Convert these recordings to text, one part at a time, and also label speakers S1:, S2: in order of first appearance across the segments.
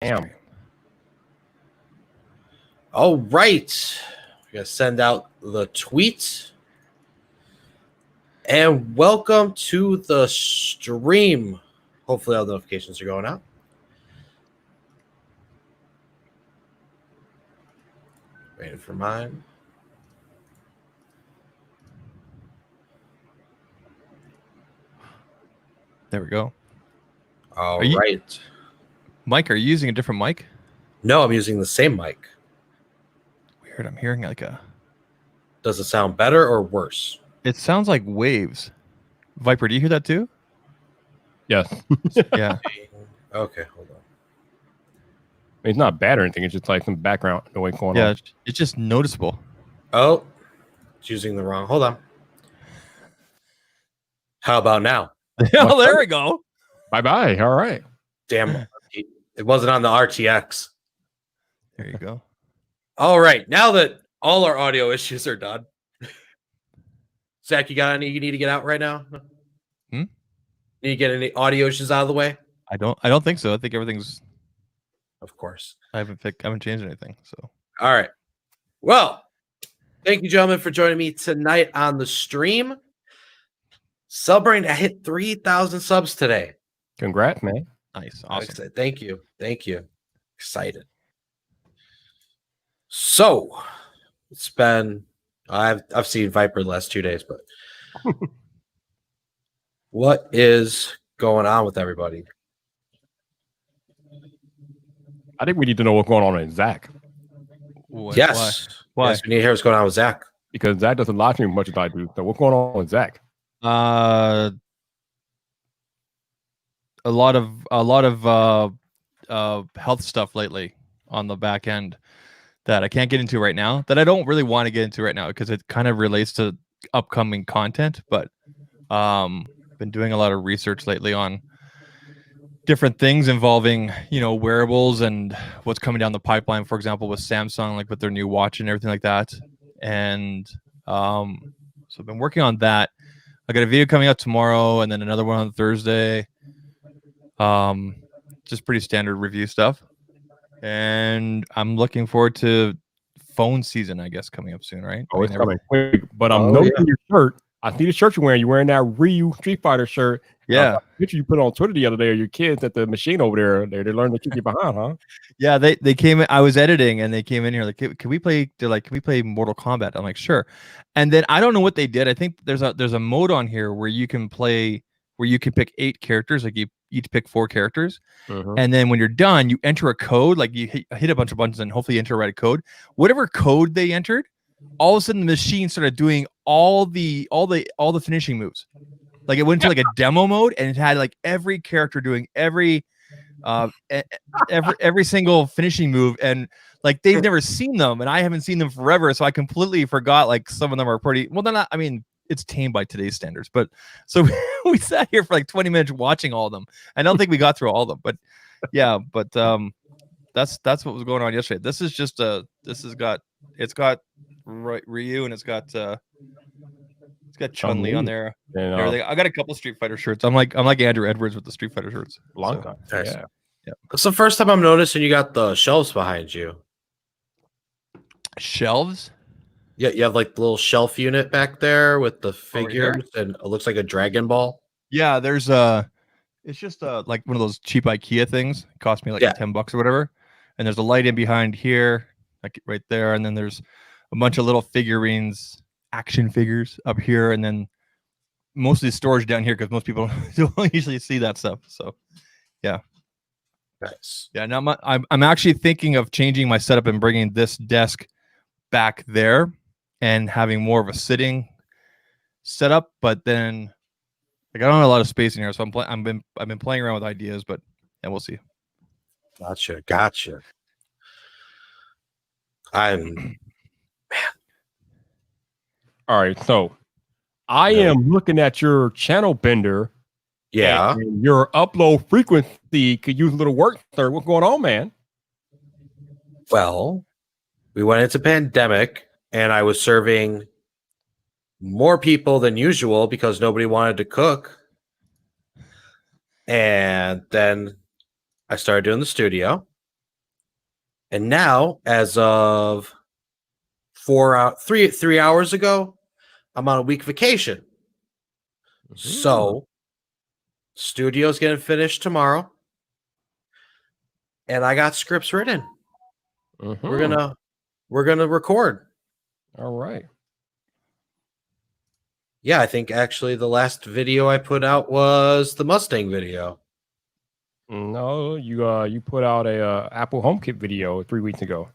S1: Damn.
S2: All right. We're going to send out the tweet. And welcome to the stream. Hopefully all the notifications are going out. Waiting for mine.
S3: There we go.
S2: All right.
S3: Mike, are you using a different mic?
S2: No, I'm using the same mic.
S3: Weird. I'm hearing like a...
S2: Does it sound better or worse?
S3: It sounds like waves. Viper, do you hear that too?
S1: Yes.
S3: Yeah.
S2: Okay, hold on.
S1: It's not bad or anything. It's just like some background noise going
S3: Yeah,
S1: on.
S3: it's just noticeable.
S2: Oh, it's using the wrong. Hold on. How about now?
S3: Oh, there we go.
S1: Bye-bye. All right.
S2: Damn, it wasn't on the RTX.
S3: There you go.
S2: All right, now that all our audio issues are done, Zach, you got any you need to get out right now? Need to get any audio issues out of the way?
S3: I don't think so. I think everything's...
S2: Of course.
S3: I haven't changed anything. So
S2: all right. Well, thank you, gentlemen, for joining me tonight on the stream. Subrain, I hit 3,000 subs today.
S1: Congrats, man.
S3: nice. Awesome.
S2: Thank you. Thank you. Excited. So it's been I've seen Viper the last 2 days, but what is going on with everybody?
S1: I think we need to know what's going on with Zach.
S2: Yes.
S3: Why?
S2: Yes, we need to hear what's going on with Zach.
S1: Because Zach doesn't live stream as much as I do. So what's going on with Zach?
S3: A lot of health stuff lately on the back end that I can't get into right now, that I don't really want to get into right now because it kind of relates to upcoming content. But been doing a lot of research lately on different things involving, wearables and what's coming down the pipeline, for example, with Samsung, like with their new watch and everything like that. And so I've been working on that. I got a video coming out tomorrow and then another one on Thursday. Just pretty standard review stuff. And I'm looking forward to phone season, I guess, coming up soon, right?
S1: Oh, it's coming quick. But I'm noticing your shirt. I see the shirt you're wearing. You're wearing that Ryu Street Fighter shirt.
S3: Yeah.
S1: Picture you put on Twitter the other day of your kids at the machine over there. They learned to keep you behind, huh?
S3: Yeah, they came in. I was editing and they came in here like, can we play? They're like, can we play Mortal Kombat? I'm like, sure. And then I don't know what they did. I think there's a mode on here where you can pick 8 characters. Like you each pick 4 characters. And then when you're done, you enter a code. Like you hit a bunch of buttons and hopefully enter the right code. Whatever code they entered, all of a sudden the machine started doing all the finishing moves. Like it went into like a demo mode and it had like every character doing every single finishing move, and like they've never seen them and I haven't seen them forever, so I completely forgot like some of them are pretty well. They're not, I mean, it's tame by today's standards, but so we sat here for like 20 minutes watching all of them. I don't think we got through all of them, but yeah, but that's what was going on yesterday. This is just it's got Ryu and it's got Chun-Li on there. And I got a couple Street Fighter shirts. I'm like Andrew Edwards with the Street Fighter shirts.
S1: Long time.
S2: Nice.
S1: Yeah.
S2: It's the first time I'm noticing you got the shelves behind you.
S3: Shelves?
S2: Yeah, you have like the little shelf unit back there with the figures, and it looks like a Dragon Ball.
S3: Yeah, there's it's just like one of those cheap IKEA things. It cost me like $10 or whatever. And there's a light in behind here, like right there, and then there's a bunch of little figurines, action figures up here, and then mostly storage down here because most people don't usually see that stuff. So, yeah,
S2: nice.
S3: Yeah, now I'm actually thinking of changing my setup and bringing this desk back there and having more of a sitting setup. But then, like, I don't have a lot of space in here, so I've been playing around with ideas, but yeah, we'll see.
S2: Gotcha.
S1: All right, so I am looking at your channel bender.
S2: Yeah.
S1: And your upload frequency could use a little work, sir. What's going on, man?
S2: Well, we went into pandemic and I was serving more people than usual because nobody wanted to cook. And then I started doing the studio. And now, as of 3 hours ago, I'm on a week vacation. So studio's getting finished tomorrow. And I got scripts written. We're gonna record.
S1: All right.
S2: Yeah, I think actually the last video I put out was the Mustang video.
S1: No, you put out a Apple HomeKit video 3 weeks ago.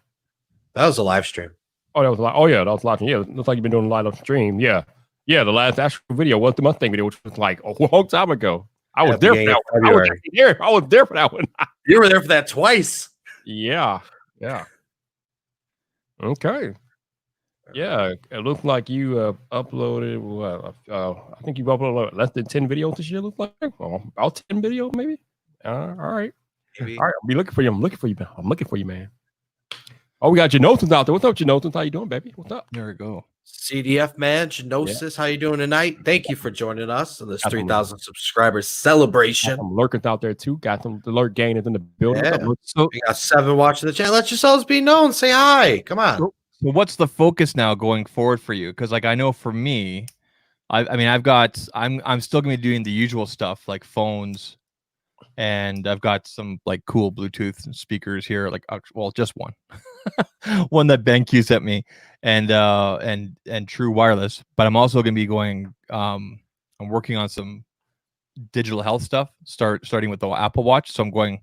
S2: That was a live stream.
S1: Oh, that was live. Oh yeah, that was live. Yeah, it looks like you've been doing a live stream. Yeah, yeah. The last actual video was the Mustang video, which was like a long time ago. I was there for that one. I was there for that one.
S2: You were there for that twice.
S1: Yeah, yeah. Okay. Yeah, it looks like you uploaded what? I think you've uploaded less than 10 videos this year. Looks like about 10 videos, maybe. All right.
S2: Maybe.
S1: All right. I'll be looking for you. I'm looking for you, man. I'm looking for you, man. Oh, we got Genosis out there. What's up, Genosis? How you doing, baby? What's up?
S3: There we go.
S2: CDF man, Genosis, how you doing tonight? Thank you for joining us on this 3,000 subscribers celebration.
S1: Some lurkers out there too. Got some alert gang is in the building.
S2: Yeah. So we got 7 watching the channel. Let yourselves be known. Say hi. Come on.
S3: So what's the focus now going forward for you? Because like I know for me, I'm still gonna be doing the usual stuff like phones, and I've got some like cool Bluetooth speakers here. Like well, just one, one that BenQ sent me, and True Wireless. But I'm also gonna be going. I'm working on some digital health stuff. Starting with the Apple Watch. So I'm gonna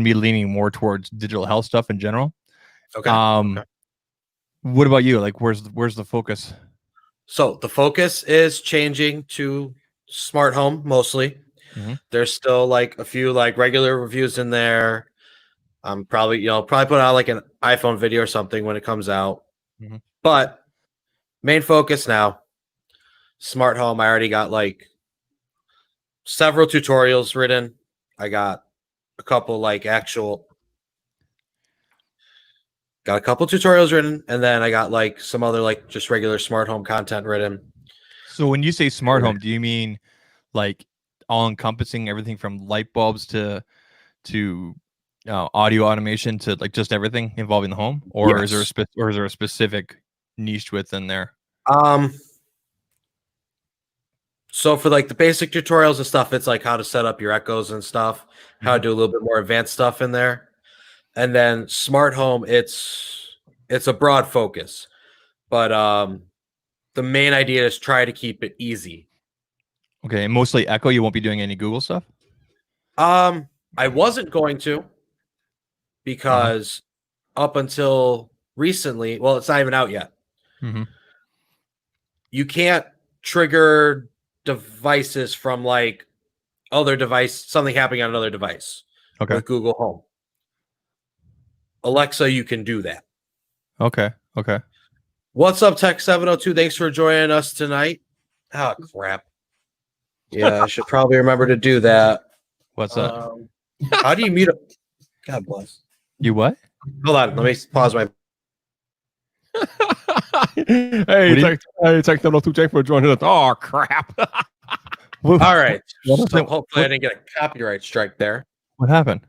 S3: be leaning more towards digital health stuff in general.
S2: Okay.
S3: Okay. What about you? Like, where's the focus?
S2: So the focus is changing to smart home mostly. There's still like a few like regular reviews in there. I'm probably put out like an iPhone video or something when it comes out. But main focus now, smart home. I already got like several tutorials written. I got a couple tutorials written, and then I got like some other like just regular smart home content written.
S3: So when you say smart home, do you mean like all encompassing everything from light bulbs to audio automation to like just everything involving the home, or yes. is there a specific niche within there?
S2: So for like the basic tutorials and stuff, it's like how to set up your echoes and stuff, how to do a little bit more advanced stuff in there. And then smart home, it's a broad focus, but the main idea is try to keep it easy.
S3: Okay, and mostly Echo. You won't be doing any Google stuff.
S2: I wasn't going to, because up until recently, well, it's not even out yet. You can't trigger devices from like other device, something happening on another device.
S3: Okay.
S2: With Google Home. Alexa, you can do that.
S3: Okay.
S2: What's up, Tech 702? Thanks for joining us tonight. Oh, crap. Yeah, I should probably remember to do that.
S3: What's that?
S2: How do you mute up? God bless.
S3: You what?
S2: Hold on. Let me pause my.
S1: Hey, Tech 702, thanks for joining us. Oh, crap.
S2: All right. So hopefully I didn't get a copyright strike there.
S3: What happened?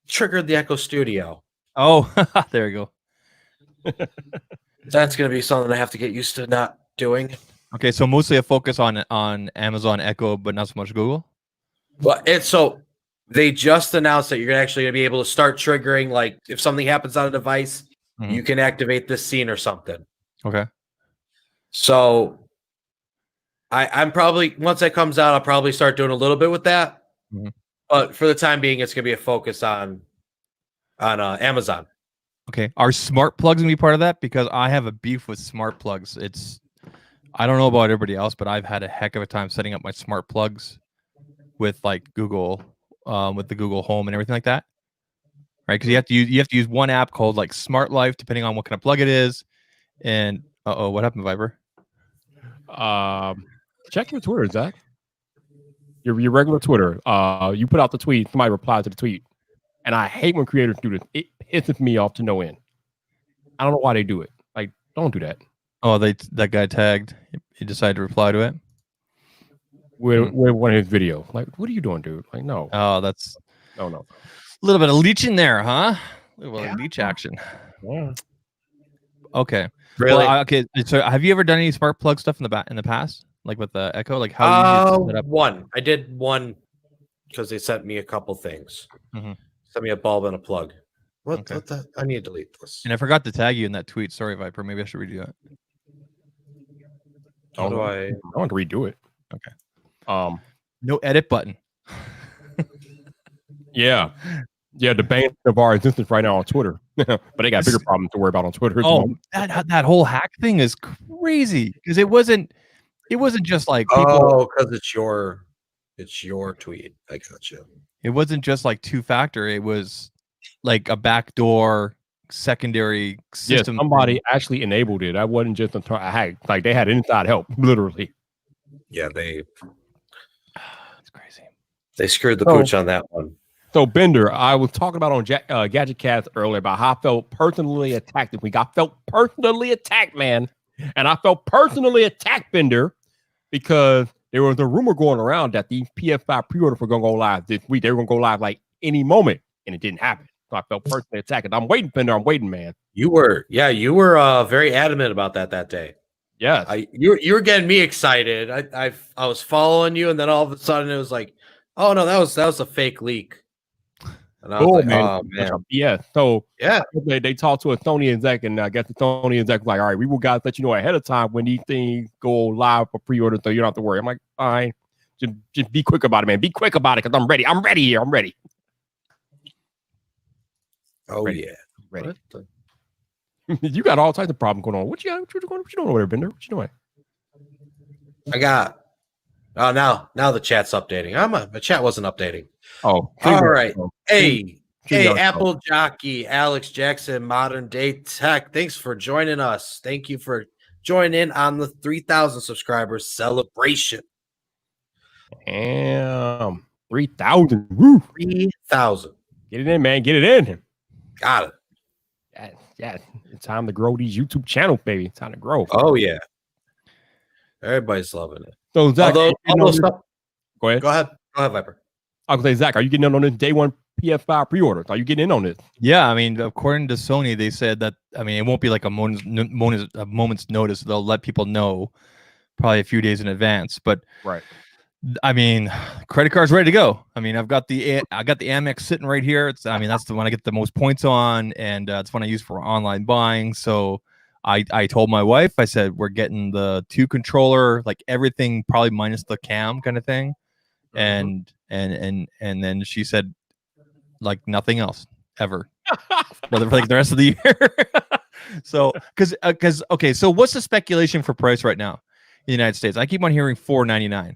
S2: Triggered the Echo Studio.
S3: Oh, there you go.
S2: That's going to be something I have to get used to not doing.
S3: Okay, so mostly a focus on Amazon Echo, but not so much Google.
S2: Well, so they just announced that you're actually going to be able to start triggering, like if something happens on a device, you can activate this scene or something.
S3: Okay.
S2: So I'm probably, once that comes out, I'll probably start doing a little bit with that. But for the time being, it's going to be a focus on Amazon.
S3: Okay. Are smart plugs going to be part of that? Because I have a beef with smart plugs. I don't know about everybody else, but I've had a heck of a time setting up my smart plugs with like Google, with the Google Home and everything like that. Right? Because you have to use one app called like Smart Life, depending on what kind of plug it is. And what happened, Viper?
S1: Check your Twitter, Zach. Your regular Twitter. You put out the tweet. Somebody replied to the tweet, and I hate when creators do this. It pisses me off to no end. I don't know why they do it. Like, don't do that.
S3: Oh, that guy tagged. He decided to reply to it
S1: with one of his videos. Like, what are you doing, dude? Like, no.
S3: Oh, that's
S1: no.
S3: A little bit of leeching there, huh? A Well, beach action.
S1: Yeah.
S3: Okay.
S2: Really?
S3: Well, okay. So, have you ever done any smart plug stuff in the past, like with the Echo? Like how easy is it to set up?
S2: One. I did one because they sent me a couple things.
S3: Mhm.
S2: Sent me a bulb and a plug. What?
S3: Okay.
S2: What the? I need to delete this.
S3: And I forgot to tag you in that tweet. Sorry, Viper. Maybe I should redo that.
S2: How do
S1: I want to redo it.
S3: Okay. No edit button.
S1: Yeah. Yeah, the ban of our existence right now on Twitter. But they got bigger problems to worry about on Twitter.
S3: That whole hack thing is crazy because it wasn't just like people.
S2: Oh, because it's your tweet. I got you.
S3: It wasn't just like two-factor. It was like a backdoor secondary system.
S1: Yeah, somebody actually enabled it. I wasn't just a hack. Like they had inside help, literally.
S2: Yeah,
S3: It's crazy.
S2: They screwed the pooch on that one.
S1: So Bender, I was talking about on Gadget Cast earlier about how I felt personally attacked this week. I felt personally attacked, man. And I felt personally attacked, Bender, because there was a rumor going around that the PS5 pre-order were going to go live this week. They were going to go live like any moment, and it didn't happen. So I felt personally attacked. I'm waiting, Bender. I'm waiting, man.
S2: You were very adamant about that day.
S1: Yes.
S2: You were getting me excited. I was following you, and then all of a sudden it was like, oh no, that was a fake leak. And I was like,
S1: man.
S2: oh man.
S1: Yeah. So
S2: yeah,
S1: they talked to a Sony exec, and I guess the Sony exec was like, all right, we will guys let you know ahead of time when these things go live for pre-order, so you don't have to worry. I'm like, fine. Just be quick about it, man. Be quick about it, because I'm ready. I'm ready here. I'm ready.
S2: Oh
S1: ready.
S2: yeah.
S1: Ready. You got all types of problems going on. What you doing over there, Bender? What you doing?
S2: I got now the chat's updating. My chat wasn't updating.
S1: Oh,
S2: all right. Hey, Apple Jockey, Alex Jackson, Modern Day Tech. Thanks for joining us. Thank you for joining in on the 3,000 subscribers celebration.
S1: Damn, 3,000. Woo,
S2: 3,000.
S1: Get it in, man. Get it in.
S2: Got it.
S1: Yeah, it's time to grow these YouTube channels, baby. It's time to grow.
S2: Oh yeah, everybody's loving it.
S1: So Zach,
S2: go ahead. Go ahead, Viper.
S1: I was gonna say, Zach, are you getting in on this day one PS5 pre-orders? Are you getting in on this?
S3: Yeah, I mean, according to Sony, they said that. I mean, it won't be like a moment's notice. They'll let people know probably a few days in advance. But
S1: right.
S3: I mean, credit card's ready to go. I mean, I got the Amex sitting right here. That's the one I get the most points on, and it's one I use for online buying. So I told my wife, I said, we're getting the 2 controller, like everything, probably minus the cam kind of thing. And then she said, like nothing else ever, whether for like the rest of the year. So because okay, so what's the speculation for price right now in the United States? I keep on hearing $499.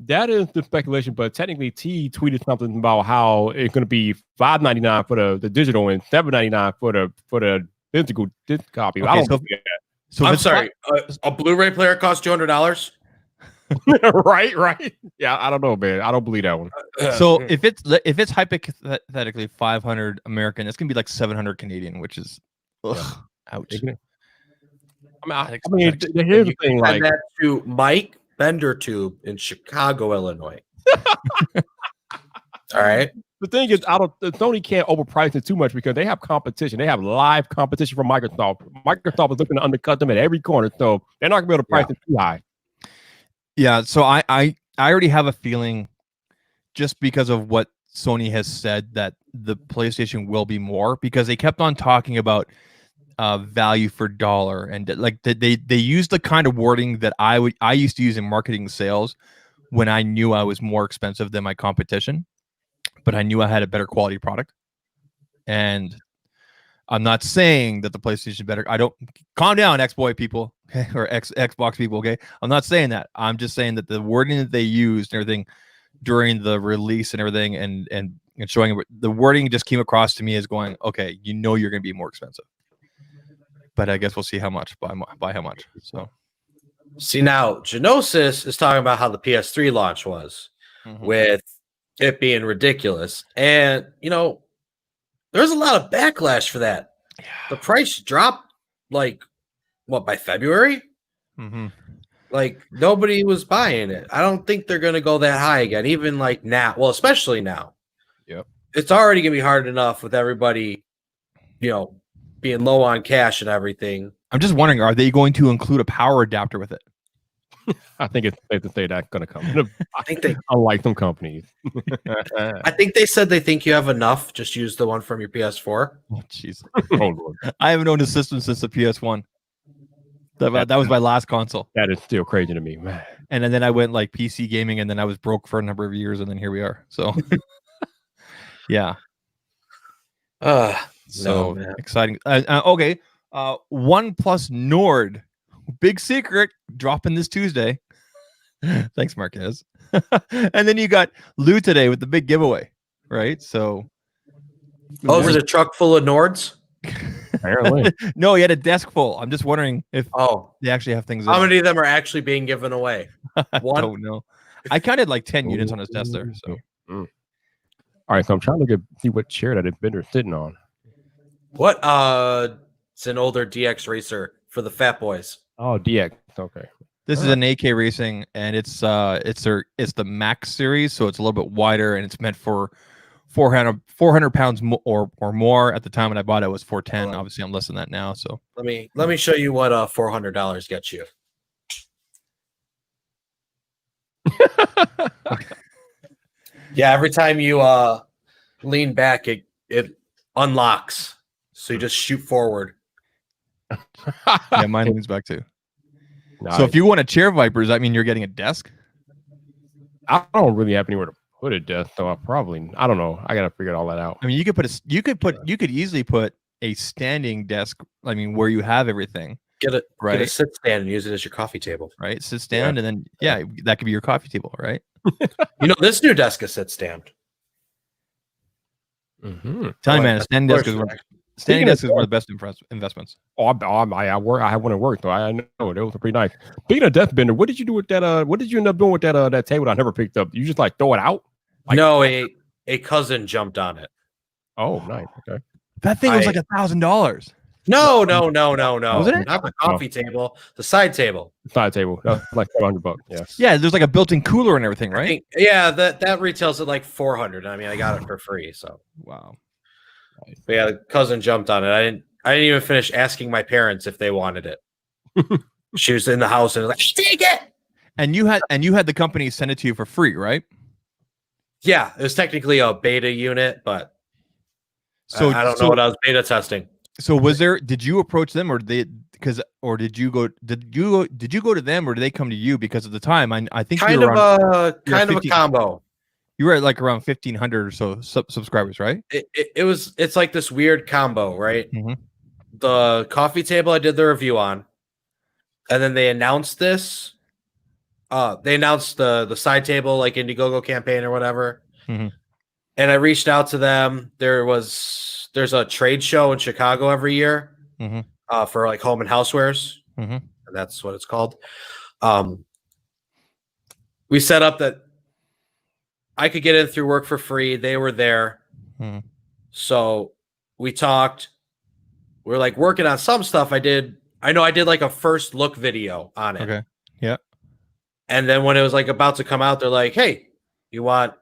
S1: That is the speculation, but technically T tweeted something about how it's going to be $5.99 for the digital and $7.99 for the physical disc copy.
S3: Okay,
S1: I don't
S3: so
S2: I'm sorry, a Blu-ray player costs $200.
S1: right. Yeah, I don't know, man. I don't believe that one.
S3: So if it's hypothetically 500 American, it's gonna be like 700 Canadian, which is ouch.
S1: I mean, here's the thing, like
S2: that to Mike Bendertube in Chicago, Illinois. All right.
S1: The thing is, Sony can't overprice it too much because they have competition. They have live competition from Microsoft. Microsoft is looking to undercut them at every corner, so they're not gonna be able to price it too high.
S3: Yeah, so I already have a feeling, just because of what Sony has said, that the PlayStation will be more, because they kept on talking about value for dollar, and like they used the kind of wording that I used to use in marketing sales when I knew I was more expensive than my competition, but I knew I had a better quality product. And I'm not saying that the PlayStation better. I don't calm down, X-Boy people, okay, or Xbox people. Okay, I'm not saying that. I'm just saying that the wording that they used and everything during the release and everything, and showing the wording just came across to me as going, okay, you know, you're going to be more expensive. But I guess we'll see how much by how much. So,
S2: see, now Genosis is talking about how the PS3 launch was, with it being ridiculous, and you know, there's a lot of backlash for that. Yeah. The price dropped like by February? Like nobody was buying it. I don't think they're gonna go that high again, even like now. Well, especially now.
S1: Yep.
S2: It's already gonna be hard enough with everybody being low on cash and everything.
S3: I'm just wondering, are they going to include a power adapter with it?
S1: I think it's safe to say that's going to come.
S2: I think they.
S1: Unlike some companies.
S2: I think they said they think you have enough. Just use the one from your PS4.
S3: Oh, jeez.
S1: Oh, Lord.
S3: I haven't owned a system since the PS1. That was my last console.
S1: That is still crazy to me, man.
S3: And then I went like PC gaming, and then I was broke for a number of years, and then here we are. So, yeah. So exciting. Okay. OnePlus Nord, big secret, dropping this Tuesday. Thanks, Marquez. And then you got Lou today with the big giveaway, right? So,
S2: is it a truck full of Nords?
S1: Apparently.
S3: No, he had a desk full. I'm just wondering if they actually have things.
S2: How many of them are actually being given away?
S3: One? I don't know. I counted like 10 units on his desk there. So,
S1: all right. So I'm trying to see what chair that vendor's sitting on.
S2: What? It's an older DX racer for the fat boys.
S1: Oh, DX. Okay.
S3: This is an AK Racing, and it's the Max series, so it's a little bit wider, and it's meant for 400 pounds or more. At the time when I bought it, it was 410. Obviously, I'm less than that now. So
S2: let me show you what $400 gets you. Yeah, every time you lean back, it unlocks, so you just shoot forward.
S3: Yeah, mine leans back too.
S1: Nice.
S3: So if you want a chair Viper, does that mean you're getting a desk?
S1: I don't really have anywhere to put a desk, so I don't know. I gotta figure all that out.
S3: I mean, you could easily put a standing desk. I mean, where you have everything.
S2: Get a sit stand and use it as your coffee table.
S3: Right, sit stand, and then that could be your coffee table, right?
S2: This new desk is sit stand.
S1: Mm-hmm.
S3: Tell me, man, a standing desk is one of the best investments.
S1: I have one at work, though. I know it was pretty nice. Speaking of desk bender, what did you do with that? What did you end up doing with that table that I never picked up? You just like throw it out? Like,
S2: no, a cousin jumped on it.
S1: Oh, nice. Okay.
S3: That thing was like $1,000.
S2: No. Wasn't it? Not the coffee table, the side table.
S1: Side table. That's like $700. Yeah.
S3: Yeah, there's like a built-in cooler and everything, right?
S2: That retails at like $400. I mean, I got it for free. So
S3: wow.
S2: But yeah, the cousin jumped on it. I didn't even finish asking my parents if they wanted it. She was in the house and was like, "Take it."
S3: And you had the company send it to you for free, right? Yeah,
S2: it was technically a beta unit, but I don't know what I was beta testing.
S3: So did you approach them, or did you go to them, or did they come to you? Because at the time, I think
S2: kind of a combo.
S3: You were at like around 1,500 or so subscribers, right?
S2: It's like this weird combo, right?
S3: Mm-hmm.
S2: The coffee table I did the review on, and then they announced this. They announced the side table, like Indiegogo campaign or whatever.
S3: Mm-hmm.
S2: And I reached out to them. There's a trade show in Chicago every year for like home and housewares.
S3: Mm-hmm.
S2: And that's what it's called. We set up that I could get in through work for free. They were there.
S3: Mm-hmm.
S2: So we talked. We're like working on some stuff. I know I did like a first look video on it.
S3: Okay. Yeah.
S2: And then when it was like about to come out, they're like, "Hey, do you want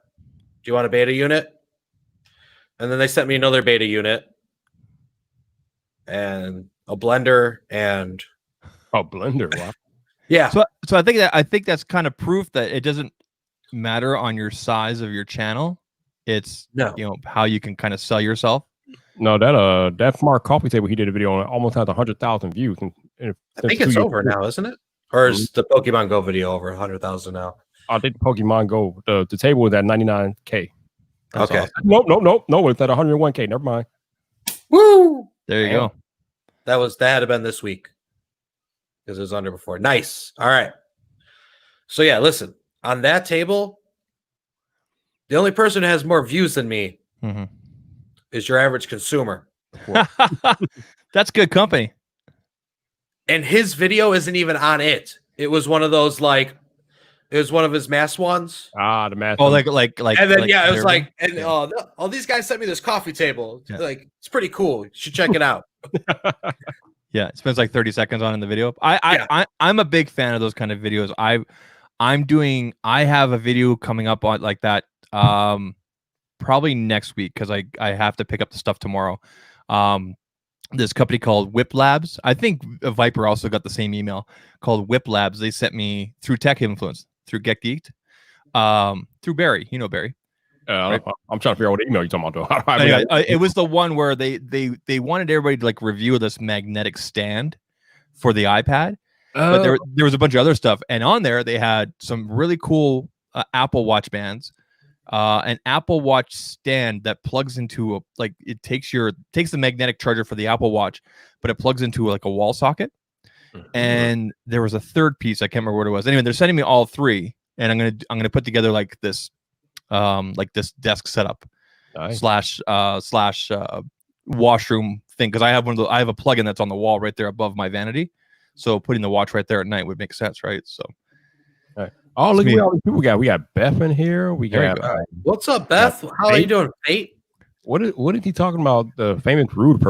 S2: a beta unit?" And then they sent me another beta unit and a blender and
S1: a blender. Wow.
S2: Yeah.
S3: So I think that's kind of proof that it doesn't matter on your size of your channel. It's how you can kind of sell yourself.
S1: No, that smart coffee table he did a video on almost has 100,000 views.
S2: I think it's over now, isn't it? Or is the Pokemon Go video over 100,000 now?
S1: I think Pokemon Go. The table was at 99K.
S2: Okay.
S1: Awesome. No, it's at 101K. Never mind.
S2: Woo!
S3: There you go.
S2: That had to been this week because it was under before. Nice. All right. So yeah, listen, on that table, the only person who has more views than me is your average consumer.
S3: That's good company.
S2: And his video isn't even on it. It was one of those it was one of his mass ones.
S1: The mass.
S3: Oh, like.
S2: And then it was like, and all these guys sent me this coffee table.
S3: Yeah.
S2: Like, it's pretty cool. You should check it out.
S3: Yeah, it spends like 30 seconds on in the video. I'm a big fan of those kind of videos. I have a video coming up on like that probably next week because I have to pick up the stuff tomorrow. this company called Whip Labs. I think Viper also got the same email called Whip Labs. They sent me through Tech Influence, through Get Geeked, through Barry. You know Barry. Right?
S1: I'm trying to figure out what email you're talking about. Though.
S3: Anyway, it was the one where they wanted everybody to like review this magnetic stand for the iPad, but there was a bunch of other stuff, and on there they had some really cool Apple Watch bands, an Apple Watch stand that plugs into it takes the magnetic charger for the Apple Watch, but it plugs into like a wall socket. And there was a third piece, I can't remember what it was. Anyway, they're sending me all three, and I'm gonna put together like this desk setup slash washroom thing, because I have a plugin that's on the wall right there above my vanity, so putting the watch right there at night would make sense, right? So
S1: oh, look at all these people we got Beth in here. We got
S2: what's up, Beth? How are you doing, Fate?
S1: What is he talking about? The famous rude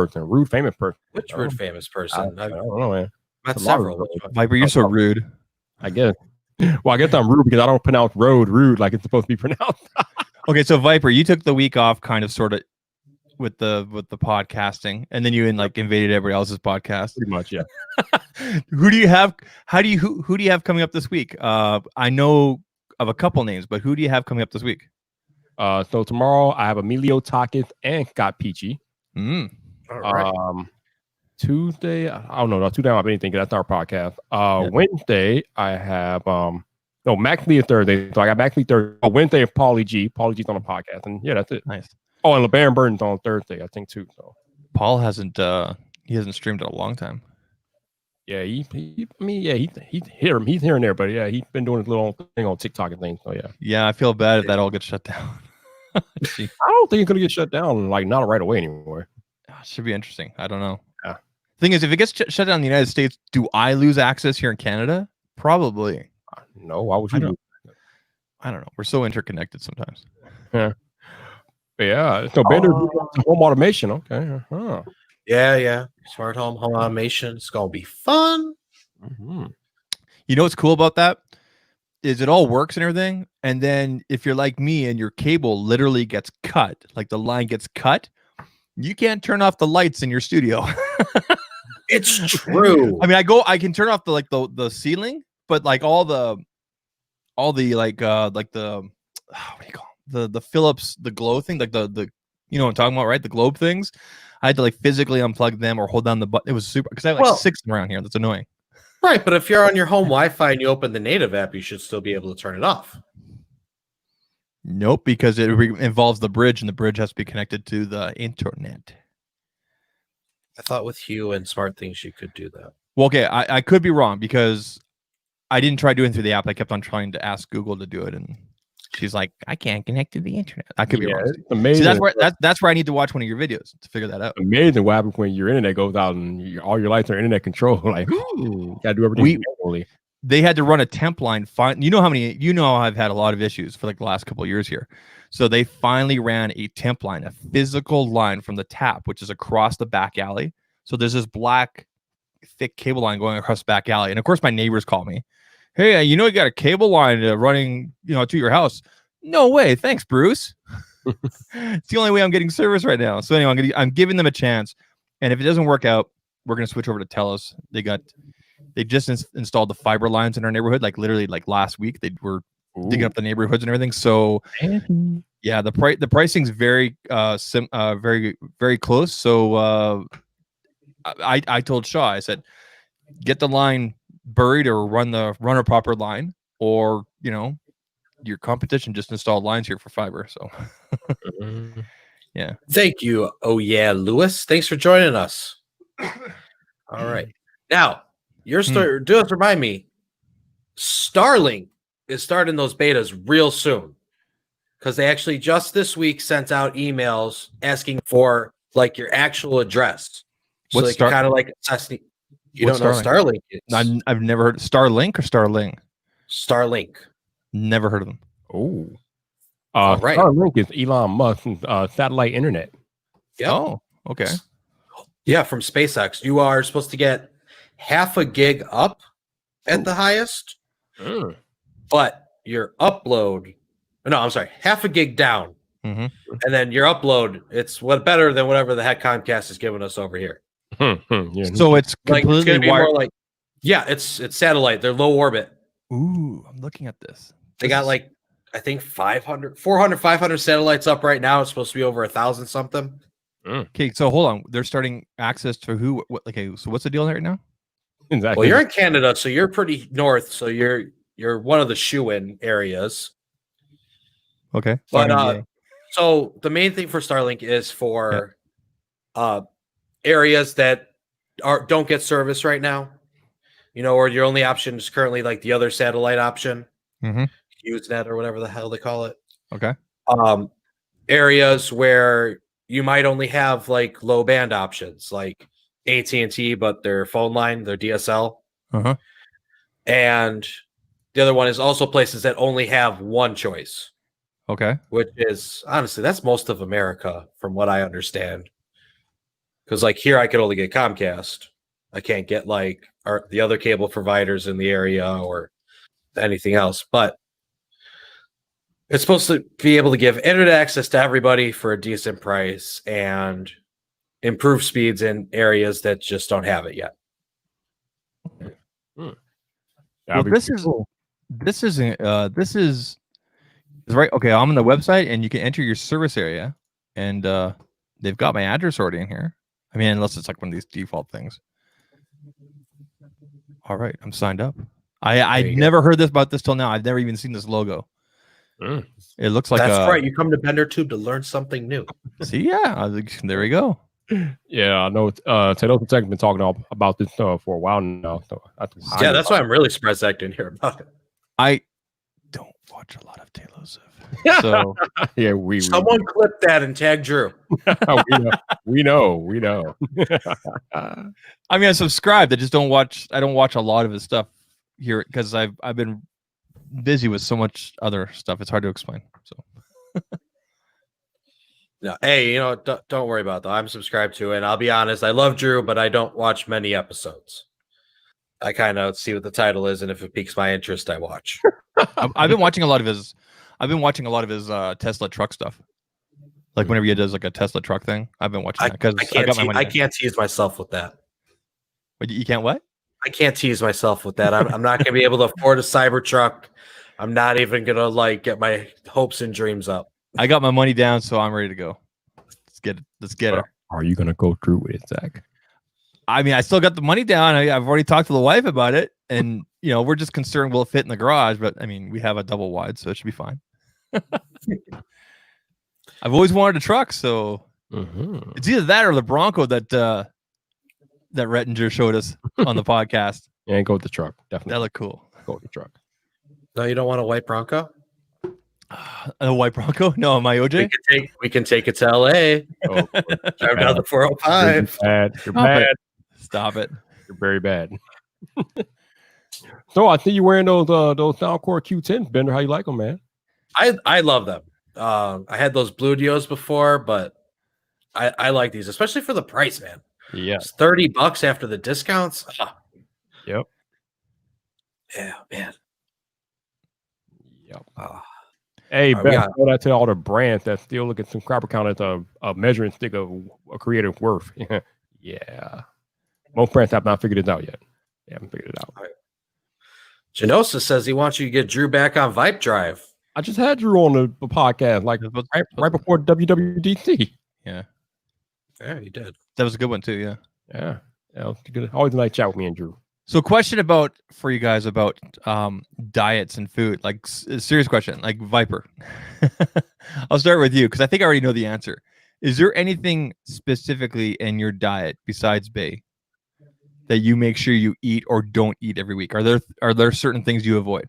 S1: famous person.
S2: Which rude famous person?
S1: I don't know, man.
S2: Met several.
S3: Viper, you're so rude.
S1: I guess. Well, I guess I'm rude because I don't pronounce rude like it's supposed to be pronounced.
S3: Okay, so Viper, you took the week off, kind of, sort of, with the podcasting, and then you invaded everybody else's podcast.
S1: Pretty much, yeah.
S3: Who do you have? Who do you have coming up this week? I know of a couple names, but who do you have coming up this week?
S1: So tomorrow I have Emilio Takis and Scott Peachy.
S2: All right.
S1: Tuesday, I don't know. Tuesday I don't have anything because that's our podcast. Wednesday I have Max Lee is Thursday, so I got Max Lee Thursday. Wednesday is Paulie G. Paulie G's on the podcast, and yeah, that's it.
S3: Nice.
S1: Oh, and LeBaron Burton's on Thursday, I think too. So
S3: Paul hasn't streamed in a long time.
S1: Yeah, he's here and there, but yeah, he's been doing his little thing on TikTok and things. So yeah.
S3: Yeah, I feel bad if that all gets shut down.
S1: I don't think it's gonna get shut down not right away anymore.
S3: Should be interesting. I don't know.
S1: Yeah.
S3: Thing is, if it gets shut down in the United States, do I lose access here in Canada? Probably.
S1: No, why would you?
S3: I don't know. We're so interconnected sometimes.
S1: Yeah. Yeah. So Bender home automation. Okay. Uh-huh.
S2: Yeah. Smart home automation. It's gonna be fun.
S1: Mm-hmm.
S3: You know what's cool about that? Is it all works and everything, and then if you're like me and your cable literally gets cut, like the line gets cut, you can't turn off the lights in your studio.
S2: It's true.
S3: I mean, I can turn off the ceiling, but like all the what do you call it? The Philips, the glow thing, like the you know what I'm talking about, right? The globe things. I had to like physically unplug them or hold down the button. It was super, because I have like 6 around here. That's annoying.
S2: Right, but if you're on your home Wi-Fi and you open the native app, you should still be able to turn it off.
S3: Nope, because it involves the bridge, and the bridge has to be connected to the internet.
S2: I thought with Hue and Smart Things you could do that.
S3: Well, okay, I could be wrong, because I didn't try doing it through the app. I kept on trying to ask Google to do it, and she's like, "I can't connect to the internet." I could be wrong.
S1: It's amazing.
S3: See, that's where I need to watch one of your videos to figure that out.
S1: Amazing what happens when your internet goes out and all your lights are internet control. Like, gotta do everything manually.
S3: They had to run a temp line. You know I've had a lot of issues for like the last couple of years here. So they finally ran a temp line, a physical line from the tap, which is across the back alley. So there's this black, thick cable line going across the back alley. And of course, my neighbors call me. Hey, you got a cable line running, to your house. No way. Thanks, Bruce. It's the only way I'm getting service right now. So anyway, I'm giving them a chance. And if it doesn't work out, we're going to switch over to TELUS. They just installed the fiber lines in our neighborhood, like literally like last week. They were digging up the neighborhoods and everything. So yeah, the pricing's very very, very close. So I told Shaw, I said, get the line buried or run a proper line, or your competition just installed lines here for fiber. So yeah.
S2: Thank you. Oh yeah, Lewis. Thanks for joining us. All right. Now, your story, just remind me, Starlink is starting those betas real soon, because they actually just this week sent out emails asking for like your actual address. So they can kind of like assess you don't know what Starlink is.
S3: I've never heard Starlink or Starling.
S2: Starlink.
S3: Never heard of them.
S1: Oh,
S2: right.
S1: Starlink is Elon Musk's satellite internet.
S2: Yeah.
S3: Oh, okay.
S2: Yeah, from SpaceX. You are supposed to get half a gig up at the highest, but your upload, half a gig down, and then your upload, it's better than whatever the heck Comcast is giving us over here.
S1: Yeah.
S3: So it's
S2: Like it's
S3: completely
S2: gonna be
S3: wired.
S2: more like, yeah, it's satellite. They're low orbit.
S3: Ooh, I'm looking at this.
S2: They got like, I think 500, 500 satellites up right now. It's supposed to be over 1,000 something.
S3: Okay, so hold on. They're starting access to who? What? Okay, so what's the deal right now?
S1: Exactly.
S2: Well, you're in Canada, so you're pretty north. So you're one of the shoe-in areas.
S3: Okay,
S2: But so the main thing for Starlink is for areas that don't get service right now. You know, or your only option is currently like the other satellite option, Usenet or whatever the hell they call it.
S3: Okay.
S2: Areas where you might only have like low band options, like AT&T, but their phone line, their DSL. And the other one is also places that only have one choice.
S3: Okay.
S2: Which is honestly, that's most of America, from what I understand. Because like here, I could only get Comcast. I can't get like the other cable providers in the area or anything else. But it's supposed to be able to give internet access to everybody for a decent price and improve speeds in areas that just don't have it yet.
S3: Well, this is right. Okay, I'm on the website and you can enter your service area, and they've got my address already in here. I mean, unless it's like one of these default things. All right, I'm signed up. I never heard about this till now. I've never even seen this logo. It looks like
S2: that's right. You come to BenderTube to learn something new.
S3: See, yeah, there we go.
S1: Yeah, I know. Taylor's Tech been talking about this for a while now. So
S2: that's why I'm really surprised I didn't hear about it.
S3: I don't watch a lot of Taylor's. So
S1: yeah,
S2: someone clip that and tag Drew.
S1: we know.
S3: I mean, I subscribed. I just don't watch. I don't watch a lot of his stuff here because I've been busy with so much other stuff. It's hard to explain. So.
S2: No, hey, don't worry about that. I'm subscribed to it. And I'll be honest, I love Drew, but I don't watch many episodes. I kind of see what the title is, and if it piques my interest, I watch.
S3: I've been watching a lot of his. Tesla truck stuff. Like whenever he does like a Tesla truck thing, I've been watching that because
S2: I can't tease myself with that.
S3: But you can't what?
S2: I can't tease myself with that. I'm not gonna be able to afford a Cybertruck. I'm not even gonna like get my hopes and dreams up.
S3: I got my money down, so I'm ready to go. Let's get her.
S1: Are you gonna go through with it, Zach?
S3: I mean, I still got the money down. I've already talked to the wife about it, and we're just concerned will it fit in the garage. But I mean, we have a double wide, so it should be fine. I've always wanted a truck, so it's either that or the Bronco that Rettinger showed us on the podcast.
S1: Yeah, go with the truck. Definitely,
S3: that looked cool.
S1: Go with the truck.
S2: No, you don't want a white Bronco?
S3: A white Bronco? No, my OJ.
S2: We can take it to LA. Drive down the 405.
S1: You're bad.
S3: Stop it.
S1: You're very bad. So I see you wearing those Soundcore Q10s, Bender. How you like them, man?
S2: I love them. I had those Blue Dios before, but I like these, especially for the price, man.
S1: Yeah,
S2: it's $30 after the discounts.
S1: Yep.
S2: Yeah, man.
S1: Yep. Hey, Ben, throw that to all the brands that still look at some crapper count as a measuring stick of a creative worth. Yeah. Most brands have not figured it out yet. They haven't figured it out.
S2: Right. Genosa says he wants you to get Drew back on Vibe Drive.
S1: I just had Drew on the podcast right before WWDC.
S3: Yeah.
S2: Yeah, you did.
S3: That was a good one too, yeah.
S1: Yeah. Good. Always a nice chat with me and Drew.
S3: So question for you guys about diets and food, like a serious question, like Viper. I'll start with you because I think I already know the answer. Is there anything specifically in your diet besides Bay that you make sure you eat or don't eat every week? Are there certain things you avoid?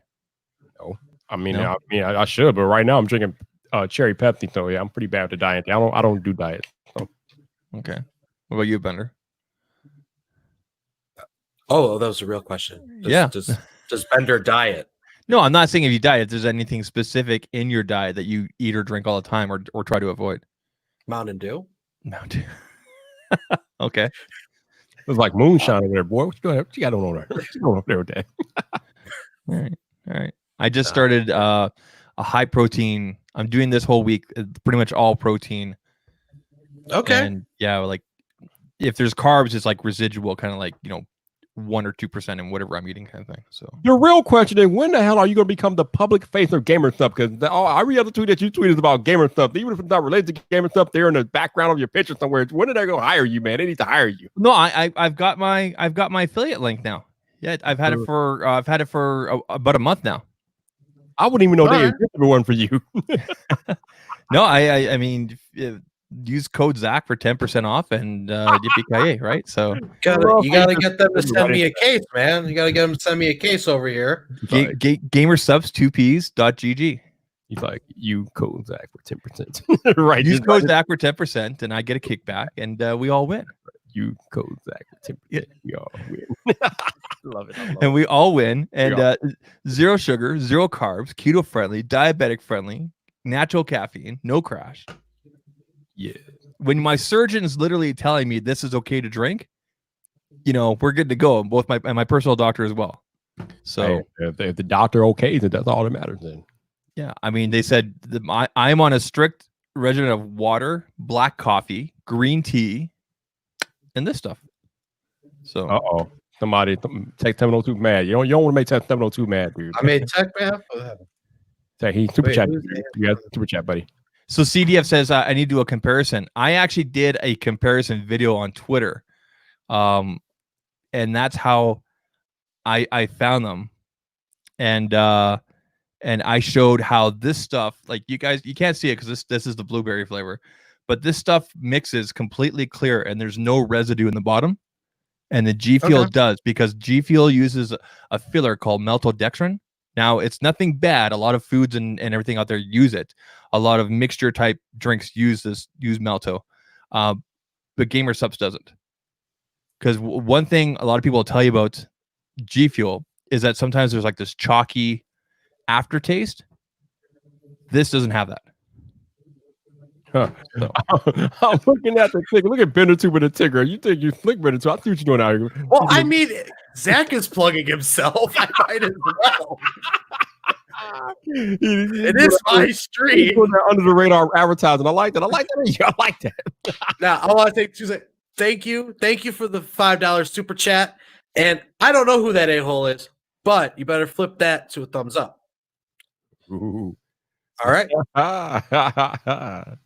S1: No. I mean, I should, but right now I'm drinking cherry Pepsi, so yeah, I'm pretty bad with the diet. I don't do diet. So.
S3: Okay. What about you, Bender?
S2: Oh, that was a real question. Does Bender diet?
S3: No, I'm not saying if you diet. If there's anything specific in your diet that you eat or drink all the time or try to avoid.
S2: Mountain Dew.
S3: Mountain Dew. Okay.
S1: It was like moonshine over there, boy. What you got on there? What you going up there with that?
S3: All right. I just started a high protein. I'm doing this whole week, pretty much all protein.
S2: Okay.
S3: And yeah, like if there's carbs, it's like residual, kind of like 1 or 2% in whatever I'm eating, kind of thing. So
S1: the real question is, when the hell are you going to become the public face of gamer stuff? Because every other tweet that you tweet is about gamer stuff. Even if it's not related to gamer stuff, they're in the background of your picture somewhere. When did they go hire you, man? They need to hire you.
S3: No, I've got my affiliate link now. Yeah, I've had it for about a month now.
S1: I wouldn't even know they existed one for you.
S3: No, I mean, use code Zach for 10% off and yippee-ki-yay, right? So
S2: you gotta get them to send me a case, man. You gotta get them to send me a case over here.
S3: gamersubs2ps.gg.
S1: He's like, you code Zach for 10%. Right.
S3: Use code Zach for 10% and I get a kickback and we all win.
S1: You code Zach for 10%. We all win. Love it.
S3: And we all win. And zero sugar, zero carbs, keto friendly, diabetic friendly, natural caffeine, no crash.
S1: Yeah.
S3: When my surgeon's literally telling me this is okay to drink, we're good to go. Both my personal doctor as well. So
S1: if the doctor okays it, that's all that matters then.
S3: Yeah. I mean, they said I'm on a strict regimen of water, black coffee, green tea, and this stuff. So
S1: somebody Tech 702 mad. You don't want to make Tech 702 mad, dude.
S2: I made Tech mad.
S1: He super chat. Yeah, super chat, buddy.
S3: So CDF says I need to do a comparison. I actually did a comparison video on Twitter, and that's how I found them, and I showed how this stuff, like you can't see it because this is the blueberry flavor, but this stuff mixes completely clear and there's no residue in the bottom, and the G Fuel does, because G Fuel uses a filler called maltodextrin. Now, it's nothing bad. A lot of foods and everything out there use it. A lot of mixture type drinks use malto, but Gamer Subs doesn't. Because one thing a lot of people will tell you about G Fuel is that sometimes there's like this chalky aftertaste. This doesn't have that.
S1: Huh. So. I'm looking at the Tigger. Look at Bendertube with the Tigger. You think you slick Bendertube? I see what you're doing out here.
S2: Well, I mean, Zach is plugging himself. I might as well. It is my stream.
S1: Under the radar advertising. I like that. I like that.
S2: Now, I want to take 2 seconds. Thank you for the $5 super chat. And I don't know who that a-hole is, but you better flip that to a thumbs up.
S1: Ooh.
S2: All right.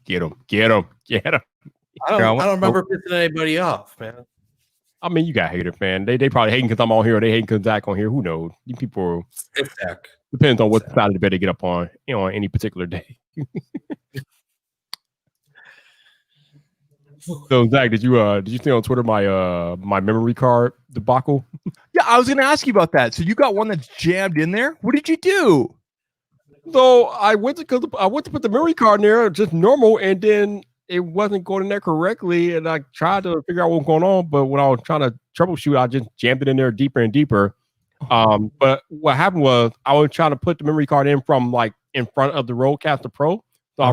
S1: Get him.
S2: I don't remember pissing anybody off, man.
S1: I mean, you got haters, man. They probably hating because I'm on here, or they hating because Zach on here. Who knows? You people.
S2: It's Zach.
S1: Depends on what side of the bed they get up on, on any particular day. So Zach, did you see on Twitter my memory card debacle?
S3: Yeah, I was gonna ask you about that. So you got one that's jammed in there. What did you do?
S1: So I went to put the memory card in there, just normal, and then it wasn't going in there correctly. And I tried to figure out what was going on, but when I was trying to troubleshoot, I just jammed it in there deeper and deeper. But what happened was I was trying to put the memory card in from like in front of the Rodecaster Pro, so I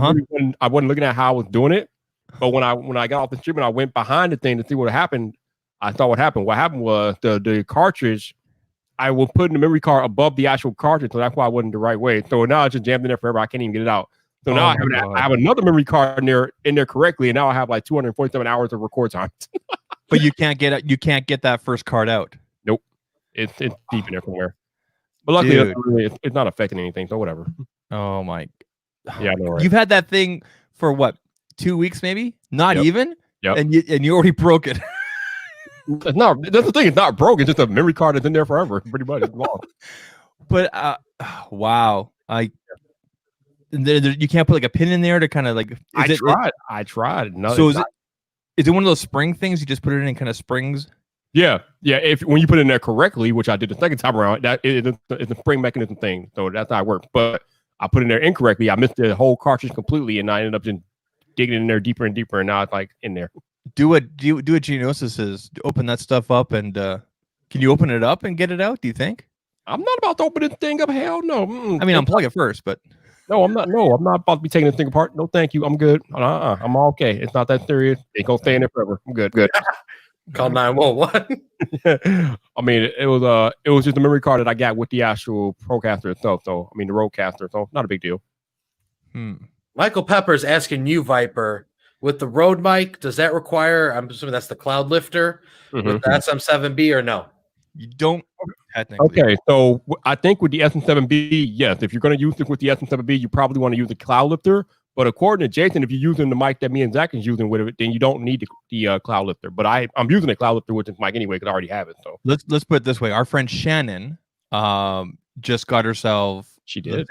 S1: wasn't looking at how I was doing it. But when I got off the stream and I went behind the thing to see what happened, I saw what happened. What happened was the cartridge. I was putting the memory card above the actual cartridge, so that's why I wasn't the right way. So now it's just jammed in there forever. I can't even get it out. So now I have another memory card in there correctly, and now I have like 247 hours of record time.
S3: But you can't get that first card out.
S1: Nope, it's deep in there somewhere. But luckily, it's not affecting anything, so whatever.
S3: Oh my!
S1: Yeah, I know, right?
S3: You've had that thing for what, 2 weeks, maybe? Not even.
S1: Yep.
S3: And you already broke it.
S1: It's not. That's the thing. It's not broken. It's just a memory card that's in there forever. Pretty much. It's long.
S3: But wow, you can't put like a pin in there to kind of like.
S1: I tried. No,
S3: so is it one of those spring things? You just put it in and kind of springs.
S1: Yeah. When you put it in there correctly, which I did the second time around, it's a spring mechanism thing. So that's how it works. But I put it in there incorrectly. I missed the whole cartridge completely, and I ended up just digging in there deeper and deeper, and now it's like in there.
S3: Do what Geonosis is. Open that stuff up, and can you open it up and get it out? Do you think?
S1: I'm not about to open this thing up. Hell no.
S3: I mean, unplug it first, but
S1: no, I'm not. No, I'm not about to be taking this thing apart. No, thank you. I'm good. I'm all okay. It's not that serious. It's gonna stay in there forever. I'm good.
S2: Call 911.
S1: I mean, it was just a memory card that I got with the actual Procaster itself. So I mean, the Rodecaster. So not a big deal.
S2: Michael Pepper's asking you, Viper, with the Rode mic, does that require? I'm assuming that's the cloud lifter with the SM7B or no?
S3: You don't technically.
S1: Okay, so I think with the SM7B, yes. If you're going to use it with the SM7B, you probably want to use the cloud lifter. But according to Jason, if you're using the mic that me and Zach is using with it, then you don't need the cloud lifter. But I'm using the cloud lifter with this mic anyway because I already have it. So
S3: let's put it this way: our friend Shannon, just got herself.
S1: She did.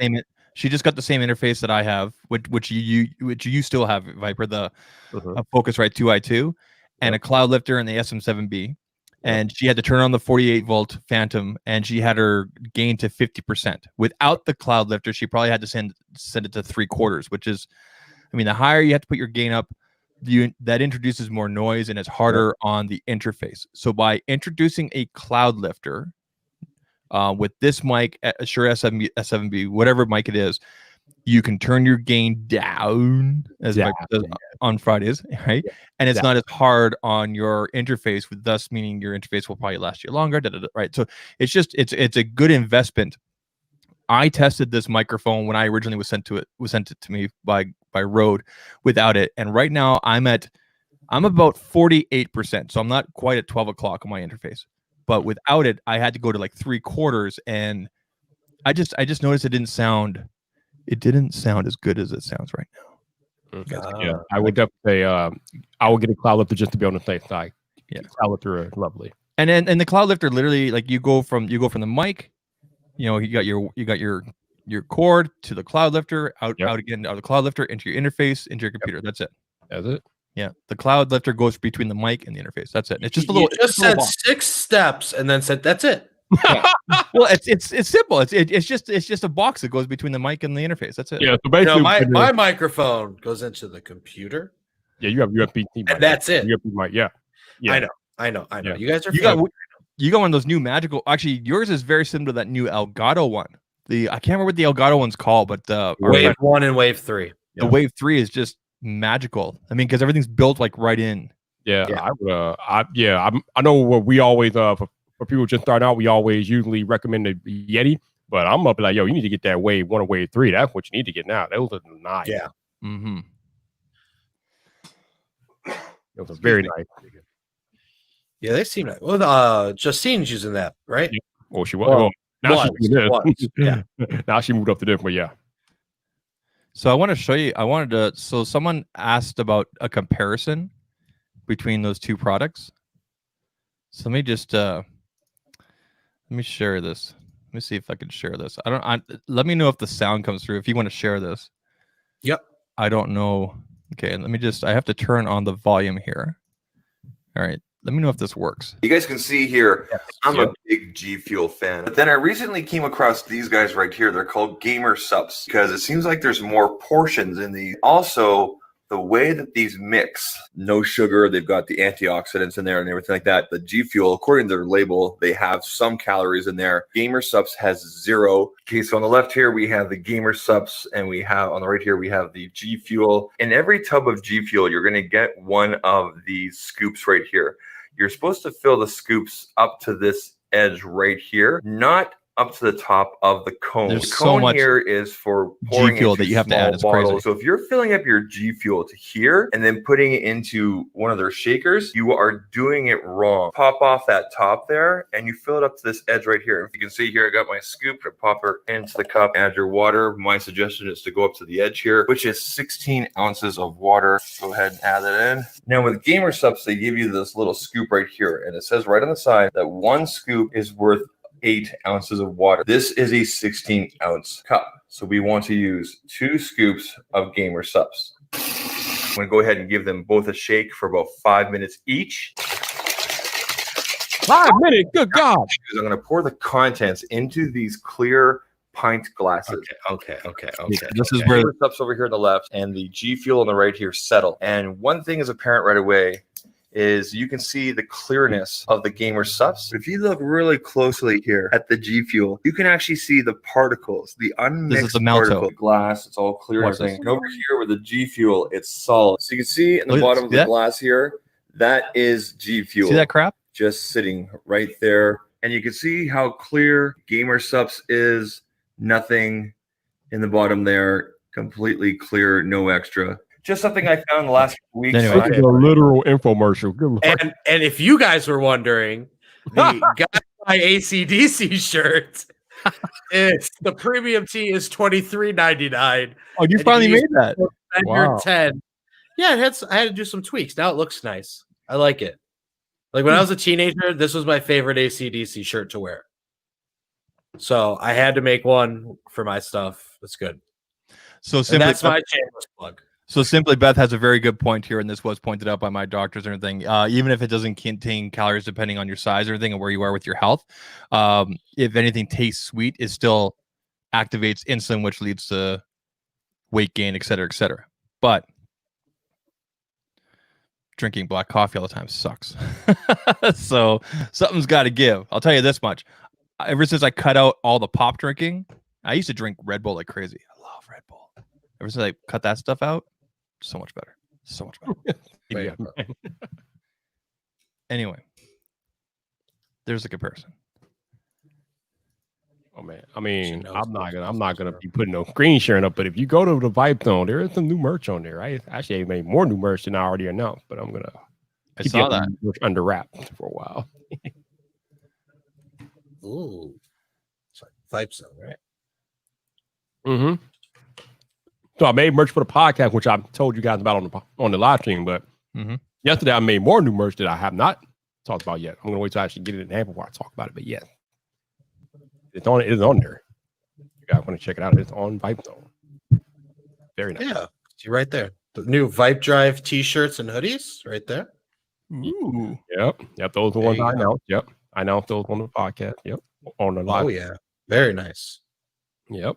S3: She just got the same interface that I have, which you still have, Viper, the Focusrite 2i2, and a cloud lifter and the SM7B. And she had to turn on the 48-volt Phantom, and she had her gain to 50%. Without the cloud lifter, she probably had to send it to 3/4, which is, I mean, the higher you have to put your gain up, that introduces more noise and it's harder on the interface. So by introducing a cloud lifter with this mic, Shure S7B, whatever mic it is, you can turn your gain down as on Fridays, right? And it's not as hard on your interface, thus meaning your interface will probably last you longer, right? So it's a good investment. I tested this microphone when I originally was sent it to me by Rode without it, and right now I'm about 48%, so I'm not quite at 12 o'clock on my interface. But without it, I had to go to like 3/4, and I just noticed it didn't sound as good as it sounds right now.
S1: Yeah, I would definitely say I would get a cloud lifter just to be on the safe side. Yeah, cloud lifter is lovely.
S3: And the cloud lifter literally, like, you go from the mic, you got your cord to the cloud lifter, out again, out of the cloud lifter into your interface, into your computer. That's it.
S1: That's it.
S3: Yeah, the cloud lifter goes between the mic and the interface. That's it. It's just a
S2: little.
S3: You
S2: just said 6 steps and then said that's it.
S3: Yeah. Well, it's simple. It's just a box that goes between the mic and the interface. That's it.
S1: Yeah. So basically,
S2: my microphone goes into the computer.
S1: Yeah, you have USB.
S2: And that's it.
S1: USB mic. Yeah.
S2: I know.
S1: Yeah.
S2: You guys are.
S3: You got one of those new magical. Actually, yours is very similar to that new Elgato one. I can't remember what the Elgato one's called, but
S2: Wave 1 and Wave 3.
S3: The Wave 3 is just magical. I mean, because everything's built like right in.
S1: Yeah. I know what we always for people just starting out, we always usually recommend the Yeti, but I'm up like, yo, you need to get that Wave 1 or Wave 3. That's what you need to get now. Those are nice.
S2: Yeah.
S3: Mm-hmm.
S1: Those are very nice.
S2: Yeah, they seem like. Well, Justine's using that, right?
S1: Yeah. Oh, she was. Now now she moved up to this, but yeah.
S3: So I want to show you. So someone asked about a comparison between those two products. So let me just let me share this. Let me see if I can share this. Let me know if the sound comes through. If you want to share this.
S2: Yep.
S3: I don't know. Okay, let me just. I have to turn on the volume here. All right. Let me know if this works.
S4: You guys can see here, I'm a big G Fuel fan. But then I recently came across these guys right here. They're called Gamer Subs because it seems like there's more portions in these. Also, the way that these mix, no sugar, they've got the antioxidants in there and everything like that. The G Fuel, according to their label, they have some calories in there. Gamer Subs has 0. Okay, so on the left here, we have the Gamer Subs, and we have on the right here, we have the G Fuel. In every tub of G Fuel, you're going to get one of these scoops right here. You're supposed to fill the scoops up to this edge right here, not up to the top of the cone.
S3: There's
S4: the cone
S3: so much
S4: here is for pouring
S3: G Fuel
S4: into
S3: that you have to add. It's
S4: bottles.
S3: crazy.
S4: So if you're filling up your G Fuel to here and then putting it into one of their shakers, you are doing it wrong. Pop off that top there and you fill it up to this edge right here. If you can see here, I got my scoop. I pop her into the cup, add your water. My suggestion is to go up to the edge here, which is 16 ounces of water. Go ahead and add that in. Now with Gamer Subs, they give you this little scoop right here. And it says right on the side that 1 scoop is worth 8 ounces of water. This is a 16-ounce cup. So we want to use 2 scoops of Gamer Subs. I'm going to go ahead and give them both a shake for about 5 minutes each.
S1: 5 minutes? Good God.
S4: I'm going to pour the contents into these clear pint glasses.
S2: Okay.
S3: This is where
S4: Gamer Subs over here on the left and the G Fuel on the right here settle. And one thing is apparent right away is you can see the clearness of the Gamer Subs. If you look really closely here at the G Fuel, you can actually see the particles, the unmixed particle glass. It's all clear and everything. And over here with the G Fuel, it's solid. So you can see in the bottom of the glass here, that is G Fuel.
S3: See that crap?
S4: Just sitting right there. And you can see how clear Gamer Subs is. Nothing in the bottom there. Completely clear, no extra. Just something I found the last week.
S3: Anyway.
S1: This is a literal infomercial. Good Lord.
S2: And if you guys were wondering, the Guy by ACDC shirt is the premium tee is $23.99.
S3: Oh, you finally made that.
S2: Wow. 10. Yeah, I had to do some tweaks. Now it looks nice. I like it. Like when I was a teenager, this was my favorite ACDC shirt to wear. So I had to make one for my stuff. That's good.
S3: So
S2: and
S3: simply,
S2: that's my shameless plug.
S3: So simply, Beth has a very good point here, and this was pointed out by my doctors and everything. Even if it doesn't contain calories, depending on your size or anything and where you are with your health, if anything tastes sweet, it still activates insulin, which leads to weight gain, et cetera, et cetera. But drinking black coffee all the time sucks. So something's got to give. I'll tell you this much. Ever since I cut out all the pop drinking, I used to drink Red Bull like crazy. I love Red Bull. Ever since I cut that stuff out, so much better. So much better.
S1: Yeah.
S3: Anyway, there's a comparison.
S1: Oh man, I mean, I'm not gonna be putting no screen sharing up, but if you go to the Vibe Zone, there is some new merch on there. I actually made more new merch than I already announced, but I'm gonna
S3: keep that
S1: under wraps for a while.
S2: Ooh, it's like Vibe Zone, right?
S1: Mm-hmm. So I made merch for the podcast, which I told you guys about on the live stream. But yesterday I made more new merch that I have not talked about yet. I'm gonna wait till I actually get it in hand before I talk about it. But yes, it's on. It is on there. You guys want to check it out? It's on Vibe Zone. Very nice.
S2: Yeah, see right there. The new Vibe Drive T-shirts and hoodies, right there.
S3: Ooh.
S1: Yep. Those are the ones I announced. Yep, I announced those on the podcast. Yep, on the live.
S2: Oh yeah, very nice.
S1: Yep.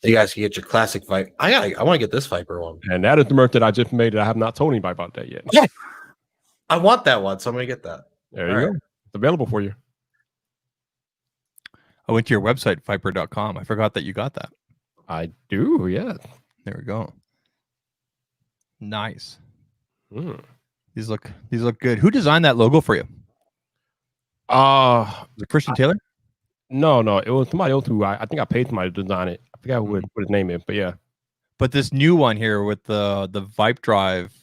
S2: You guys can get your classic Vibe. I want to get this Viper one.
S1: And that is the merch that I just made that I have not told anybody about that yet.
S2: Yeah. I want that one, so I'm going to get that.
S1: There you go. It's available for you.
S3: I went to your website, viper.com. I forgot that you got that.
S1: I do, yes.
S3: There we go. Nice.
S1: Mm.
S3: These look good. Who designed that logo for you? Was it Christian Taylor?
S1: No, it was somebody else who I think I paid somebody to design it. I forgot what his name is, but yeah.
S3: But this new one here with the Vibe Drive,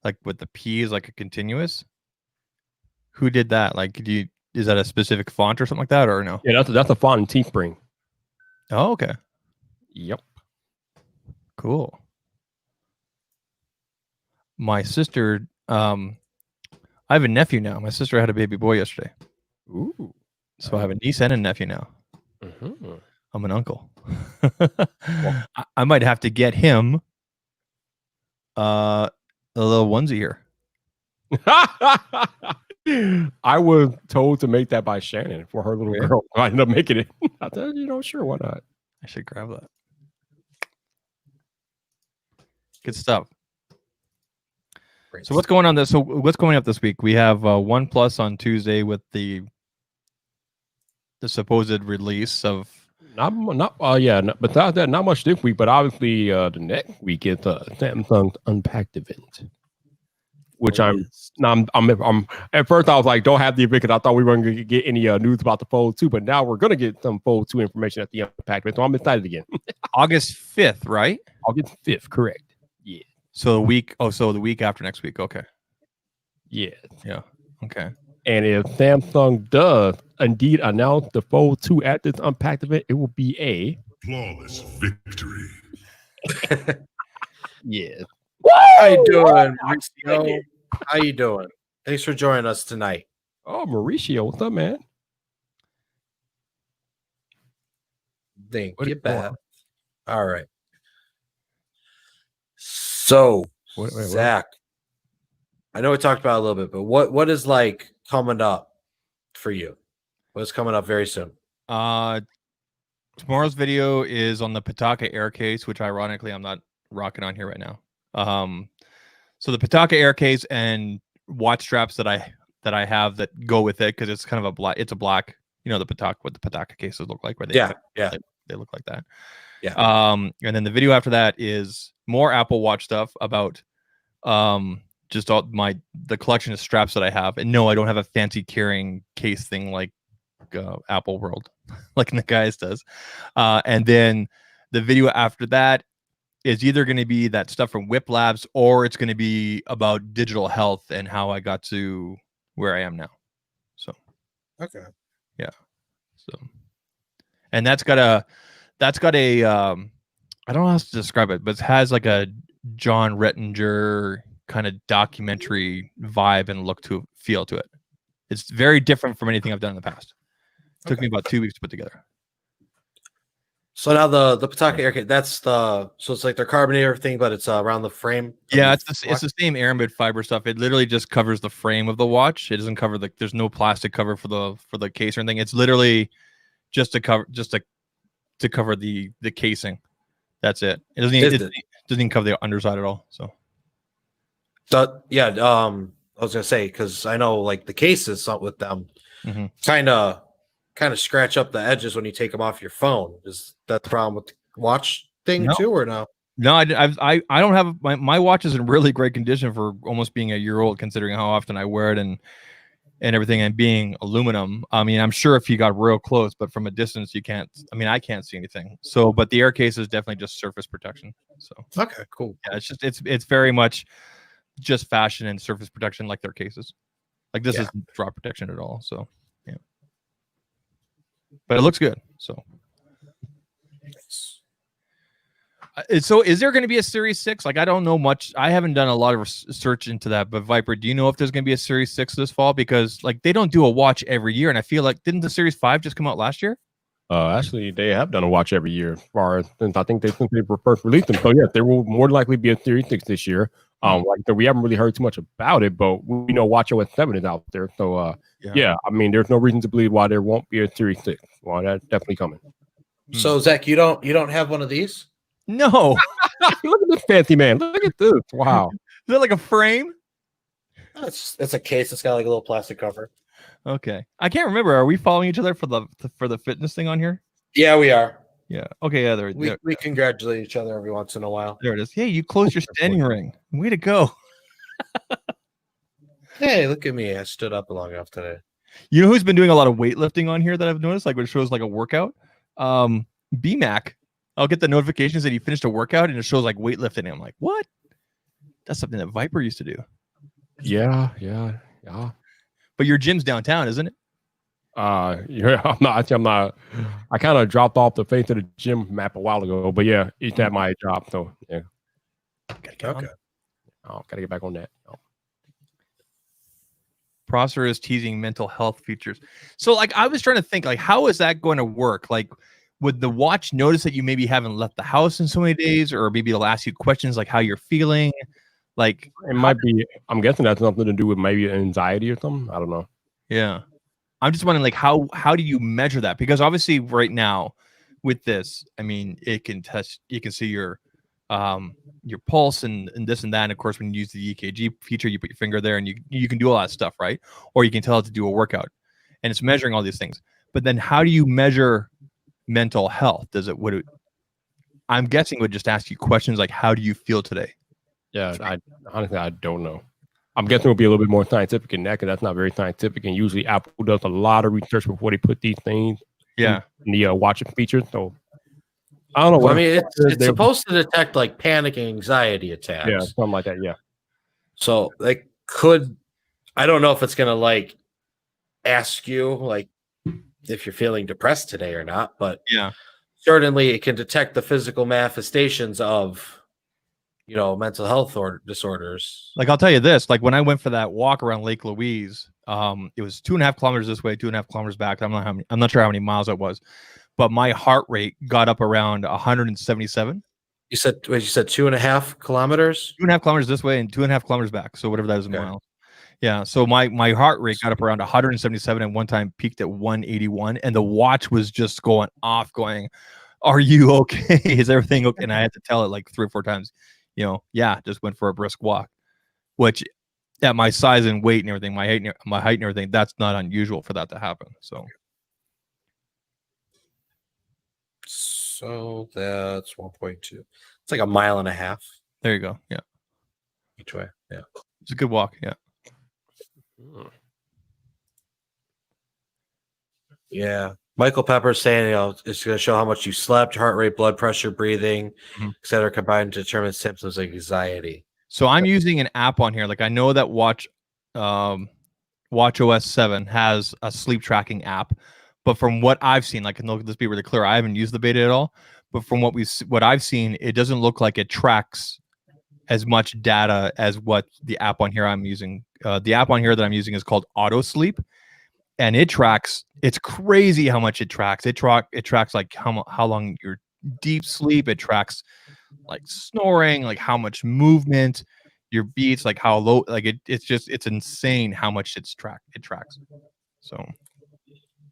S3: like with the P is like a continuous. Who did that? Like, is that a specific font or something like that, or no?
S1: Yeah, that's a font in Teespring.
S3: Oh, okay.
S1: Yep.
S3: Cool. My sister, I have a nephew now. My sister had a baby boy yesterday.
S1: Ooh.
S3: So I have a niece and a nephew now.
S1: Mm-hmm.
S3: I'm an uncle. I might have to get him a little onesie here.
S1: I was told to make that by Shannon for her little girl. I ended up making it. I thought, sure, why not?
S3: I should grab that. Good stuff. So what's going on So what's going up this week? We have OnePlus on Tuesday with the supposed release of besides that, not much this week, but obviously the next week is Samsung's Unpacked event, which I'm at first I was like, don't have the event because I thought we weren't going to get any news about the Fold 2, but now we're going to get some Fold 2 information at the Unpacked event, so I'm excited again. August 5th, right?
S1: August 5th, correct. Yeah.
S3: So the week after next week. Okay.
S1: Yeah.
S3: Yeah. Okay.
S1: And if Samsung does indeed announce the Fold 2 at this Unpacked event, it will be a
S5: flawless victory.
S1: Yes.
S2: How you doing, Mauricio? How you doing? Thanks for joining us tonight.
S1: Oh, Mauricio, what's up, man?
S2: Thank you, Beth. All right. So, Zach, I know we talked about it a little bit, but what is like coming up for you? What's coming up very soon?
S3: Tomorrow's video is on the Pitaka Air case, which ironically I'm not rocking on here right now. So the Pitaka Air case and watch straps that I have that go with it, because it's kind of a black, the Pitaka, what the Pitaka cases look like, where they look like that.
S2: Yeah.
S3: And then the video after that is more Apple Watch stuff about just all the collection of straps that I have. And no, I don't have a fancy carrying case thing like Apple World, like the guys does. And then the video after that is either going to be that stuff from Whip Labs, or it's going to be about digital health and how I got to where I am now. So,
S2: Okay.
S3: yeah. So, and that's got a I don't know how to describe it, but it has like a John Rettinger kind of documentary vibe and feel to it. It's very different from anything I've done in the past. It took me about 2 weeks to put together.
S2: So now the Pawtucket air kit, that's so it's like their carbonated everything, but it's around the frame.
S3: Yeah, it's the same aramid fiber stuff. It literally just covers the frame of the watch. It doesn't cover there's no plastic cover for the case or anything. It's literally just to cover the casing. That's it. It doesn't even cover the underside at all. So
S2: yeah, I was gonna say, because I know like the cases with them kind of scratch up the edges when you take them off your phone. Is that the problem with the watch thing too, or no?
S3: No, I don't have my watch is in really great condition for almost being a year old, considering how often I wear it and everything, and being aluminum. I mean, I'm sure if you got real close, but from a distance you can't. I mean, I can't see anything. So, but the air case is definitely just surface protection. So
S2: okay, cool.
S3: Yeah, it's very much just fashion and surface protection, like their cases. Like this isn't drop protection at all. So yeah, but it looks good. So. So is there going to be a Series 6? Like, I don't know much. I haven't done a lot of research into that. But Viper, do you know if there's going to be a Series 6 this fall? Because like they don't do a watch every year, and I feel like didn't the Series 5 just come out last year?
S1: Actually, they have done a watch every year. Since I think they first released them. So yeah, there will more likely be a Series 6 this year. We haven't really heard too much about it, but we know WatchOS 7 is out there. So yeah, I mean, there's no reason to believe why there won't be a Series 6. Well, that's definitely coming.
S2: So Zach, you don't have one of these?
S3: No.
S1: Look at this fancy man. Look at this. Wow.
S3: Is that like a frame?
S2: It's a case. It's got like a little plastic cover.
S3: Okay. I can't remember. Are we following each other for the fitness thing on here?
S2: Yeah, we are.
S3: Yeah. Okay. Yeah.
S2: We congratulate each other every once in a while.
S3: There it is. Hey, you closed your standing ring. Way to go.
S2: Hey, look at me. I stood up long enough today.
S3: You know who's been doing a lot of weightlifting on here that I've noticed? Like when it shows like a workout? BMAC. I'll get the notifications that he finished a workout and it shows like weightlifting. And I'm like, what? That's something that Viper used to do.
S1: Yeah.
S3: But your gym's downtown, isn't it?
S1: Yeah, I'm not. I kind of dropped off the face of the gym map a while ago, but yeah, it's at my job. So yeah.
S2: Okay.
S1: Gotta get back on that.
S3: Prosser is teasing mental health features. So like I was trying to think, like, how is that going to work? Like, would the watch notice that you maybe haven't left the house in so many days, or maybe it'll ask you questions like how you're feeling? Like
S1: it might be. I'm guessing that's something to do with maybe anxiety or something. I don't know.
S3: Yeah, I'm just wondering, like, how do you measure that? Because obviously, right now with this, I mean, it can test. You can see your pulse and this and that. And of course, when you use the EKG feature, you put your finger there and you can do all that stuff, right? Or you can tell it to do a workout, and it's measuring all these things. But then, how do you measure mental health? I'm guessing it would just ask you questions like, how do you feel today?
S1: Yeah, I honestly don't know. I'm guessing it'll be a little bit more scientific in that, because that's not very scientific, and usually Apple does a lot of research before they put these things in the watching features. So I don't know.
S2: Well, I mean, it's supposed to detect like panic and anxiety attacks.
S1: Yeah, something like that. Yeah.
S2: So I don't know if it's gonna like ask you like if you're feeling depressed today or not, but
S3: yeah,
S2: certainly it can detect the physical manifestations of, mental health or disorders.
S3: Like I'll tell you this, like when I went for that walk around Lake Louise, it was 2.5 kilometers this way, 2.5 kilometers back. I'm not sure how many miles it was, but my heart rate got up around 177.
S2: You said 2.5 kilometers?
S3: 2.5 kilometers this way and 2.5 kilometers back. So whatever that is in miles. Yeah. So my heart rate got up around 177 and one time peaked at 181. And the watch was just going off, going, "Are you okay? Is everything okay?" And I had to tell it like 3 or 4 times, just went for a brisk walk, which at my size and weight and everything, my height and everything, that's not unusual for that to happen. So
S2: that's 1.2. It's like a mile and a half.
S3: There you go. Yeah.
S2: Each way. Yeah.
S3: It's a good walk. Yeah.
S2: Yeah. Michael Pepper's saying, it's going to show how much you slept, heart rate, blood pressure, breathing, etc., combined to determine symptoms like anxiety.
S3: So I'm using an app on here. Like I know that Watch OS 7 has a sleep tracking app, but from what I've seen, like, and let's be really clear, I haven't used the beta at all. But from what I've seen, it doesn't look like it tracks as much data as what the app on here I'm using. The app on here that I'm using is called Auto Sleep, and it tracks. It's crazy how much it tracks. It tracks like how long you're deep sleep. It tracks like snoring, like how much movement, your beats, like how low, like it's insane how much it tracks. So,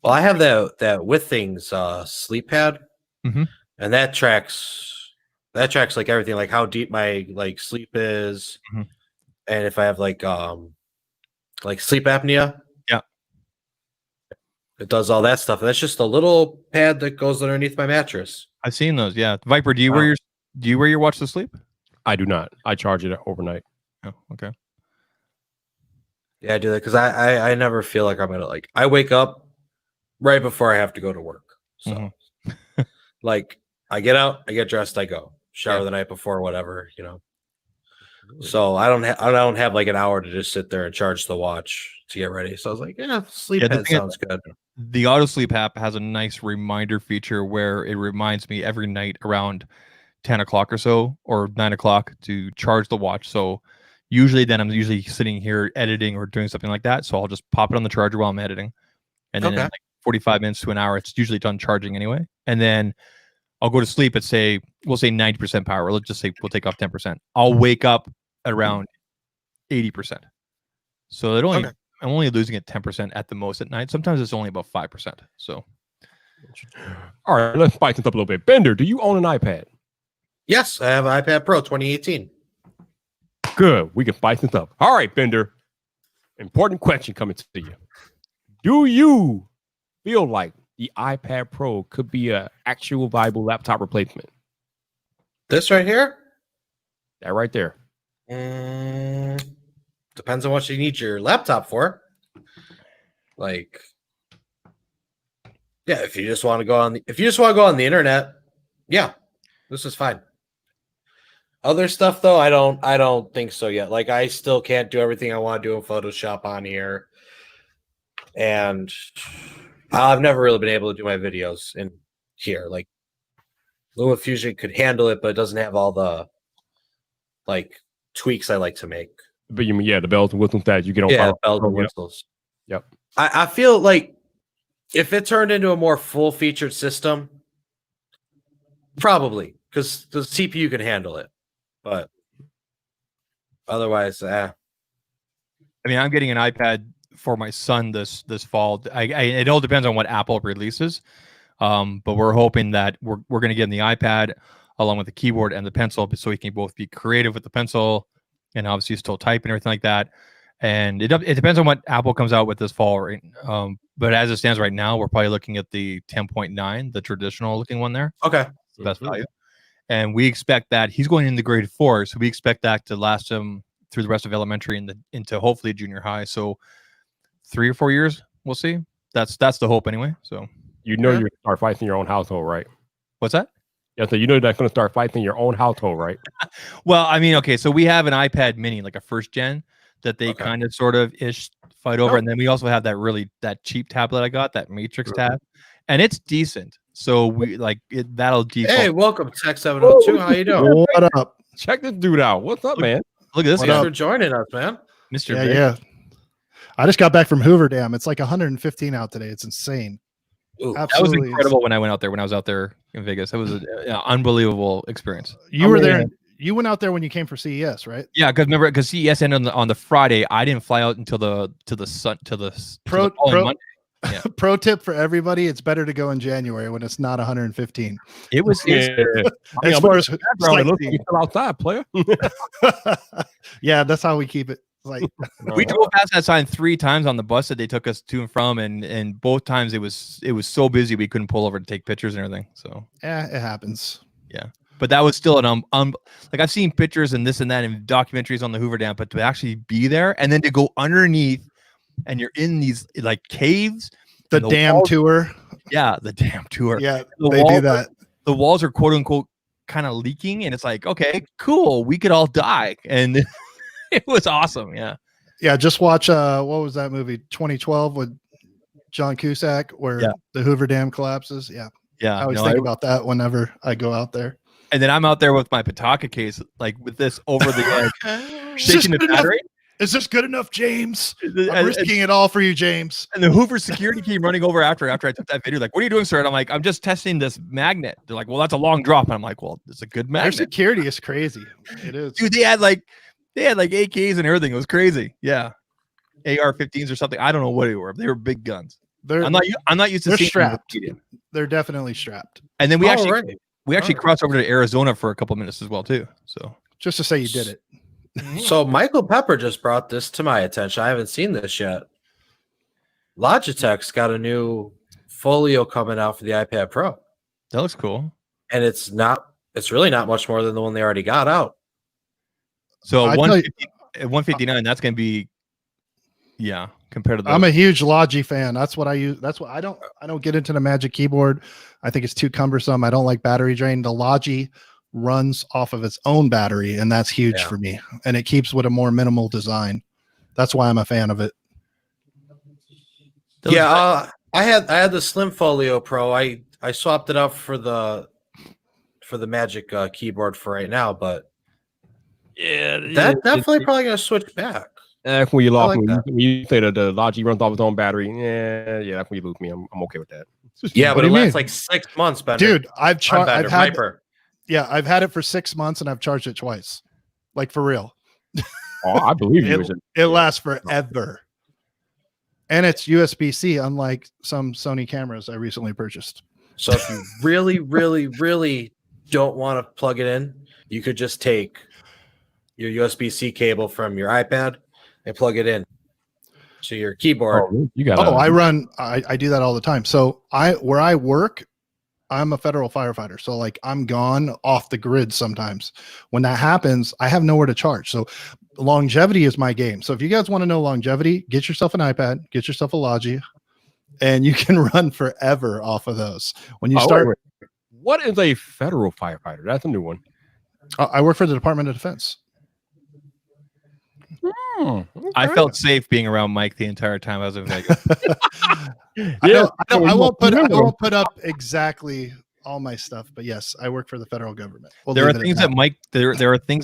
S2: well, I have that with things sleep pad, and that tracks like everything, like how deep my like sleep is, and if I have like sleep apnea.
S3: Yeah,
S2: it does all that stuff. That's just a little pad that goes underneath my mattress.
S3: I've seen those. Yeah, Viper, do you wear your watch to sleep?
S1: I do not. I charge it overnight.
S3: Oh, okay.
S2: Yeah, I do that because I never feel like I'm gonna I wake up right before I have to go to work. So like I get out, I get dressed, I go shower the night before, whatever, So I don't have like an hour to just sit there and charge the watch to get ready. So I was like, sleep pad sounds good.
S3: The Auto Sleep app has a nice reminder feature where it reminds me every night around 10 o'clock or so, or 9 o'clock to charge the watch. So usually then I'm usually sitting here editing or doing something like that. So I'll just pop it on the charger while I'm editing. And then in like 45 minutes to an hour, it's usually done charging anyway. And then I'll go to sleep at we'll say 90% power. Let's just say we'll take off 10%. I'll wake up at around 80%. So I'm only losing it 10% at the most at night. Sometimes it's only about 5%. So,
S1: all right, let's spice this up a little bit. Bender, do you own an iPad?
S2: Yes, I have an iPad Pro 2018.
S1: Good. We can spice this up. All right, Bender. Important question coming to you. Do you feel like the iPad Pro could be an actual viable laptop replacement?
S2: This right here?
S1: That right there.
S2: Depends on what you need your laptop for. Like, yeah, if you just want to go on the internet, yeah, this is fine. Other stuff though, I don't think so yet. Like, I still can't do everything I want to do in Photoshop on here, and I've never really been able to do my videos in here. Like, LumaFusion could handle it, but it doesn't have all the like tweaks I like to make.
S1: But you mean the bells and whistles that you get on
S2: bells and whistles.
S1: Yep.
S2: I feel like if it turned into a more full featured system, probably because the CPU can handle it. But otherwise,
S3: I mean, I'm getting an iPad for my son this fall. It all depends on what Apple releases, but we're hoping that we're going to get him the iPad along with the keyboard and the pencil, so he can both be creative with the pencil and obviously still type and everything like that. And it depends on what Apple comes out with this fall, right? But as it stands right now, we're probably looking at the 10.9, the traditional looking one there.
S2: Okay,
S3: best value. And we expect that he's going into grade 4, so we expect that to last him through the rest of elementary and into hopefully junior high. So 3 or 4 years, we'll see. That's the hope anyway. So
S1: you're going to start fighting in your own household, right?
S3: What's that?
S1: Yeah, so you're not going to start fighting in your own household, right?
S3: Well, I mean, okay, so we have an iPad Mini, like a first gen, that they kind of sort of ish fight over, and then we also have that cheap tablet I got, that Matrix tab, and it's decent. So we that'll default.
S2: Hey, welcome, Tech 702. How you doing?
S6: What up?
S1: Check this dude out. What's up, man?
S3: Look at this
S2: Thanks
S3: guy
S2: for joining us, man.
S3: Mr.
S6: Yeah, yeah. I just got back from Hoover Dam. It's like 115 out today. It's insane.
S3: Ooh, that was incredible when I went out there. When I was out there in Vegas, that was an unbelievable experience.
S6: You were there. You went out there when you came for CES, right?
S3: Yeah, because CES ended on the Friday. I didn't fly out until the Monday. Yeah.
S6: Pro tip for everybody: it's better to go in January when it's not 115.
S3: It was
S6: as far as
S1: still outside, player.
S6: Yeah, that's how we keep it. Like
S3: we drove past that sign 3 times on the bus that they took us to and from, and both times it was so busy we couldn't pull over to take pictures and everything. So
S6: yeah, it happens.
S3: Yeah, but that was still an like I've seen pictures and this and that and documentaries on the Hoover Dam, but to actually be there and then to go underneath and you're in these like caves,
S6: the dam tour.
S3: Yeah, the damn tour.
S6: Yeah,
S3: The
S6: they do that.
S3: The walls are quote unquote kind of leaking, and it's like, okay, cool, we could all die, and it was awesome. Yeah,
S6: Yeah, just watch what was that movie 2012 with John Cusack where the Hoover Dam collapses. Yeah.
S3: yeah.
S6: I always think about that whenever I go out there.
S3: And then I'm out there with my Pawtucket case, like with this over the edge, shaking the battery.
S6: Is this good enough, James? I'm risking it all for you, James.
S3: And the Hoover security came running over after I took that video. Like, what are you doing, sir? And I'm like, I'm just testing this magnet. They're like, well, that's a long drop. And I'm like, well, it's a good magnet.
S6: Their security is crazy. It is.
S3: Dude, they had like AKs and everything. It was crazy. Yeah. AR-15s or something. I don't know what they were. They were big guns. I'm not used to
S6: they're
S3: seeing
S6: strapped. They're definitely strapped.
S3: And then we actually crossed over to Arizona for a couple minutes as well too. So
S6: just to say you did it.
S2: So Michael Pepper just brought this to my attention. I haven't seen this yet. Logitech's got a new folio coming out for the iPad Pro.
S3: That looks cool.
S2: And it's really not much more than the one they already got out.
S3: So 159, that's gonna be compared to the
S6: I'm a huge Logi fan. That's what I use. That's what I don't get into the Magic Keyboard. I think it's too cumbersome. I don't like battery drain. The Logi runs off of its own battery, and that's huge for me. And it keeps with a more minimal design. That's why I'm a fan of it.
S2: I had the Slim Folio Pro. I swapped it out for the Magic keyboard for right now, but that definitely probably gonna switch back.
S1: That's when you lost me. When you say that the Logi runs off its own battery, that's when you lose me. I'm okay with that.
S2: Yeah, but it lasts like 6 months, Bender.
S6: Dude, I've had it for 6 months and I've charged it twice. Like for real.
S1: Oh, I believe you.
S6: It lasts forever. And it's USB-C, unlike some Sony cameras I recently purchased.
S2: So if you really, really, really don't want to plug it in, you could just take your USB-C cable from your iPad and plug it in to your keyboard.
S6: I do that all the time. So where I work, I'm a federal firefighter. So like I'm gone off the grid sometimes. When that happens, I have nowhere to charge. So longevity is my game. So if you guys want to know longevity, get yourself an iPad, get yourself a Logi, and you can run forever off of those. When you start,
S1: what is a federal firefighter? That's a new one.
S6: I work for the Department of Defense.
S3: Okay. I felt safe being around Mike the entire time I was in Vegas.
S6: I won't put up exactly all my stuff, but yes, I work for the federal government.
S3: There are things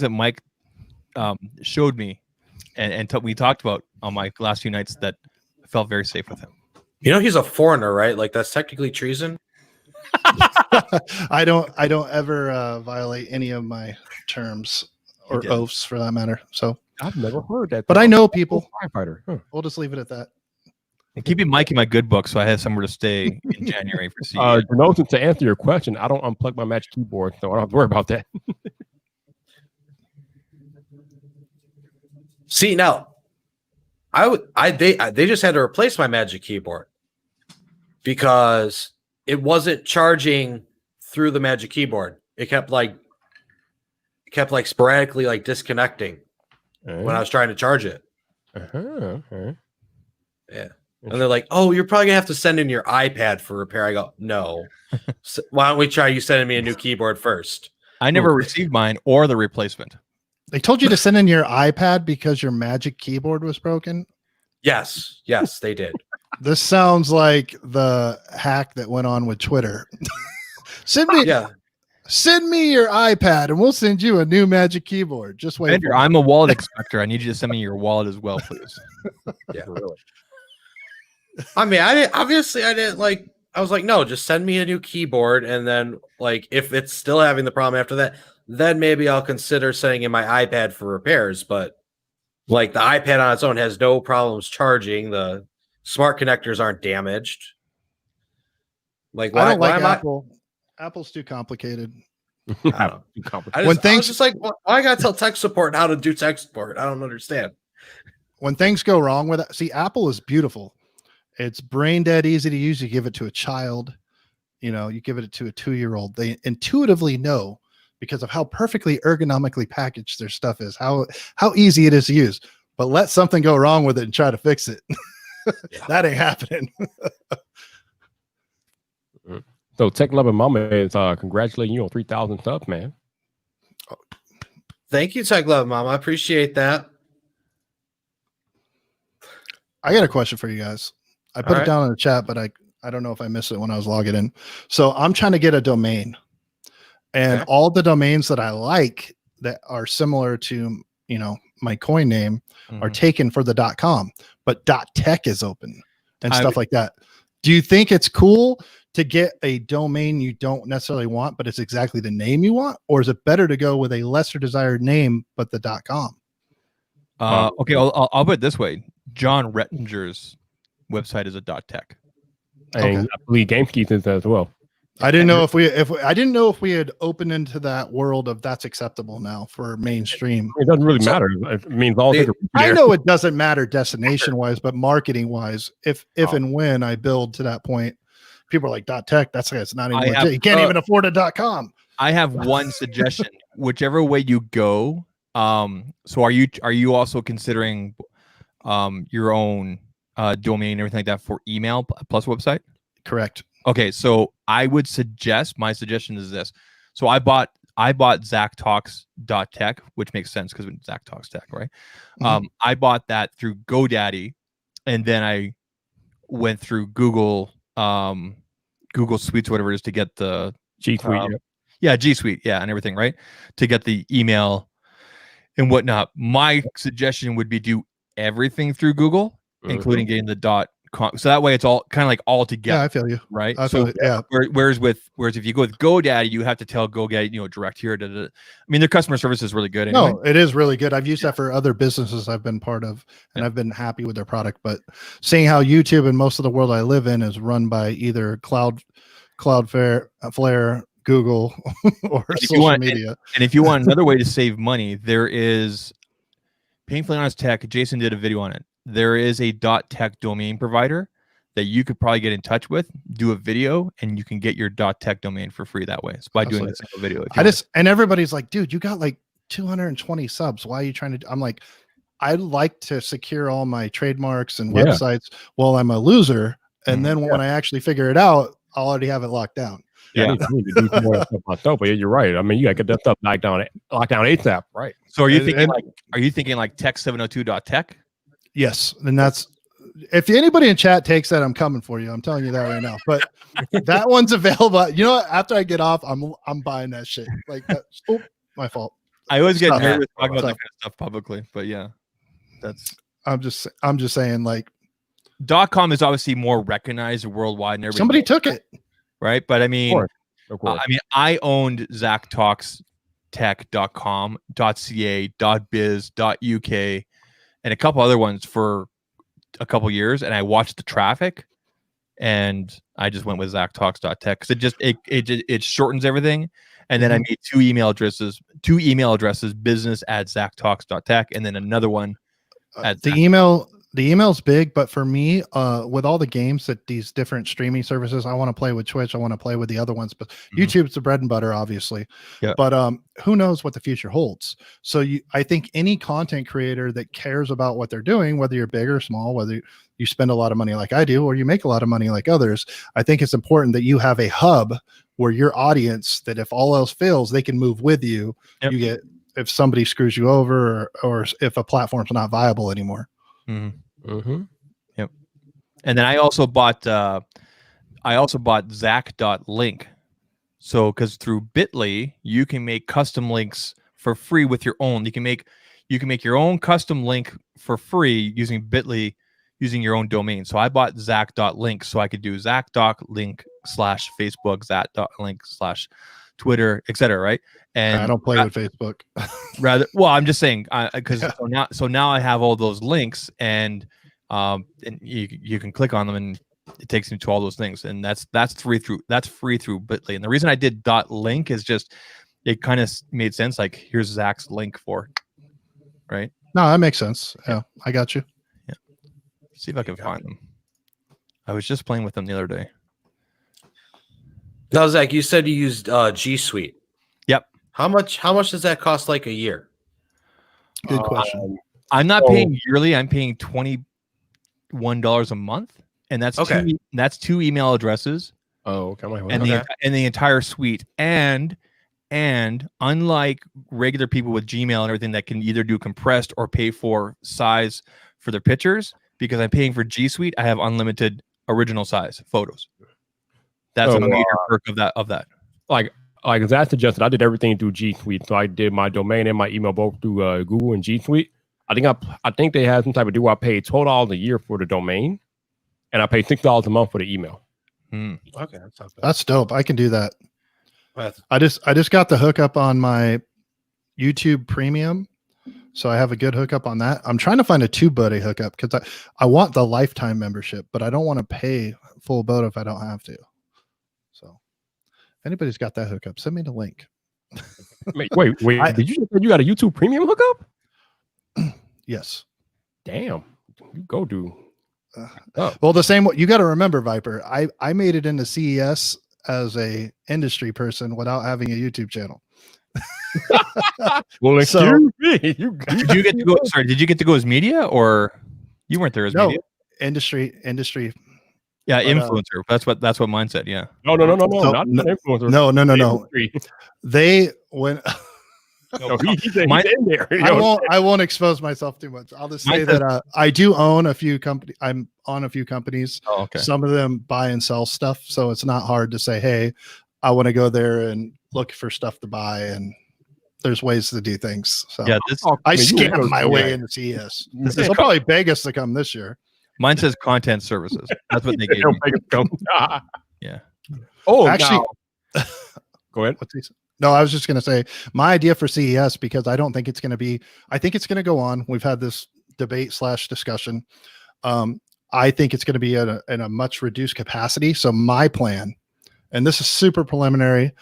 S3: that Mike showed me and we talked about on my last few nights that I felt very safe with him.
S2: You know, he's a foreigner, right? Like that's technically treason.
S6: I don't ever violate any of my terms or oaths for that matter. So
S1: I've never heard that.
S6: But I know people.
S1: Firefighter. Huh.
S6: We'll just leave it at that.
S3: And keeping Mike in my good book so I have somewhere to stay in January for CE.
S1: To answer your question, I don't unplug my Magic Keyboard, so I don't have to worry about that.
S2: See, now they just had to replace my Magic Keyboard because it wasn't charging through the Magic Keyboard. It kept sporadically like disconnecting when I was trying to charge it. Yeah. And they're like, "Oh, you're probably gonna have to send in your iPad for repair." I go, "No. So why don't we try you sending me a new keyboard first?"
S3: I never received mine or the replacement.
S6: They told you to send in your iPad because your Magic Keyboard was broken?
S2: Yes, they did.
S6: This sounds like the hack that went on with Twitter. Send me your iPad and we'll send you a new Magic Keyboard. Just wait.
S3: Andrew, I'm a wallet expector. I need you to send me your wallet as well, please.
S2: Yeah, really. I mean, I was like, no, just send me a new keyboard. And then like, if it's still having the problem after that, then maybe I'll consider sending in my iPad for repairs. But like the iPad on its own has no problems charging. The smart connectors aren't damaged. Like, why,
S6: I don't like Apple. Apple's too complicated.
S2: I was just like, why I gotta tell tech support how to do tech support? I don't understand.
S6: When things go wrong with it, see, Apple is beautiful. It's brain dead easy to use. You give it to a child, you give it to a 2-year-old. They intuitively know because of how perfectly ergonomically packaged their stuff is, how easy it is to use. But let something go wrong with it and try to fix it. That ain't happening.
S1: So Tech Loving Mama is congratulating you on 3,000 subs, man.
S2: Thank you, Tech Love Mom. I appreciate that.
S6: I got a question for you guys. I put
S2: All
S6: it down in the chat, but I don't know if I missed it when I was logging in. So I'm trying to get a domain, and
S2: Okay.
S6: all the domains that I like that are similar to, my coin name are taken for the .com, but .tech is open and stuff like that. Do you think it's cool to get a domain you don't necessarily want, but it's exactly the name you want? Or is it better to go with a lesser desired name, but the .com?
S3: Okay, I'll put it this way. John Rettinger's website is a .tech.
S1: And I believe GameKeith is as well.
S6: I didn't know I didn't know if we had opened into that world of that's acceptable now for mainstream.
S1: It doesn't really matter. It means all
S6: I know it doesn't matter destination wise, but marketing wise, if and when I build to that point, people are like .tech. That's not even legit. You can't even afford a .com.
S3: I have one suggestion. Whichever way you go. So are you also considering your own domain and everything like that for email plus website?
S6: Correct.
S3: Okay, so I would suggest, my suggestion is this. So I bought ZachTalks.tech, which makes sense because Zach Talks Tech, right? I bought that through GoDaddy, and then I went through Google Suites, whatever it is, to get the
S1: G Suite.
S3: G Suite, and everything, right? To get the email and whatnot. My suggestion would be do everything through Google, including getting the .com. So that way it's all kind of like all together.
S6: Yeah, I feel you.
S3: Right.
S6: I feel it, yeah.
S3: Whereas if you go with GoDaddy, you have to tell GoDaddy, direct here. I mean, their customer service is really good. Anyway.
S6: No, it is really good. I've used that for other businesses I've been part of, and I've been happy with their product. But seeing how YouTube and most of the world I live in is run by either Cloudflare, Google, or social media.
S3: And if you want another way to save money, there is Painfully Honest Tech. Jason did a video on it. There is a .tech domain provider that you could probably get in touch with, do a video, and you can get your .tech domain for free that way. It's by doing a single video.
S6: And everybody's like, dude, you got like 220 subs. Why are you trying to I'm like, I like to secure all my trademarks and websites while I'm a loser. And then when I actually figure it out, I'll already have it locked down.
S1: I need to do more stuff myself, but you're right. I mean, you gotta get that stuff locked down ASAP, right?
S3: So are you thinking like tech702.tech?
S6: Yes, and that's if anybody in chat takes that, I'm coming for you. I'm telling you that right now. But that one's available. You know what? After I get off, I'm buying that shit. Like, my fault.
S3: I always get nervous talking about that kind of stuff publicly, but
S6: I'm just saying, like,
S3: .com is obviously more recognized worldwide, and
S6: somebody took it,
S3: right? But I mean,
S1: of course.
S3: I owned ZachTalksTech.com, .ca, .biz, .uk. And a couple other ones for a couple years, and I watched the traffic, and I just went with ZachTalks.tech because it shortens everything. And then I made two email addresses, business at ZachTalks.tech, and then another one at
S6: The email's big, but for me, with all the games that these different streaming services, I want to play with Twitch. I want to play with the other ones, but YouTube's the bread and butter, obviously.
S3: Yeah.
S6: But who knows what the future holds? So I think any content creator that cares about what they're doing, whether you're big or small, whether you spend a lot of money like I do, or you make a lot of money like others, I think it's important that you have a hub where your audience, that if all else fails, they can move with you.
S3: Yep.
S6: You get, if somebody screws you over, or if a platform's not viable anymore.
S3: Yep. And then I also bought Zach.link. So because through Bitly, you can make custom links for free with your own. You can make your own custom link for free using Bitly, using your own domain. So I bought Zach.link so I could do Zach.link/Facebook, Zach.link/Twitter, etc. Right? And
S6: I don't play with Facebook.
S3: I'm just saying because so now I have all those links, and you can click on them, and it takes you to all those things, and that's free through Bitly. And the reason I did .link is just it kind of made sense. Like, here's Zach's link for, right?
S6: No, that makes sense. Yeah, I got you.
S3: Yeah. See if I can find them. I was just playing with them the other day.
S2: Now, Zach, you said you used G Suite.
S3: Yep.
S2: How much does that cost, like, a year?
S6: Good question.
S3: I'm not paying yearly. I'm paying $21 a month, and that's two email addresses,
S1: Oh, okay. I'm like,
S3: and
S1: okay.
S3: the entire suite. And unlike regular people with Gmail and everything that can either do compressed or pay for size for their pictures, because I'm paying for G Suite, I have unlimited original size photos. That's a major perk of that.
S1: Like as I suggested, I did everything through G Suite. So I did my domain and my email both through Google and G Suite. I think they had some type of deal. I paid $12 a year for the domain, and I paid $6 a month for the email.
S2: Okay,
S6: That's dope. I can do that.
S2: That's,
S6: I just got the hookup on my YouTube Premium, so I have a good hookup on that. I'm trying to find a TubeBuddy hookup because I want the lifetime membership, but I don't want to pay full boat if I don't have to. So, if anybody's got that hookup, send me the link.
S1: Wait, did you say you got a YouTube Premium hookup?
S6: Yes.
S1: Damn, you go do.
S6: Well, the same. You got to remember, Viper. I made it into CES as a industry person without having a YouTube channel.
S1: Well, excuse me.
S3: Did you get to go? Sorry, did you get to go as media, or you weren't there as media?
S6: Industry.
S3: Yeah, influencer. That's what mine said. Yeah.
S1: No, not influencer.
S6: No. They went.
S1: He's in there.
S6: I won't expose myself too much. I'll just say that I do own a few companies. I'm on a few companies.
S3: Oh, okay.
S6: Some of them buy and sell stuff, so it's not hard to say, "Hey, I want to go there and look for stuff to buy." And there's ways to do things. So
S3: yeah,
S6: I scammed my way into CES. They'll probably beg us to come this year.
S3: Mine says content services. That's what they gave me. Yeah.
S1: Oh,
S6: actually,
S1: go ahead.
S6: What's he say? No, I was just going to say my idea for CES, because I don't think it's going to be, I think it's going to go on. We've had this debate / discussion. I think it's going to be in a much reduced capacity. So my plan, and this is super preliminary,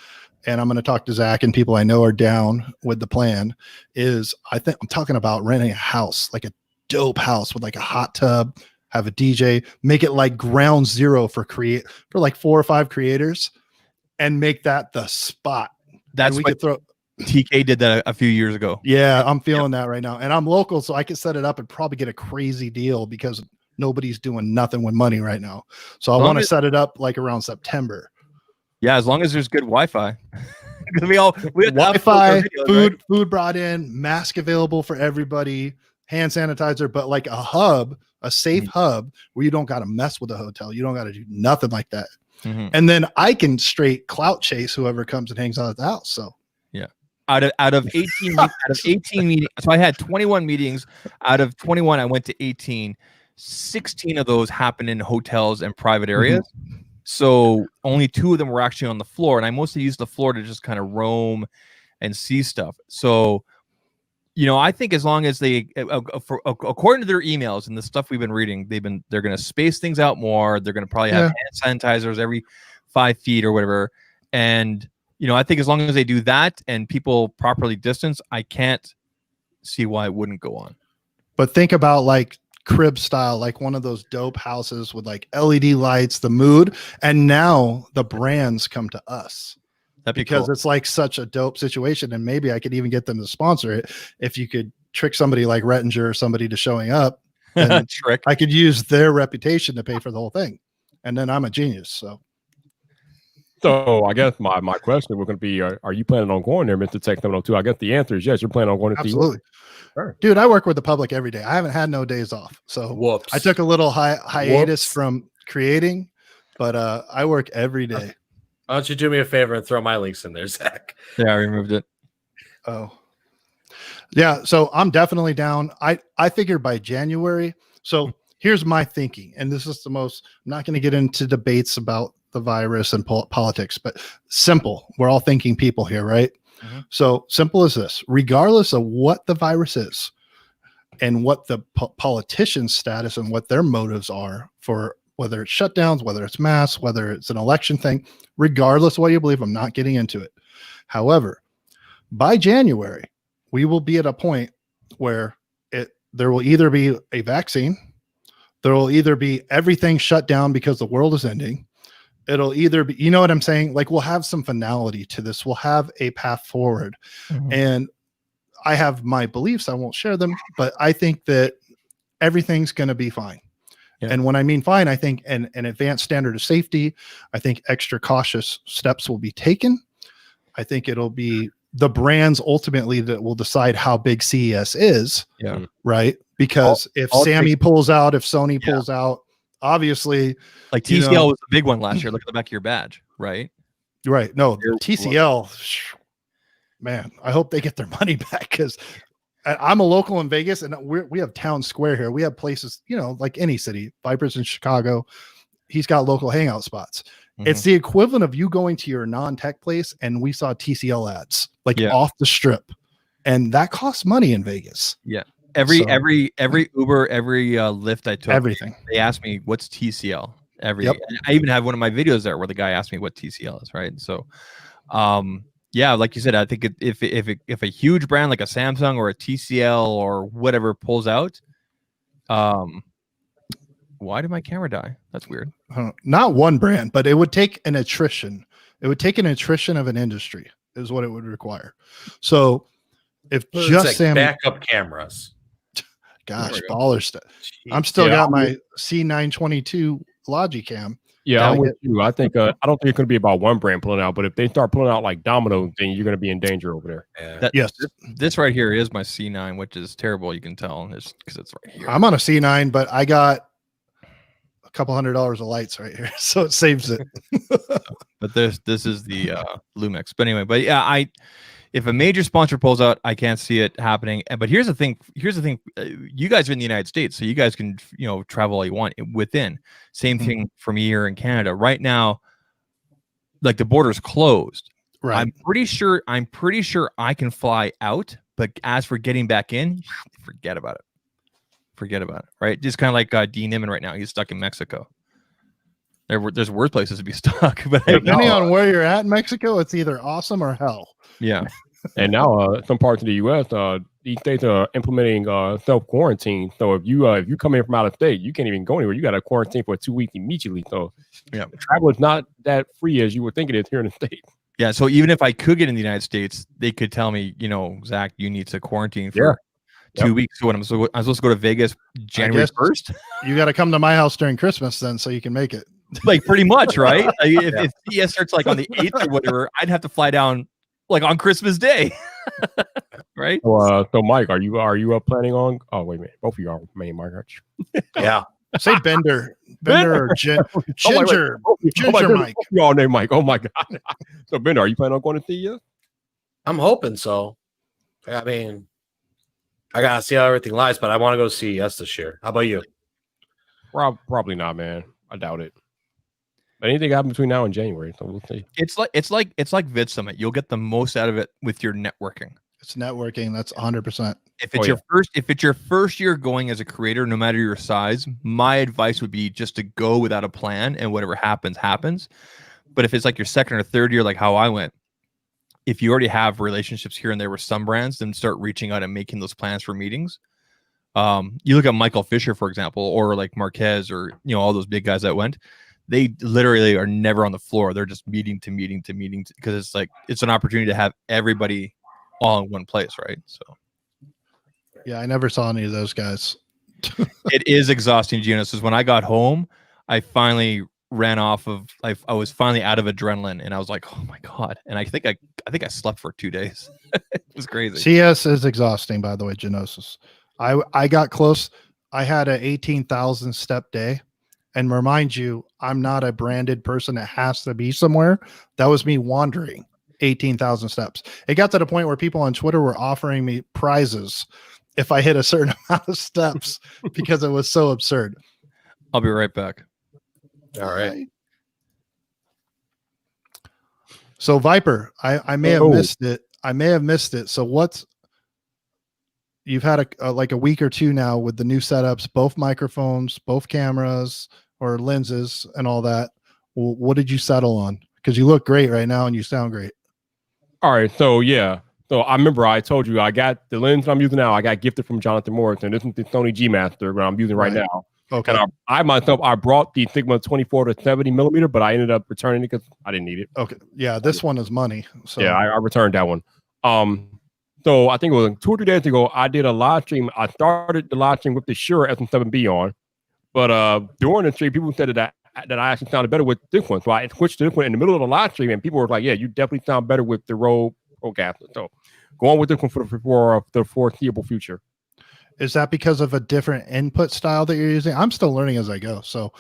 S6: and I'm going to talk to Zach and people I know are down with the plan, is I'm talking about renting a house, like a dope house with like a hot tub, have a DJ, make it like ground zero for like 4 or 5 creators, and make that the spot.
S3: That's
S6: we
S3: what
S6: could throw.
S3: TK did that a few years ago.
S6: Yeah, I'm feeling that right now, and I'm local, so I could set it up and probably get a crazy deal because nobody's doing nothing with money right now. So I want to set it up like around September.
S3: Yeah, as long as there's good Wi-Fi. we
S6: Wi-Fi, food brought in, mask available for everybody, hand sanitizer, but like a safe hub where you don't got to mess with the hotel. You don't got to do nothing like that. Mm-hmm. And then I can straight clout chase whoever comes and hangs out at the house. So
S3: yeah, out of 18 meetings, so I had 21 meetings. Out of 21, I went to 18. 16 of those happened in hotels and private areas. Mm-hmm. So only 2 of them were actually on the floor, and I mostly used the floor to just kind of roam and see stuff. So, I think as long as they, according to their emails and the stuff we've been reading, they're going to space things out more. They're going to probably have hand sanitizers every 5 feet or whatever. And, I think as long as they do that and people properly distance, I can't see why it wouldn't go on.
S6: But think about like crib style, like one of those dope houses with like LED lights, the mood. And now the brands come to us. Because it's like such a dope situation, and maybe I could even get them to sponsor it if you could trick somebody like Rettinger or somebody to showing up. And I could use their reputation to pay for the whole thing, and then I'm a genius.
S1: So I guess my question was going to be: Are you planning on going there, Mr. Tech 702? I guess the answer is yes. You're planning on going to
S6: absolutely. Sure. Dude, I work with the public every day. I haven't had no days off, so I took a little hiatus from creating, but I work every day.
S2: Why don't you do me a favor and throw my links in there, Zach?
S3: Yeah, I removed it.
S6: Oh. Yeah, so I'm definitely down. I figured by January. So here's my thinking, and this is I'm not going to get into debates about the virus and politics, but simple. We're all thinking people here, right? Mm-hmm. So simple as this. Regardless of what the virus is and what the politician's status and what their motives are for whether it's shutdowns, whether it's masks, whether it's an election thing, regardless of what you believe, I'm not getting into it. However, by January, we will be at a point where there will either be a vaccine, there will either be everything shut down because the world is ending. It'll either be, you know what I'm saying? Like we'll have some finality to this. We'll have a path forward. Mm-hmm. And I have my beliefs. I won't share them, but I think that everything's going to be fine.
S3: Yeah.
S6: And when I mean fine, I think an advanced standard of safety, I think extra cautious steps will be taken. I think it'll be the brands ultimately that will decide how big CES is.
S3: Yeah.
S6: Right. Because if
S1: I'll
S6: Sammy pulls out, if Sony
S3: Yeah.
S6: pulls out, obviously,
S3: Like
S6: you
S3: TCL
S6: know-
S3: was the big one last year. Look at the back of your badge, right?
S6: right. No,
S3: They're-
S6: TCL, man, I hope they get their money back because I'm a local in Vegas and we have town square here. We have places, you know, like any city. Viper's in Chicago. He's got local hangout spots. It's the equivalent of you going to your non-tech place and we saw TCL ads like off the strip, and that costs money in Vegas.
S3: Yeah. Every
S6: So-
S3: Uber, every Lyft I took,
S6: Everything.
S3: they asked me what's TCL.
S6: Yep.
S3: I even have one of my videos there where the guy asked me what TCL is, right? So, yeah, like you said, I think if a huge brand like a Samsung or a TCL or whatever pulls out, why did my camera die? That's weird.
S6: Not one brand, but it would take an attrition. It would take an attrition of an industry is what it would require. So if
S2: It's
S6: just
S2: like
S6: Sammy,
S2: backup cameras.
S6: gosh, baller stuff. I'm still got my C922 Logicam.
S1: Yeah, I'm with you. I think I don't think it's going to be about one brand pulling out, but if they start pulling out like dominoes, then you're going to be in danger over there.
S2: Yeah.
S6: Yes,
S3: This right here is my C9, which is terrible. You can tell because it's right here.
S6: I'm on a C9, but I got a couple $100 of lights right here, so it saves it.
S3: But this is the Lumix. But anyway, if a major sponsor pulls out, I can't see it happening. But here's the thing. You guys are in the United States, so you guys can travel all you want within. Same thing for me here in Canada. Right now, like the border's closed.
S6: Right.
S3: I'm pretty sure I can fly out, but as for getting back in, forget about it. Right? Just kind of like Dean Nimmin right now. He's stuck in Mexico. There's worse places to be stuck, but
S6: Depending on where you're at in Mexico, it's either awesome or hell.
S3: Yeah.
S1: And now some parts of the U.S., these states are implementing self quarantine. So if you come in from out of state, you can't even go anywhere. You got to quarantine for 2 weeks immediately. So travel is not that free as you would think it is here in the States.
S3: Yeah. So even if I could get in the United States, they could tell me, Zach, you need to quarantine for 2 weeks. So what I'm supposed to go to Vegas January 1st.
S6: You got to come to my house during Christmas then, so you can make it.
S3: Like pretty much, right? If CES starts like on the 8th or whatever, I'd have to fly down like on Christmas Day, right?
S1: So Mike, are you planning on? Oh wait a minute, both of you are main Mike.
S2: Yeah.
S6: Say Bender or Ginger, Ginger Mike.
S1: Y'all name Mike. Oh my God. So Bender, are you planning on going to CES?
S2: I'm hoping so. I mean, I gotta see how everything lies, but I want to go to CES this year. How about you?
S1: Probably not, man. I doubt it. But anything happen between now and January, so we'll see.
S3: It's like Vid Summit. You'll get the most out of it with your networking.
S6: It's networking. That's 100%.
S3: If it's your first year going as a creator, no matter your size, my advice would be just to go without a plan, and whatever happens, happens. But if it's like your second or third year, like how I went, if you already have relationships here and there with some brands, then start reaching out and making those plans for meetings. You look at Michael Fisher, for example, or like Marquez, or all those big guys that went. They literally are never on the floor. They're just meeting because it's an opportunity to have everybody all in one place, right? So
S6: yeah, I never saw any of those guys.
S3: It is exhausting, Genesis. When I got home, I finally ran off of I was finally out of adrenaline, and I was like, oh my God. And I think I slept for 2 days. It was crazy.
S6: CS is exhausting, by the way, Genosis. I got close. I had an 18,000 step day. And remind you, I'm not a branded person that has to be somewhere. That was me wandering 18,000 steps. It got to the point where people on Twitter were offering me prizes if I hit a certain amount of steps because it was so absurd.
S3: I'll be right back.
S2: All right.
S6: So Viper, I may have missed it. I may have missed it. So you've had a week or two now with the new setups, both microphones, both cameras or lenses and all that. Well, what did you settle on? Because you look great right now and you sound great.
S1: All right. So yeah. So I remember I told you I got the lens I'm using now. I got gifted from Jonathan Morrison. This is the Sony G Master that I'm using right now.
S6: Okay.
S1: And I brought the Sigma 24 to 70 millimeter, but I ended up returning it because I didn't need it.
S6: Okay. Yeah. This one is money. So
S1: yeah, I returned that one. So I think it was 2 or 3 days ago, I did a live stream. I started the live stream with the Shure SM7B on. But during the stream, people said that I actually sounded better with this one. So I switched to this one in the middle of the live stream, and people were like, "Yeah, you definitely sound better with the Rode Procaster." So go on with this one for the foreseeable future.
S6: Is that because of a different input style that you're using? I'm still learning as I go. So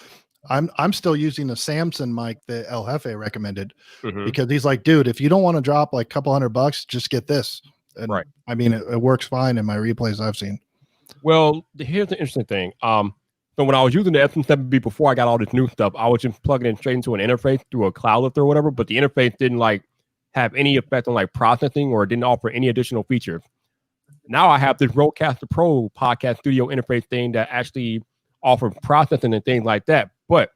S6: I'm still using the Samson mic that El Jefe recommended because he's like, dude, if you don't want to drop like a couple $100, just get this. And
S1: right.
S6: I mean, it works fine in my replays I've seen.
S1: Well, here's the interesting thing. So when I was using the SM7B before I got all this new stuff, I was just plugging it straight into an interface through a cloud lifter or whatever, but the interface didn't like have any effect on like processing or didn't offer any additional features. Now I have this Rodecaster Pro podcast studio interface thing that actually offers processing and things like that. But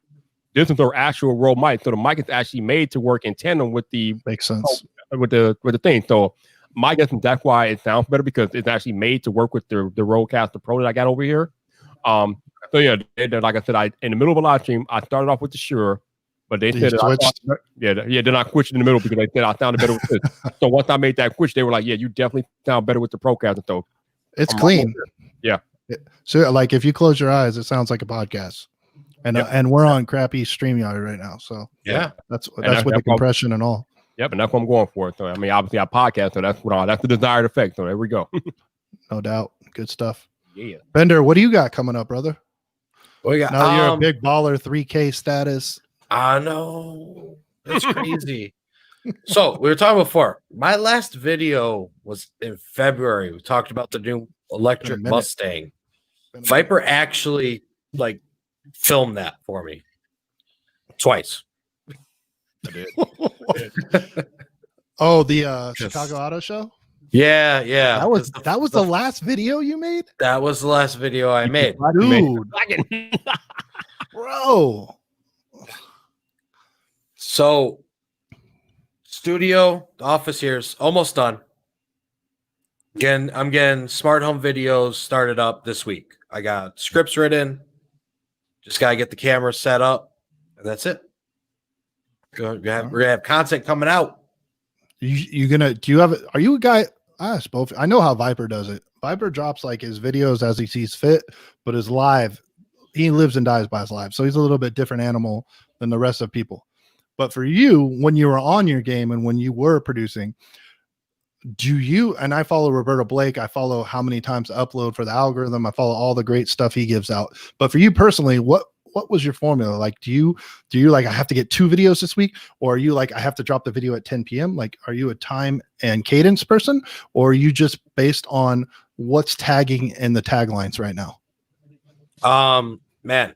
S1: this is our actual Rode mic, so the mic is actually made to work in tandem with the
S6: makes sense
S1: with the thing. So my guess is that's why it sounds better because it's actually made to work with the Rodecaster Pro that I got over here. So yeah, like I said, in the middle of a live stream, I started off with the Shure, but they said then I switched in the middle because they said I sounded better with this. So once I made that switch, they were like, "Yeah, you definitely sound better with the Procaster." So
S6: it's clean.
S1: Yeah.
S6: So like if you close your eyes, it sounds like a podcast. And and we're on crappy StreamYard right now. So
S2: yeah,
S6: that's with the compression and all.
S1: Yep, and that's what I'm going for. So I mean, obviously I podcast, so that's the desired effect. So there we go.
S6: No doubt. Good stuff.
S1: Yeah.
S6: Bender, what do you got coming up, brother?
S2: Well, yeah,
S6: now you're a big baller, 3K status.
S2: I know. It's crazy. So we were talking before. My last video was in February. We talked about the new electric Mustang. Viper actually like filmed that for me twice.
S1: I did.
S6: Oh, the Chicago Auto Show?
S2: Yeah.
S6: That was the last video you made?
S2: That was the last video I made.
S6: Dude. Bro.
S2: So studio, the office here is almost done. Again, I'm getting smart home videos started up this week. I got scripts written. Just gotta get the camera set up, and that's it. We're gonna have content coming out.
S6: Are you a guy? I suppose I know how Viper does it. Viper drops like his videos as he sees fit, but his live, he lives and dies by his live. So he's a little bit different animal than the rest of people. But for you, when you were on your game and when you were producing, and I follow Roberto Blake, I follow how many times to upload for the algorithm, I follow all the great stuff he gives out. But for you personally, what was your formula? Like, do you like, I have to get 2 videos this week? Or are you like, I have to drop the video at 10 p.m.? Like, are you a time and cadence person? Or are you just based on what's tagging in the taglines right now?
S2: Man,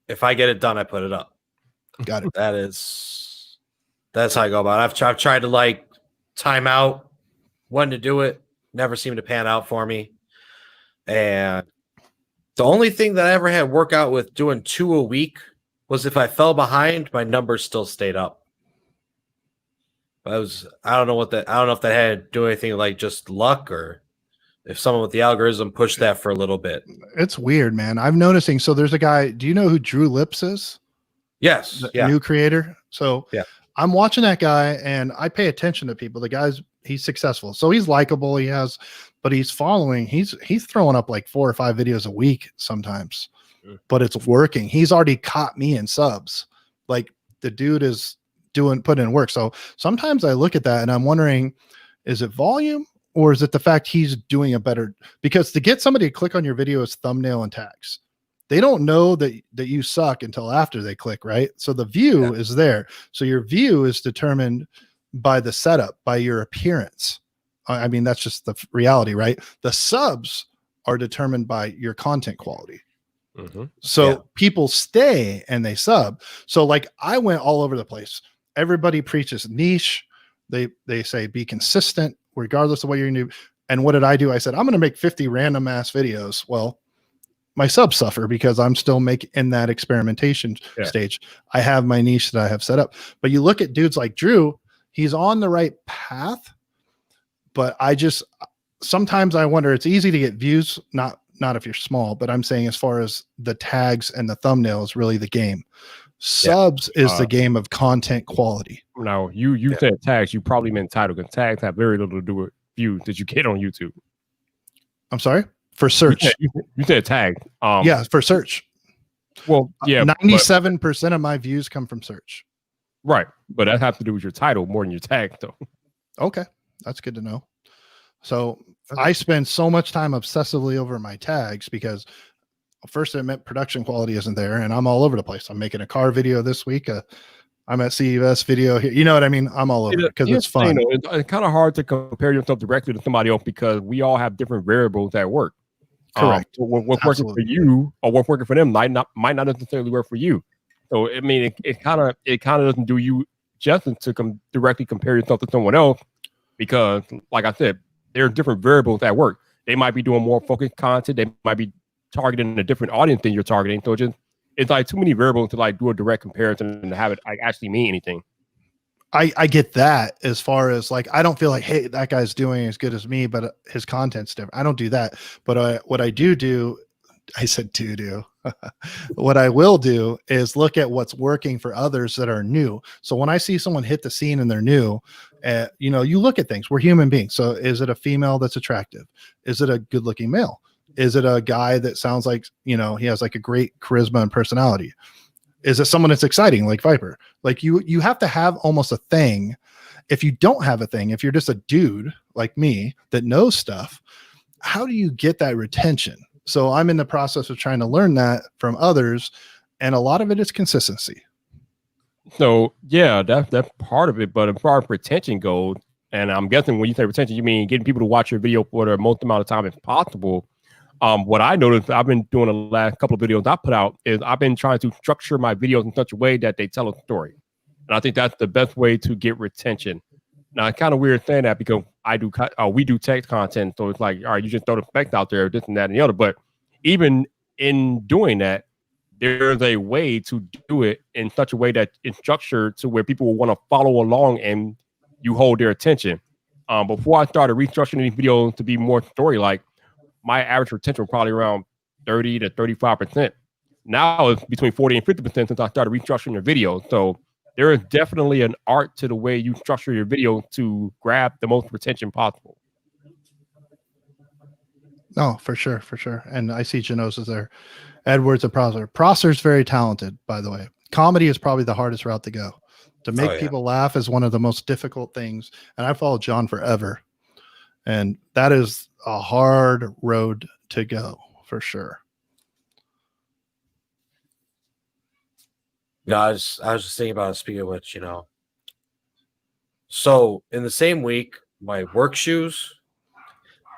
S2: if I get it done, I put it up.
S6: Got it.
S2: That's how I go about it. I've tried to like time out when to do it. Never seemed to pan out for me. And the only thing that I ever had work out with doing 2 a week was if I fell behind, my numbers still stayed up. I don't know if that had to do anything like just luck or if someone with the algorithm pushed that for a little bit.
S6: It's weird, man. I'm noticing. So there's a guy, do you know who Drew Lips is?
S2: Yes.
S6: The new creator. So
S2: yeah.
S6: I'm watching that guy and I pay attention to people. The he's successful. So he's likable. But he's following, he's throwing up like 4 or 5 videos a week sometimes, but it's working. He's already caught me in subs. Like the dude is putting in work. So sometimes I look at that and I'm wondering, is it volume or is it the fact he's doing a better, because to get somebody to click on your video is thumbnail and tags. They don't know that you suck until after they click, right? So the view is there. So your view is determined by the setup, by your appearance. I mean, that's just the reality, right? The subs are determined by your content quality. So people stay and they sub. So like I went all over the place. Everybody preaches niche. They say be consistent regardless of what you're going to do. And what did I do? I said, I'm going to make 50 random ass videos. Well, my subs suffer because I'm still in that experimentation stage. I have my niche that I have set up. But you look at dudes like Drew, he's on the right path. But sometimes I wonder, it's easy to get views, not if you're small, but I'm saying as far as the tags and the thumbnail is really the game. Subs is the game of content quality.
S1: Now, you said tags, you probably meant title, because tags have very little to do with views that you get on YouTube.
S6: I'm sorry? For search.
S1: You said tag.
S6: Yeah, for search.
S1: Well, yeah,
S6: 97% of my views come from search.
S1: right. But that has to do with your title more than your tag, though.
S6: Okay, that's good to know. So I spend so much time obsessively over my tags because first, I admit production quality isn't there, and I'm all over the place. I'm making a car video this week. I'm at CES video here. You know what I mean? I'm all over it because it's fun.
S1: It's kind of hard to compare yourself directly to somebody else because we all have different variables at work.
S6: Correct.
S1: So what's working for you or what's working for them might not necessarily work for you. So I mean, it kind of doesn't do you justice to directly compare yourself to someone else because, like I said, there are different variables at work. They might be doing more focused content. They might be targeting a different audience than you're targeting. So it's like too many variables to like do a direct comparison and have it like actually mean anything.
S6: I get that as far as like, I don't feel like, hey, that guy's doing as good as me, but his content's different. I don't do that. But what I do, I said do. What I will do is look at what's working for others that are new. So when I see someone hit the scene and they're new, you look at things. We're human beings. So is it a female that's attractive? Is it a good looking male? Is it a guy that sounds like, he has like a great charisma and personality? Is it someone that's exciting like Viper? Like you have to have almost a thing. If you don't have a thing, if you're just a dude like me that knows stuff, how do you get that retention? So I'm in the process of trying to learn that from others. And a lot of it is consistency.
S1: So yeah, that's part of it. But as far as retention goes, and I'm guessing when you say retention, you mean getting people to watch your video for the most amount of time as possible. What I noticed, I've been doing the last couple of videos I put out is I've been trying to structure my videos in such a way that they tell a story. And I think that's the best way to get retention. Now, it's kind of weird saying that because we do text content. So it's like, all right, you just throw the specs out there, this and that and the other. But even in doing that, there's a way to do it in such a way that it's structured to where people will want to follow along and you hold their attention. Before I started restructuring these videos to be more story-like, my average retention was probably around 30 to 35%. Now it's between 40 and 50% since I started restructuring your videos. So there is definitely an art to the way you structure your video to grab the most retention possible.
S6: No, for sure. And I see Janos is there. Edwards and Prosser. Prosser's very talented, by the way. Comedy is probably the hardest route to go. To make people laugh is one of the most difficult things. And I followed John forever. And that is a hard road to go for sure.
S2: I was just thinking about it, speaking of which, so in the same week, my work shoes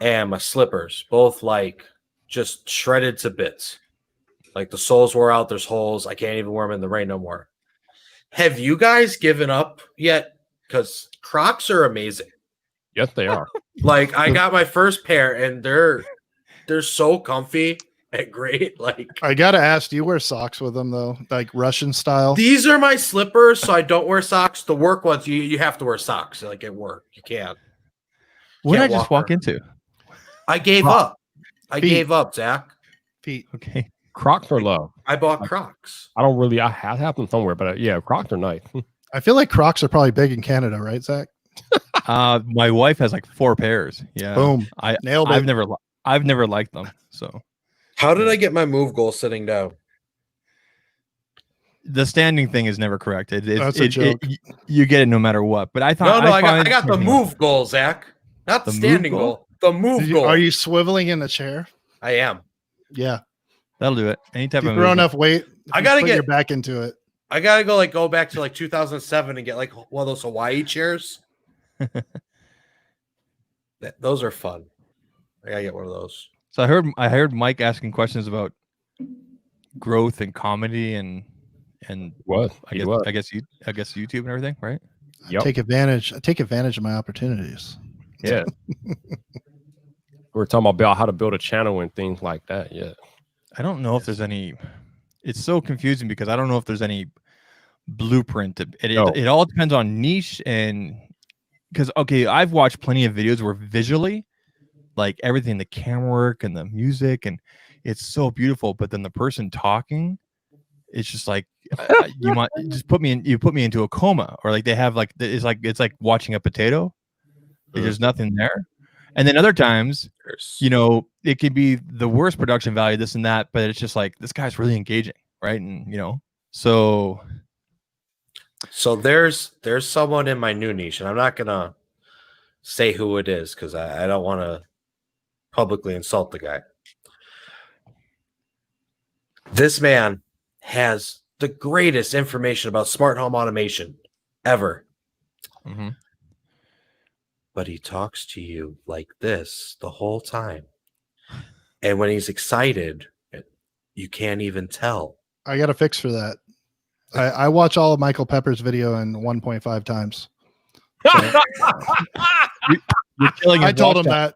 S2: and my slippers, both like just shredded to bits. Like the soles wore out, there's holes. I can't even wear them in the rain no more. Have you guys given up yet? Because Crocs are amazing.
S1: Yes, they are.
S2: Like I got my first pair and they're so comfy and great. Like
S6: I gotta ask, do you wear socks with them though? Like Russian style?
S2: These are my slippers, so I don't wear socks. The work ones, you have to wear socks. Like at work. You can't.
S3: What did I just walk into?
S2: I gave up. I gave up, Zach.
S6: Feet.
S3: Okay.
S1: Crocs are love.
S2: I bought Crocs.
S1: I don't really, I have them somewhere, but yeah, Crocs are nice.
S6: I feel like Crocs are probably big in Canada, right, Zach?
S3: My wife has like 4 pairs. Yeah.
S6: Boom. Nailed it.
S3: I've never liked them. So
S2: how did I get my move goal sitting down?
S3: The standing thing is never correct.
S6: That's a joke.
S3: You get it no matter what. But I thought
S2: I got the move goal, Zach. Not the standing goal. The move goal.
S6: Are you swiveling in the chair?
S2: I am.
S6: Yeah.
S3: That'll do it. Any type
S6: you
S3: of
S6: throw enough weight.
S2: I gotta get
S6: your back into it.
S2: I gotta go back to like 2007 and get like one of those Hawaii chairs. Those are fun. I gotta get one of those.
S3: So I heard Mike asking questions about growth and comedy and
S1: what
S3: I guess YouTube and everything, right?
S6: Yep. I take advantage of my opportunities.
S1: Yeah. We're talking about how to build a channel and things like that. Yeah.
S3: I don't know if there's any. It's so confusing because I don't know if there's any blueprint. It all depends on niche and because I've watched plenty of videos where visually, like everything, the camera work and the music, and it's so beautiful. But then the person talking, it's just like you put me into a coma, or like they have like it's like watching a potato. There's nothing there. And then other times, it could be the worst production value, this and that, but it's just like, this guy's really engaging. right? And so
S2: there's someone in my new niche, and I'm not gonna say who it is because I don't want to publicly insult the guy. This man has the greatest information about smart home automation ever.
S3: mm-hmm.
S2: But he talks to you like this the whole time. And when he's excited, you can't even tell.
S6: I got a fix for that. I watch all of Michael Pepper's video in 1.5 times.
S3: You're killing
S6: I
S3: his
S6: told
S3: watch
S6: him
S3: time.
S6: that.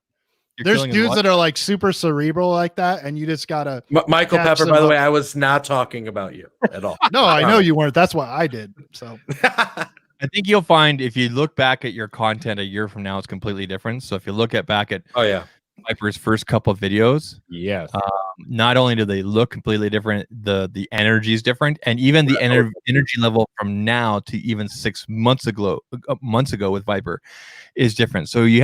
S3: You're
S6: There's
S3: killing his
S6: dudes
S3: watch
S6: that are like super cerebral like that, and you just gotta.
S2: Michael
S6: catch
S2: Pepper,
S6: them
S2: by the
S6: up.
S2: way, I was not talking about you at all.
S6: No, I know you weren't. That's what I did. So
S3: I think you'll find if you look back at your content a year from now, it's completely different. So if you look back at
S2: Oh yeah,
S3: Viper's first couple of videos,
S1: Yes.
S3: not only do they look completely different, the energy is different, and even the energy level from now to even 6 months ago with Viper is different. So you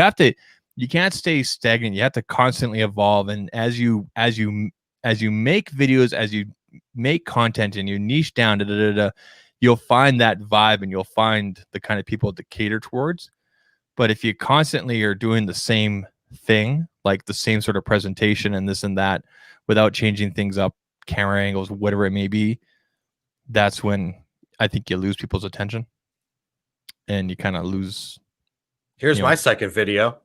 S3: can't stay stagnant. You have to constantly evolve, and as you make videos, as you make content, and you niche down, you'll find that vibe, and you'll find the kind of people to cater towards. But if you constantly are doing the same thing, like the same sort of presentation and this and that, without changing things up, camera angles, whatever it may be, that's when I think you lose people's attention, and you kind of lose.
S2: here's my second video.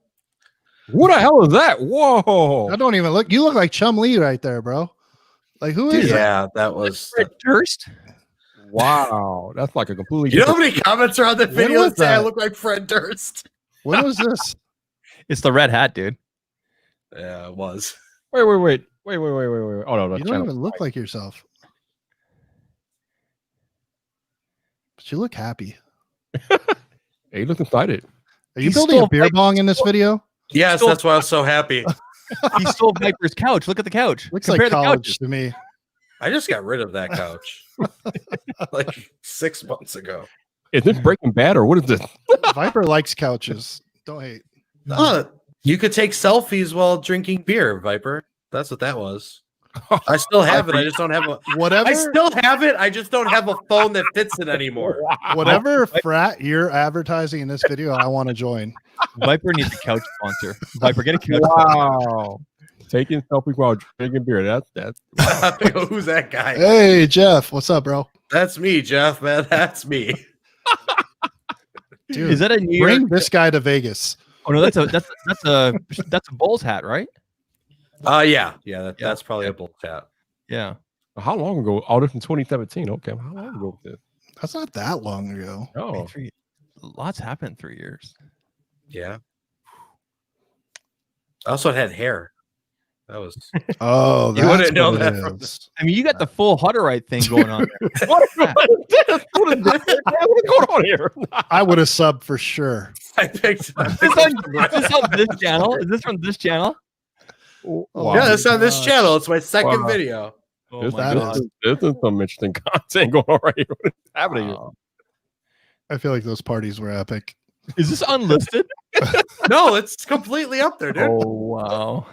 S1: What the hell is that? Whoa.
S6: I don't even look. You look like Chum Lee right there, bro. Like who is that?
S2: Yeah, that was.
S3: Fred Durst.
S1: Wow. That's like a completely
S2: You know how
S1: different.
S2: many comments are on the
S6: When
S2: video
S6: was
S2: that say I
S6: that?
S2: look like Fred Durst?
S6: When was this?
S3: It's the red hat, dude.
S2: Yeah, it was.
S1: Wait. Oh no, that's
S6: You don't
S1: channel.
S6: even look like yourself. But you look happy.
S1: Hey, look excited.
S6: Are you
S3: He's
S6: building a
S3: still
S6: beer
S3: like-
S6: bong in this video?
S2: Yes,
S3: Still-
S2: that's why I was so happy.
S3: He stole Viper's couch. Look at the couch.
S6: Looks
S3: Compare
S6: like
S3: the
S6: college
S3: couches.
S6: to me.
S2: I just got rid of that couch like 6 months ago.
S1: Is this Breaking Bad or what is this?
S6: Viper likes couches. Don't hate.
S2: You could take selfies while drinking beer, Viper. That's what that was. I still have it. I just don't have a.
S6: Whatever.
S2: I still have it. I just don't have a phone that fits it anymore.
S6: Whatever frat you're advertising in this video, I want to join.
S3: Viper needs a couch sponsor. Viper, get a couch.
S1: Wow. Taking selfies while drinking beer. That's
S2: Who's that guy?
S6: Hey, Jeff. What's up, bro?
S2: That's me, Jeff, man. That's me.
S6: Dude,
S3: Is that a New
S6: bring
S3: York?
S6: this guy to Vegas.
S3: Oh no, that's a Bulls hat, right?
S2: Yeah. That's probably a bull chat.
S3: Yeah.
S1: how long ago? Oh, this in 2017. Okay. How long ago was this?
S6: That's not that long ago.
S1: Oh,
S3: Lots happened in 3 years.
S2: Yeah. I also had hair. That was.
S6: Oh,
S2: You
S6: that's
S2: wouldn't know
S6: what it
S2: that from
S6: is.
S3: I mean, you got the full Hutterite thing going on there.
S1: what is this? What is going on here?
S6: I would have subbed for sure.
S2: I picked.
S3: Is this on this channel? Is this from this channel?
S1: Wow.
S2: Yeah, that's on this
S6: gosh.
S2: channel. It's my second
S1: Wow.
S2: video.
S3: Oh
S1: This,
S3: my
S6: that
S3: god.
S1: this is some interesting content going on right here. What is happening here?
S3: Wow.
S6: I feel like those parties were epic.
S3: Is this unlisted?
S2: No, it's completely up there, dude.
S3: Oh wow.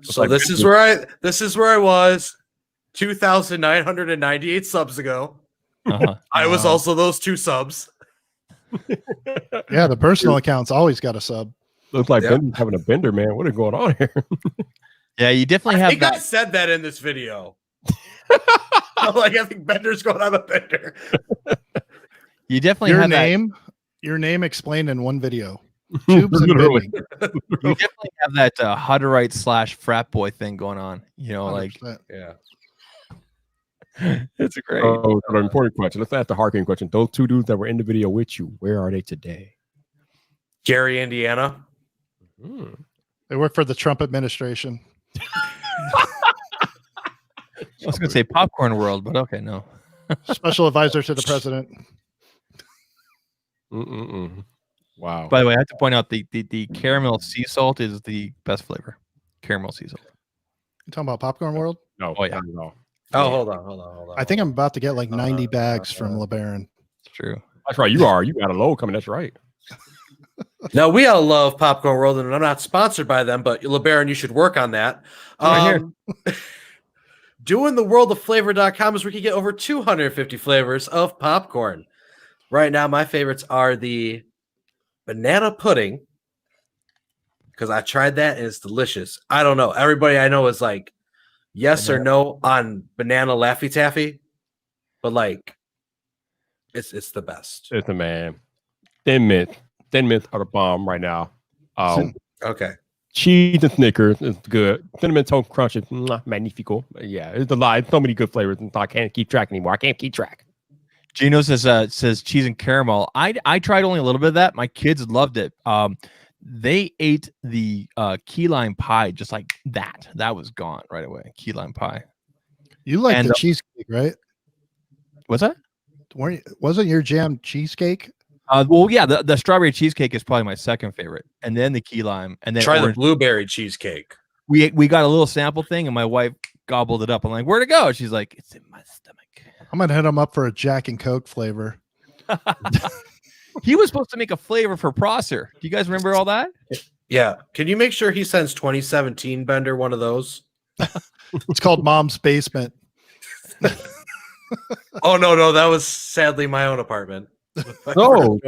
S2: So
S1: like
S2: this is where I was 2,998 subs ago.
S3: Uh-huh.
S2: I was
S6: Wow.
S2: also those 2 subs.
S6: Yeah, the personal account's always got a sub.
S1: Looks like
S2: Yeah.
S1: Bender's having a bender, man. What is going on here?
S3: Yeah, you definitely
S2: I
S3: have
S2: think I
S3: that.
S2: said that in this video. I think Bender's going on a bender.
S3: You definitely
S6: Your
S3: have
S6: name explained in one video. Tubes and
S1: Literally.
S6: bending.
S3: that. You definitely have that Hutterite / frat boy thing going on. You know, like
S6: 100%.
S2: Yeah.
S3: it's great.
S1: Oh, so the important question. Let's ask the hard-hitting question. Those 2 dudes that were in the video with you, where are they today?
S2: Gary, Indiana.
S1: Hmm.
S6: They work for the Trump administration.
S3: I was gonna say popcorn world, but okay, no.
S6: Special advisor to the president.
S1: Mm-mm-mm. Wow.
S3: By the way, I have to point out the caramel sea salt is the best flavor. Caramel sea salt.
S6: You talking about Popcorn World?
S1: no,
S3: Oh, yeah.
S1: not at all.
S2: Oh, hold on.
S6: I think I'm about to get like 90 bags from LeBaron.
S3: It's true.
S1: That's right. You are. You got a load coming. That's right.
S2: Now we all love Popcorn World, and I'm not sponsored by them, but LeBaron, you should work on that.
S3: Right
S2: DoingtheworldofFlavor.com is where you can get over 250 flavors of popcorn. Right now, my favorites are the banana pudding, because I tried that and it's delicious. I don't know. Everybody I know is like yes or no on banana Laffy Taffy, but like it's the best.
S1: It's a man. Thin Mint are the bomb right now.
S2: Okay.
S1: Cheese and Snickers is good. Cinnamon Toast Crunch is magnifico. Yeah, it's a lot. It's so many good flavors, and I can't keep track anymore. I can't keep track.
S3: Gino says cheese and caramel. I tried only a little bit of that. My kids loved it. They ate the key lime pie just like that. That was gone right away. Key lime pie.
S6: You like the cheesecake, right?
S3: What's that?
S6: Wasn't your jam cheesecake?
S3: Well, yeah, the strawberry cheesecake is probably my second favorite, and then the key lime, and then
S2: try the blueberry cheesecake.
S3: We got a little sample thing, and my wife gobbled it up. I'm like, where'd it go? She's like, it's in my stomach.
S6: I'm gonna hit them up for a Jack and Coke flavor.
S3: He was supposed to make a flavor for Prosser. Do you guys remember all that?
S2: Yeah. Can you make sure he sends 2017 Bender one of those?
S6: It's called Mom's Basement.
S2: Oh no, that was sadly my own apartment.
S1: No,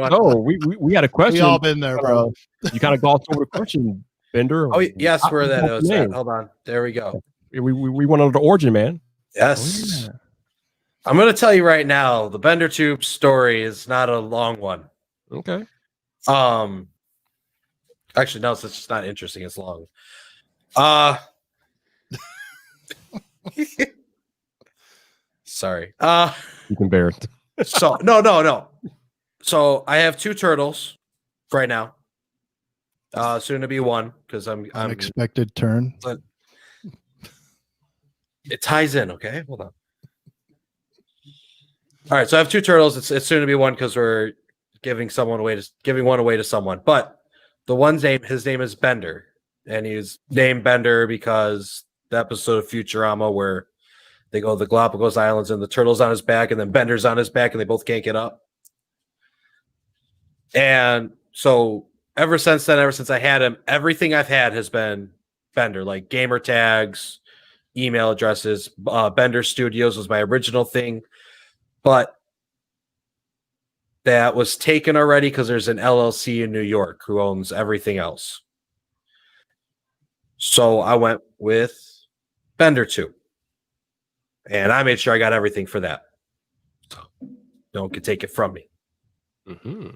S1: we had a question.
S6: We all been there, bro.
S1: You kind of glossed over the question, Bender.
S2: Oh yes, where that is. Hold on. There we go.
S1: We went under the origin, man.
S2: Yes.
S3: Oh, yeah.
S2: I'm going to tell you right now, the Bender Tube story is not a long one.
S1: Okay.
S2: Actually, no, it's just not interesting. It's long. Sorry.
S1: You can bear it.
S2: So no. So I have 2 turtles right now. Soon to be 1 because I'm
S6: unexpected turn.
S2: It ties in. Okay, hold on. All right, so I have 2 turtles. It's soon to be 1 because we're giving one away to someone. But the one's his name is Bender, and he's named Bender because the episode of Futurama where they go to the Galapagos Islands and the turtle's on his back, and then Bender's on his back, and they both can't get up. And so ever since I had him, everything I've had has been Bender, like gamer tags, email addresses. Bender Studios was my original thing. But that was taken already because there's an LLC in New York who owns everything else. So I went with Bender 2. And I made sure I got everything for that. No one could take it from me.
S1: Mm-hmm.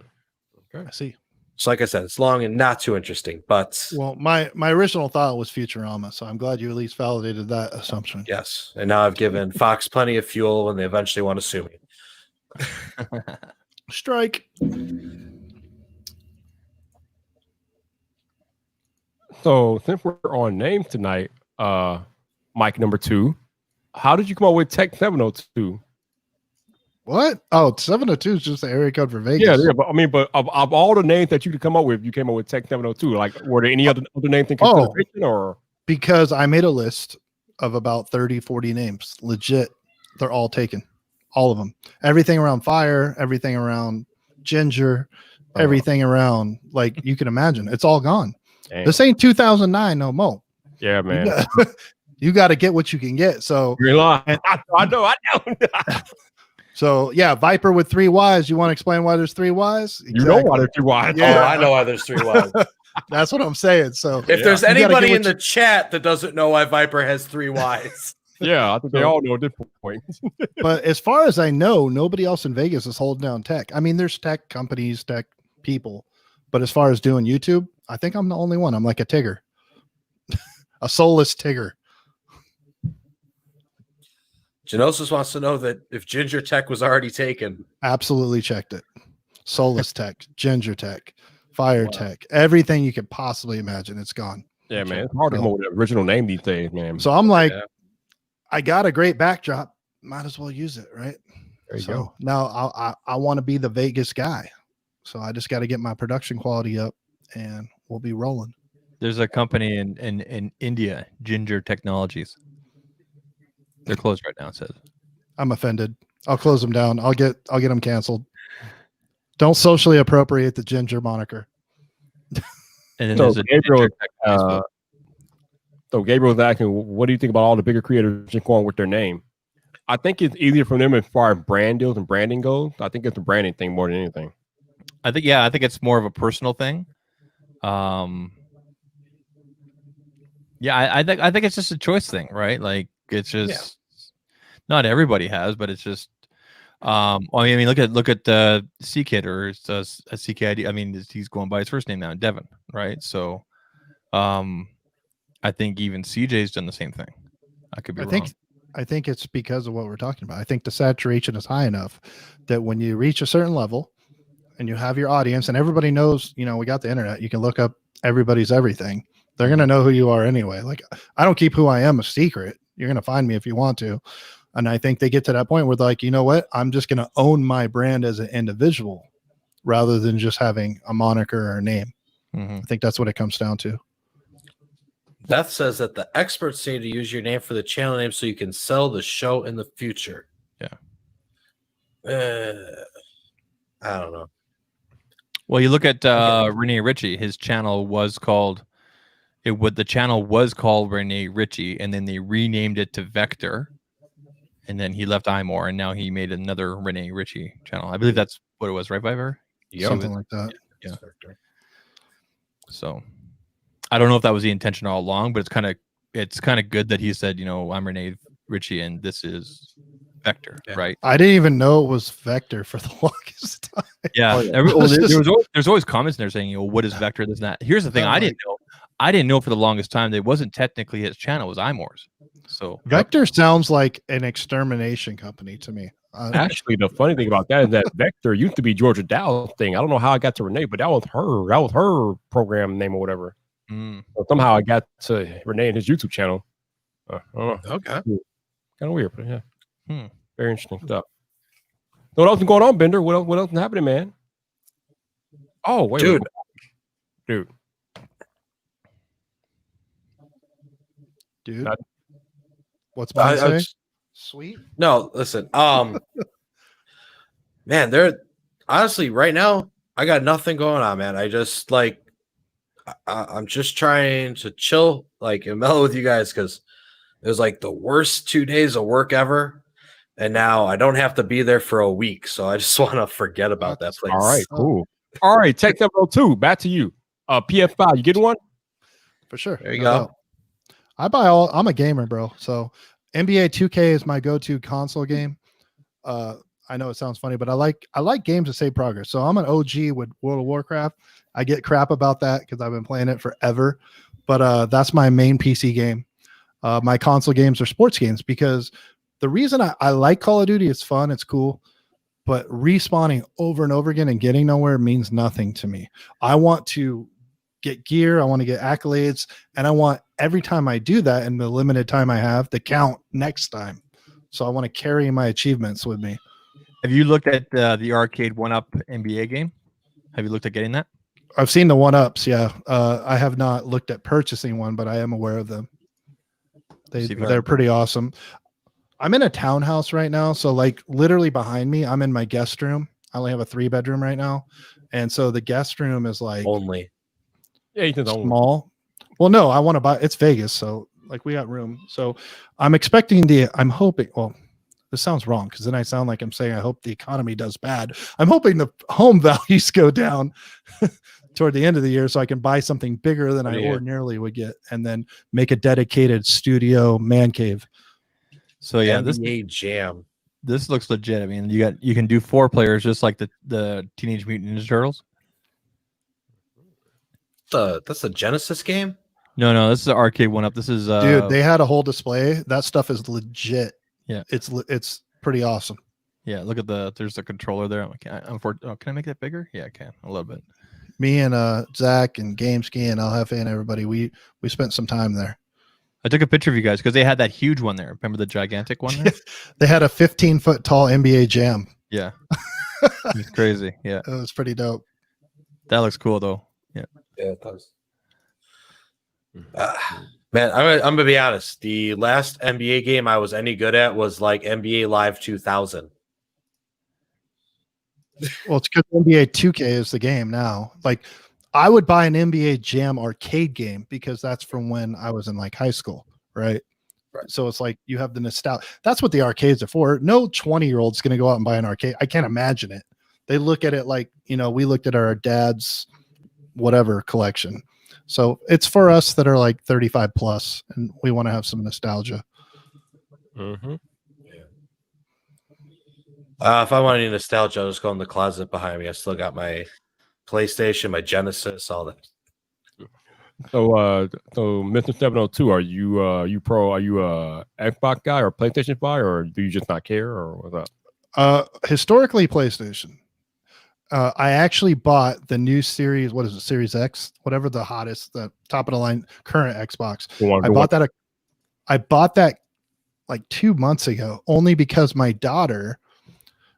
S6: Okay, I see.
S2: So like I said, it's long and not too interesting. But
S6: well, my original thought was Futurama, so I'm glad you at least validated that assumption.
S2: Yes. And now I've given Fox plenty of fuel when they eventually want to sue me.
S6: Strike.
S1: So since we're on names tonight, Mike number 2, how did you come up with Tech 702?
S6: What? Oh, 702 is just the area code for Vegas.
S1: Yeah, but of all the names that you could come up with, you came up with Tech 702. Like, were there any other names in consideration, or?
S6: Because I made a list of about 30, 40 names. Legit. They're all taken. All of them. Everything around fire, everything around ginger, everything around, like, you can imagine. It's all gone. Damn. This ain't 2009 no more.
S1: Yeah, man.
S6: You got to get what you can get. So
S1: you're lying. I know.
S6: So yeah, Viper with 3 Ys. You want to explain why there's 3 Ys? Exactly.
S1: You know why there's 3 Ys.
S2: Yeah, I know why there's 3 Ys.
S6: That's what I'm saying. So
S2: if there's anybody in the chat that doesn't know why Viper has 3 Ys.
S1: Yeah, I think they all know at this point.
S6: But as far as I know, nobody else in Vegas is holding down tech. I mean, there's tech companies, tech people, but as far as doing YouTube, I think I'm the only one. I'm like a Tigger, a soulless Tigger.
S2: Genosis wants to know that if Ginger Tech was already taken.
S6: Absolutely checked it. Soulless Tech, Ginger Tech, Fire Tech, everything you could possibly imagine. It's gone.
S1: Yeah, man. It's hard to come up with the original name these days, man.
S6: So I'm like, I got a great backdrop. Might as well use it, right?
S1: There you go.
S6: Now I want to be the Vegas guy. So I just got to get my production quality up and we'll be rolling.
S3: There's a company in India, Ginger Technologies. They're closed right now, it says.
S6: I'm offended. I'll close them down. I'll get them canceled. Don't socially appropriate the Ginger moniker.
S3: And then
S1: So
S3: there's a
S1: Gabriel,
S3: check Facebook.
S1: so Gabriel's asking, what do you think about all the bigger creators just going with their name? I think it's easier for them as far as brand deals and branding goes. I think it's a branding thing more than anything.
S3: I think it's more of a personal thing. Yeah, I think it's just a choice thing, right? Like it's just not everybody has, but it's just I mean look at the C Kid or a CKID. I mean he's going by his first name now, Devin, right? So I think even CJ's done the same thing. I could be wrong.
S6: I think it's because of what we're talking about. I think the saturation is high enough that when you reach a certain level and you have your audience and everybody knows, you know, we got the internet, you can look up everybody's everything. They're going to know who you are anyway. Like I don't keep who I am a secret. You're going to find me if you want to. And I think they get to that point where they're like, you know what? I'm just going to own my brand as an individual rather than just having a moniker or a name. I think that's what it comes down to.
S2: Beth says that the experts say to use your name for the channel name so you can sell the show in the future.
S3: Yeah.
S2: I don't know.
S3: Well, you look at Renee Ritchie. His channel was called the channel was called Renee Ritchie, and then they renamed it to Vector, and then he left iMore, and now he made another Renee Ritchie channel. I believe that's what it was, right, Viver?
S6: Something like that.
S3: Yeah. So I don't know if that was the intention all along, but it's kind of good that he said, you know, I'm Renee Ritchie and this is Vector, right?
S6: I didn't even know it was Vector for the longest time.
S3: Yeah. There's always comments in there saying, you know, what is Vector, this and that. Here's the thing, I didn't know. I didn't know for the longest time that it wasn't technically his channel, it was iMore's. So
S6: Vector sounds like an extermination company to me.
S1: Actually, the funny thing about that is that Vector used to be Georgia Dow's thing. I don't know how I got to Renee, but that was her program name or whatever. So somehow I got to Renee and his YouTube channel. I don't know.
S2: Okay.
S1: Kind of weird, but yeah. Very interesting stuff. So what else is going on, Bender? What else is happening, man? Oh, wait. Dude.
S6: What's Bob say? Sweet.
S2: No, listen. Man, they're honestly right now. I got nothing going on, man. I just like I'm just trying to chill, like and mellow with you guys because it was like the worst 2 days of work ever, and now I don't have to be there for a week, so I just want to forget about that place.
S1: All right, cool. All right, Tech Level 2. Back to you. PF5, you getting one?
S6: For sure.
S2: There you go.
S6: I buy all. I'm a gamer, bro. So NBA 2K is my go-to console game. I know it sounds funny, but I like games that save progress. So I'm an OG with World of Warcraft. I get crap about that because I've been playing it forever. But that's my main PC game. My console games are sports games because the reason I like Call of Duty, it's fun, it's cool. But respawning over and over again and getting nowhere means nothing to me. I want to get gear, I want to get accolades, and I want every time I do that in the limited time I have to count next time. So I want to carry my achievements with me.
S3: Have you looked at the arcade 1-up NBA game? Have you looked at getting that?
S6: I've seen the 1-ups, yeah. I have not looked at purchasing one, but I am aware of them. They're pretty awesome. I'm in a townhouse right now, so like literally behind me, I'm in my guest room. I only have a 3-bedroom right now, and so the guest room is like
S2: Only.
S1: Yeah, you can
S6: small. Well, no, I want to buy. It's Vegas, so like we got room. So I'm expecting I'm hoping. Well, this sounds wrong because then I sound like I'm saying I hope the economy does bad. I'm hoping the home values go down toward the end of the year so I can buy something bigger than I ordinarily would get, and then make a dedicated studio man cave.
S3: So yeah,
S2: NBA Jam.
S3: This looks legit. I mean, you can do 4 players just like the Teenage Mutant Ninja Turtles.
S2: That's a Genesis game?
S3: No, this is an arcade 1-up. This is
S6: dude, they had a whole display. That stuff is legit.
S3: Yeah,
S6: it's pretty awesome.
S3: Yeah, look at there's a controller there. Can I make that bigger? Yeah, I can a little bit.
S6: Me and Zach and GameSki and LFA and everybody, we spent some time there.
S3: I took a picture of you guys because they had that huge one there. Remember the gigantic one there?
S6: They had a 15-foot tall NBA Jam.
S3: Yeah, it's crazy. Yeah,
S6: it was pretty dope.
S3: That looks cool though. Yeah,
S2: it does. Man, I'm gonna be honest. The last NBA game I was any good at was like NBA Live 2000.
S6: Well, it's because NBA 2K is the game now. Like, I would buy an NBA Jam arcade game because that's from when I was in like high school, right? So it's like you have the nostalgia. That's what the arcades are for. No 20-year-old's going to go out and buy an arcade. I can't imagine it. They look at it like, we looked at our dad's whatever collection. So it's for us that are like 35 plus, and we want to have some nostalgia.
S1: Mm-hmm.
S2: If I want any nostalgia, I'll just go in the closet behind me. I still got my PlayStation, my Genesis, all that.
S1: So, Mr. 702, are you a Xbox guy or PlayStation guy, or do you just not care, or what's
S6: up? Historically, PlayStation. I actually bought the new series. What is it? Series X, whatever the hottest, the top of the line current Xbox. I bought that like 2 months ago, only because my daughter.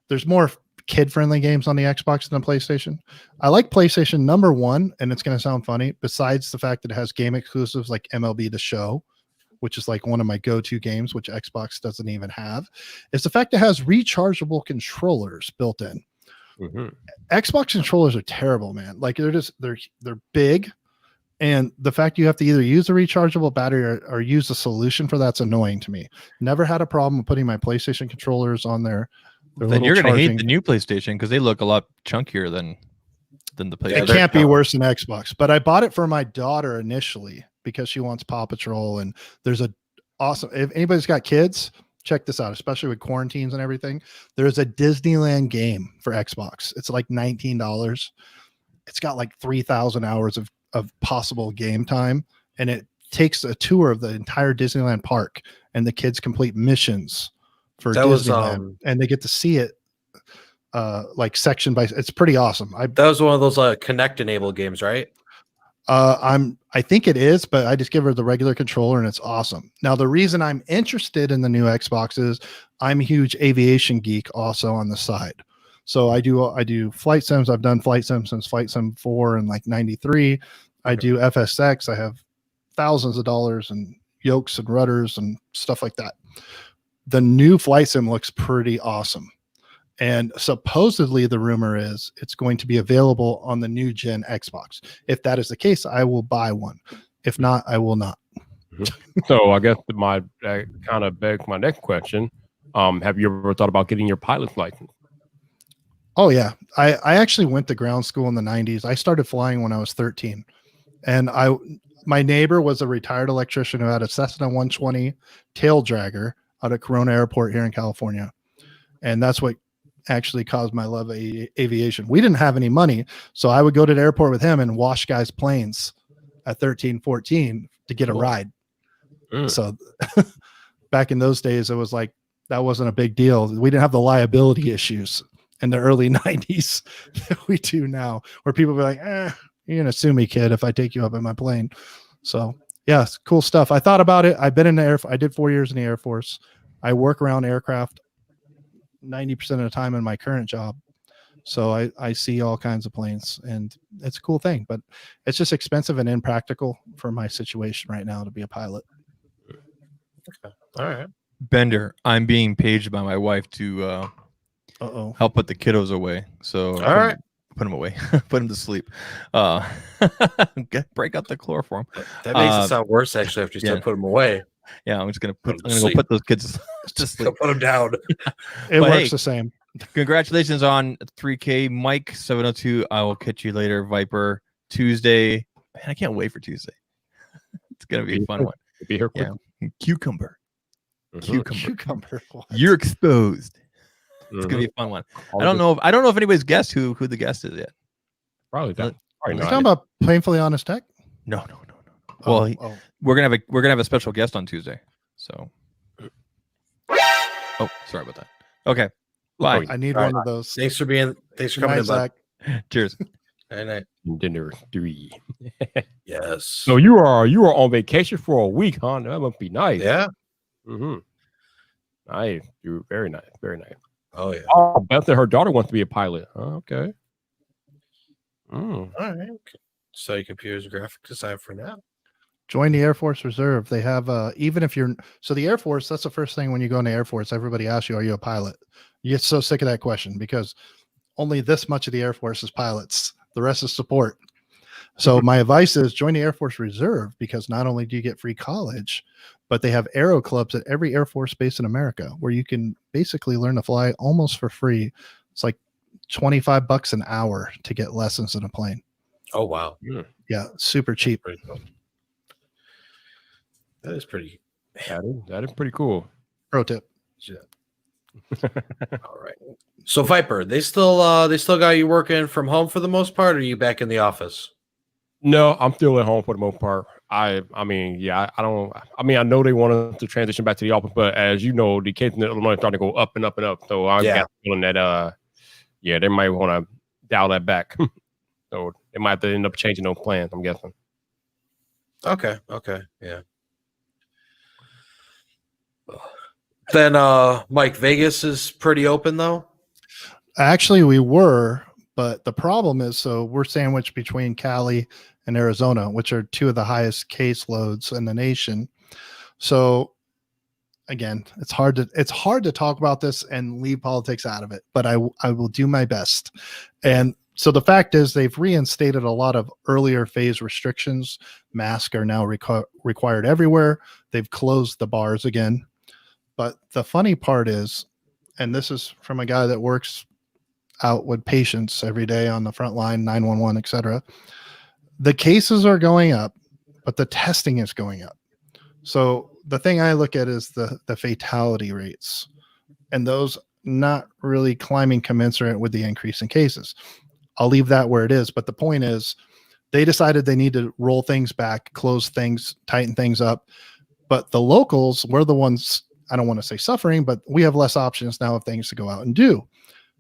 S6: There's more kid-friendly games on the Xbox than the PlayStation. I like PlayStation number one, and it's going to sound funny, besides the fact that it has game exclusives like MLB The Show, which is like one of my go-to games, which Xbox doesn't even have, is the fact it has rechargeable controllers built in. Mm-hmm. Xbox controllers are terrible, man. Like they're big, and the fact you have to either use a rechargeable battery or use a solution for that's annoying to me. Never had a problem putting my PlayStation controllers on there.
S3: Then you're going to hate the new PlayStation because they look a lot chunkier than the PlayStation.
S6: It can't be worse than Xbox, but I bought it for my daughter initially because she wants Paw Patrol, and there's a awesome. If anybody's got kids, check this out, especially with quarantines and everything. There's a Disneyland game for Xbox. It's like $19. It's got like 3,000 hours of possible game time, and it takes a tour of the entire Disneyland park, and the kids complete missions for that Disneyland, and they get to see it like section by. It's pretty awesome.
S2: That was one of those Connect enabled games, right?
S6: I think it is, but I just give her the regular controller, and it's awesome. Now, the reason I'm interested in the new Xbox is I'm a huge aviation geek also on the side. So I do flight sims. I've done flight sims since Flight Sim 4 and like 93. I do FSX. I have thousands of dollars and yokes and rudders and stuff like that. The new flight sim looks pretty awesome. And supposedly the rumor is it's going to be available on the new gen Xbox. If that is the case, I will buy one. If not, I will not.
S1: So I guess that kind of begs my next question. Have you ever thought about getting your pilot's license?
S6: Oh yeah. I actually went to ground school in the 90s. I started flying when I was 13. And my neighbor was a retired electrician who had a Cessna 120 tail dragger out of Corona Airport here in California. And that's what actually caused my love of aviation. We didn't have any money, so I would go to the airport with him and wash guys' planes at 13, 14 to get a ride. So back in those days, it was like, that wasn't a big deal. We didn't have the liability issues in the early 90s that we do now, where people be like, you're going to sue me, kid, if I take you up in my plane. So yeah, it's cool stuff. I thought about it. I've been in the I did 4 years in the Air Force. I work around aircraft 90% of the time in my current job. So I see all kinds of planes, and it's a cool thing, but it's just expensive and impractical for my situation right now to be a pilot.
S2: Okay. All right.
S3: Bender, I'm being paged by my wife to help put the kiddos away. So
S2: all right.
S3: Put him away. Put him to sleep. Break out the chloroform.
S2: That makes it sound worse, actually, after you start putting them away.
S3: Yeah, I'm gonna go put those kids to sleep.
S2: Put them down.
S6: It works the same.
S3: Congratulations on 3K, Mike 702. I will catch you later, Viper. Tuesday. Man, I can't wait for Tuesday. It's gonna be a fun one.
S1: Be here quick.
S3: Yeah. Cucumber.
S6: Cucumber.
S3: You're exposed. It's gonna be a fun one. I don't know if anybody's guessed who the guest is yet.
S1: Probably not.
S6: Are you talking about Painfully Honest Tech?
S3: No. Well, we're gonna have a special guest on Tuesday. So, sorry about that. Okay, bye.
S6: I need one of those.
S2: Thanks for coming in, Zach.
S3: Cheers.
S2: Good night.
S1: Dinner 3.
S2: Yes.
S1: So you are on vacation for a week, huh? That must be nice.
S2: Yeah.
S1: Mm-hmm. Nice. You're very nice. Very nice.
S2: Oh yeah.
S1: Oh, Beth and her daughter wants to be a pilot. Oh, okay.
S2: All right. So your computer's a graphic design for now.
S6: Join the Air Force Reserve. They have even if you're the Air Force, that's the first thing when you go in the Air Force, everybody asks you, are you a pilot? You get so sick of that question because only this much of the Air Force is pilots. The rest is support. So my advice is join the Air Force Reserve, because not only do you get free college, but they have aero clubs at every Air Force base in America where you can basically learn to fly almost for free. It's like $25 an hour to get lessons in a plane.
S2: Oh wow.
S6: Yeah, super cheap.
S2: Pretty cool. That is pretty.
S1: That is pretty cool.
S6: Pro tip.
S2: All right. So Viper, they still got you working from home for the most part, or are you back in the office?
S1: No, I'm still at home for the most part. I mean, yeah, I don't. I mean, I know they wanted to transition back to the office, but as you know, the cases in Illinois are starting to go up and up and up. So I got the feeling that, yeah, they might want to dial that back. So they might have to end up changing those plans, I'm guessing.
S2: Okay. Yeah. Then, Mike, Vegas is pretty open though.
S6: Actually, we were, but the problem is, so we're sandwiched between Cali and Arizona, which are two of the highest caseloads in the nation. So again, it's hard to talk about this and leave politics out of it, but I will do my best. And so the fact is, they've reinstated a lot of earlier phase restrictions. Masks are now required everywhere. They've closed the bars again. But the funny part is, and this is from a guy that works out with patients every day on the front line, 911, et cetera, the cases are going up, but the testing is going up. So the thing I look at is the fatality rates, and those not really climbing commensurate with the increase in cases. I'll leave that where it is. But the point is, they decided they need to roll things back, close things, tighten things up. But the locals, we're the ones, I don't want to say suffering, but we have less options now of things to go out and do.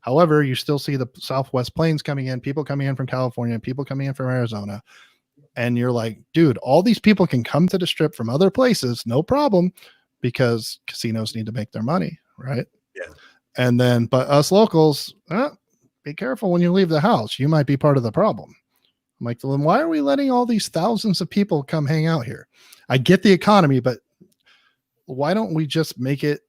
S6: However, you still see the Southwest planes coming in, people coming in from California, people coming in from Arizona. And you're like, dude, all these people can come to the Strip from other places, no problem, because casinos need to make their money, right?
S2: Yeah.
S6: And then, but us locals, be careful when you leave the house. You might be part of the problem. I'm like, well, then why are we letting all these thousands of people come hang out here? I get the economy, but why don't we just make it,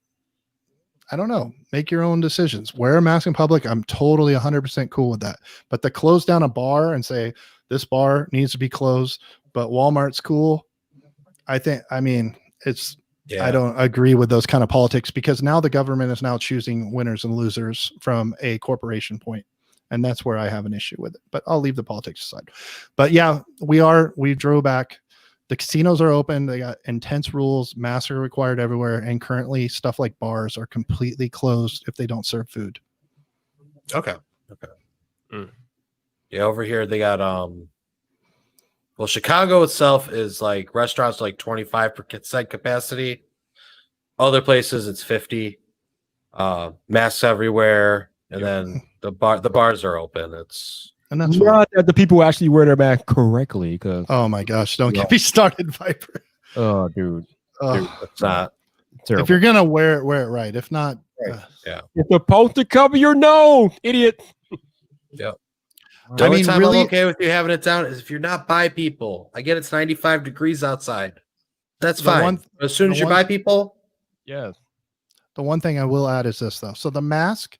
S6: I don't know, make your own decisions. Wear a mask in public. I'm totally 100% cool with that. But to close down a bar and say this bar needs to be closed, but Walmart's cool, I mean, it's, I don't agree with those kind of politics, because now the government is now choosing winners and losers from a corporation point. And that's where I have an issue with it. But I'll leave the politics aside. But yeah, we drove back. The casinos are open. They got intense rules. Masks are required everywhere. And currently stuff like bars are completely closed if they don't serve food.
S2: Okay. Yeah, over here they got well, Chicago itself is like restaurants like 25% capacity. Other places it's 50. Masks everywhere, and then the bars are open.
S6: And that's
S1: not that the people actually wear their mask correctly. Because
S6: oh my gosh, don't get me started, Viper.
S1: Oh, dude,
S2: it's not
S1: terrible.
S6: If you're gonna wear it right. If not,
S2: yeah,
S1: you're supposed to cover your nose, idiot.
S2: Yep. The only time
S6: really,
S2: I'm okay with you having it down is if you're not by people. I get it's 95 degrees outside. That's fine. As soon as you're by people,
S1: yes.
S6: The one thing I will add is this, though. So the mask,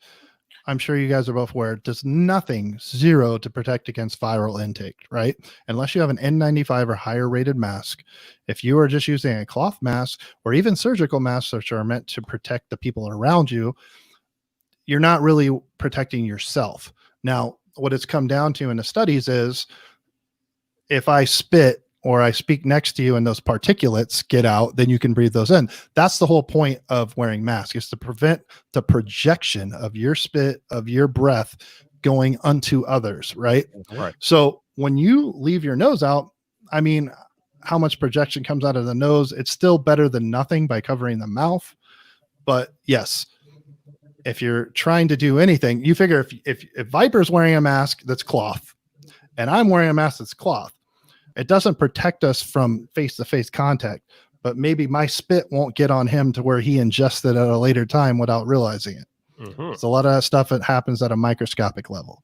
S6: I'm sure you guys are both aware, does nothing, zero, to protect against viral intake, right? Unless you have an N95 or higher rated mask. If you are just using a cloth mask or even surgical masks, which are meant to protect the people around you, you're not really protecting yourself. Now, what it's come down to in the studies is if I spit or I speak next to you and those particulates get out, then you can breathe those in. That's the whole point of wearing masks, is to prevent the projection of your spit, of your breath going unto others, right?
S1: Right.
S6: So when you leave your nose out, I mean, how much projection comes out of the nose? It's still better than nothing by covering the mouth. But yes, if you're trying to do anything, you figure if Viper's wearing a mask that's cloth and I'm wearing a mask that's cloth, it doesn't protect us from face-to-face contact, but maybe my spit won't get on him to where he ingests it at a later time without realizing it. It's a lot of that stuff that happens at a microscopic level.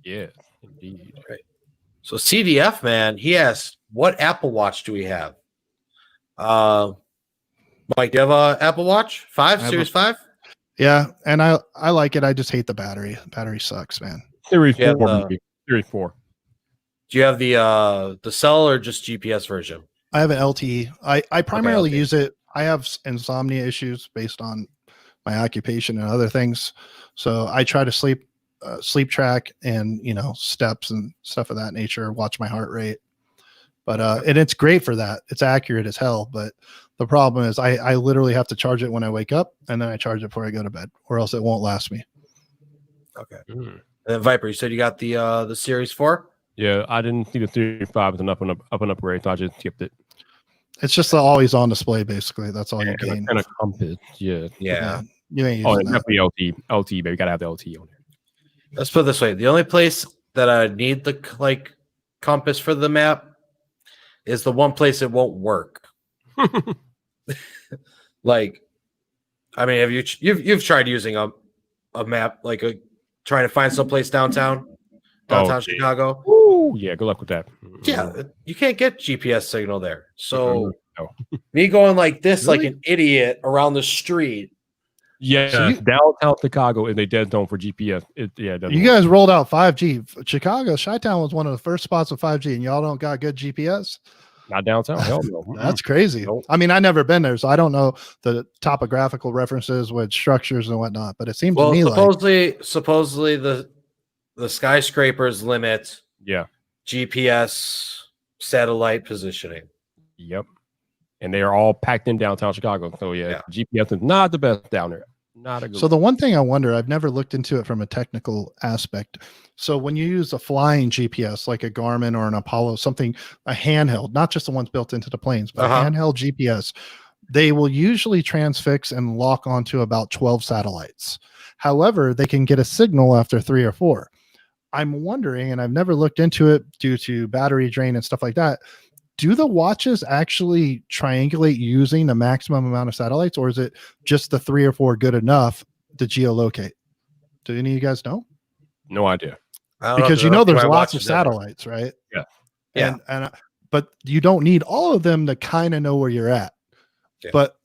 S1: Yeah, indeed.
S2: Right. So CDF, man, he asked, what Apple Watch do we have? Mike, do you have a Apple Watch 5, Series 5?
S6: Yeah, and I like it. I just hate the battery. The battery sucks, man.
S1: Series 4.
S2: Yeah,
S1: Series 4.
S2: Do you have the cell or just GPS version?
S6: I have an LTE. I primarily
S2: LTE.
S6: use it. I have insomnia issues based on my occupation and other things, so I try to sleep track and steps and stuff of that nature. Watch my heart rate, but and it's great for that. It's accurate as hell. But the problem is, I literally have to charge it when I wake up, and then I charge it before I go to bed, or else it won't last me.
S2: Okay. And then Viper, you said you got the Series 4?
S1: Yeah, I didn't see the Series 5 as an up and upgrade, so I just skipped it.
S6: It's just the always on display, basically. That's all you gain.
S1: And a compass, yeah.
S2: Yeah.
S6: You ain't
S1: Oh,
S6: using
S1: and
S6: that.
S1: definitely LT, baby. Gotta have the LT on there.
S2: Let's put it this way: the only place that I need the compass for the map is the one place it won't work. Like, I mean, have you've tried using a map trying to find someplace downtown Chicago?
S1: Ooh, yeah. Good luck with that.
S2: Yeah, you can't get GPS signal there. So
S1: No.
S2: me going like this,
S6: Really?
S2: like an idiot around the street.
S1: Yeah,
S6: So
S1: downtown Chicago is a dead zone for GPS. It doesn't
S6: You
S1: work.
S6: guys rolled out 5G. Chicago, Chi-Town was one of the first spots with 5G, and y'all don't got good GPS.
S1: Not downtown. Hell no.
S6: That's crazy.
S1: Nope.
S6: I mean, I've never been there, so I don't know the topographical references with structures and whatnot. But it seems to me
S2: supposedly the skyscrapers limit
S1: Yeah.
S2: GPS satellite positioning.
S1: Yep. And they are all packed in downtown Chicago. So yeah. GPS is not the best down there. Not a good.
S6: So the one thing I wonder, I've never looked into it from a technical aspect. So when you use a flying GPS, like a Garmin or an Apollo, something, a handheld, not just the ones built into the planes, but a handheld GPS, they will usually transfix and lock onto about 12 satellites. However, they can get a signal after 3 or 4. I'm wondering, and I've never looked into it due to battery drain and stuff like that. Do the watches actually triangulate using the maximum amount of satellites, or is it just the 3 or 4 good enough to geolocate? Do any of you guys know?
S1: No idea.
S6: Because there's lots of satellites, right?
S1: Yeah.
S6: And but you don't need all of them to kind of know where you're at.
S2: Yeah.
S6: But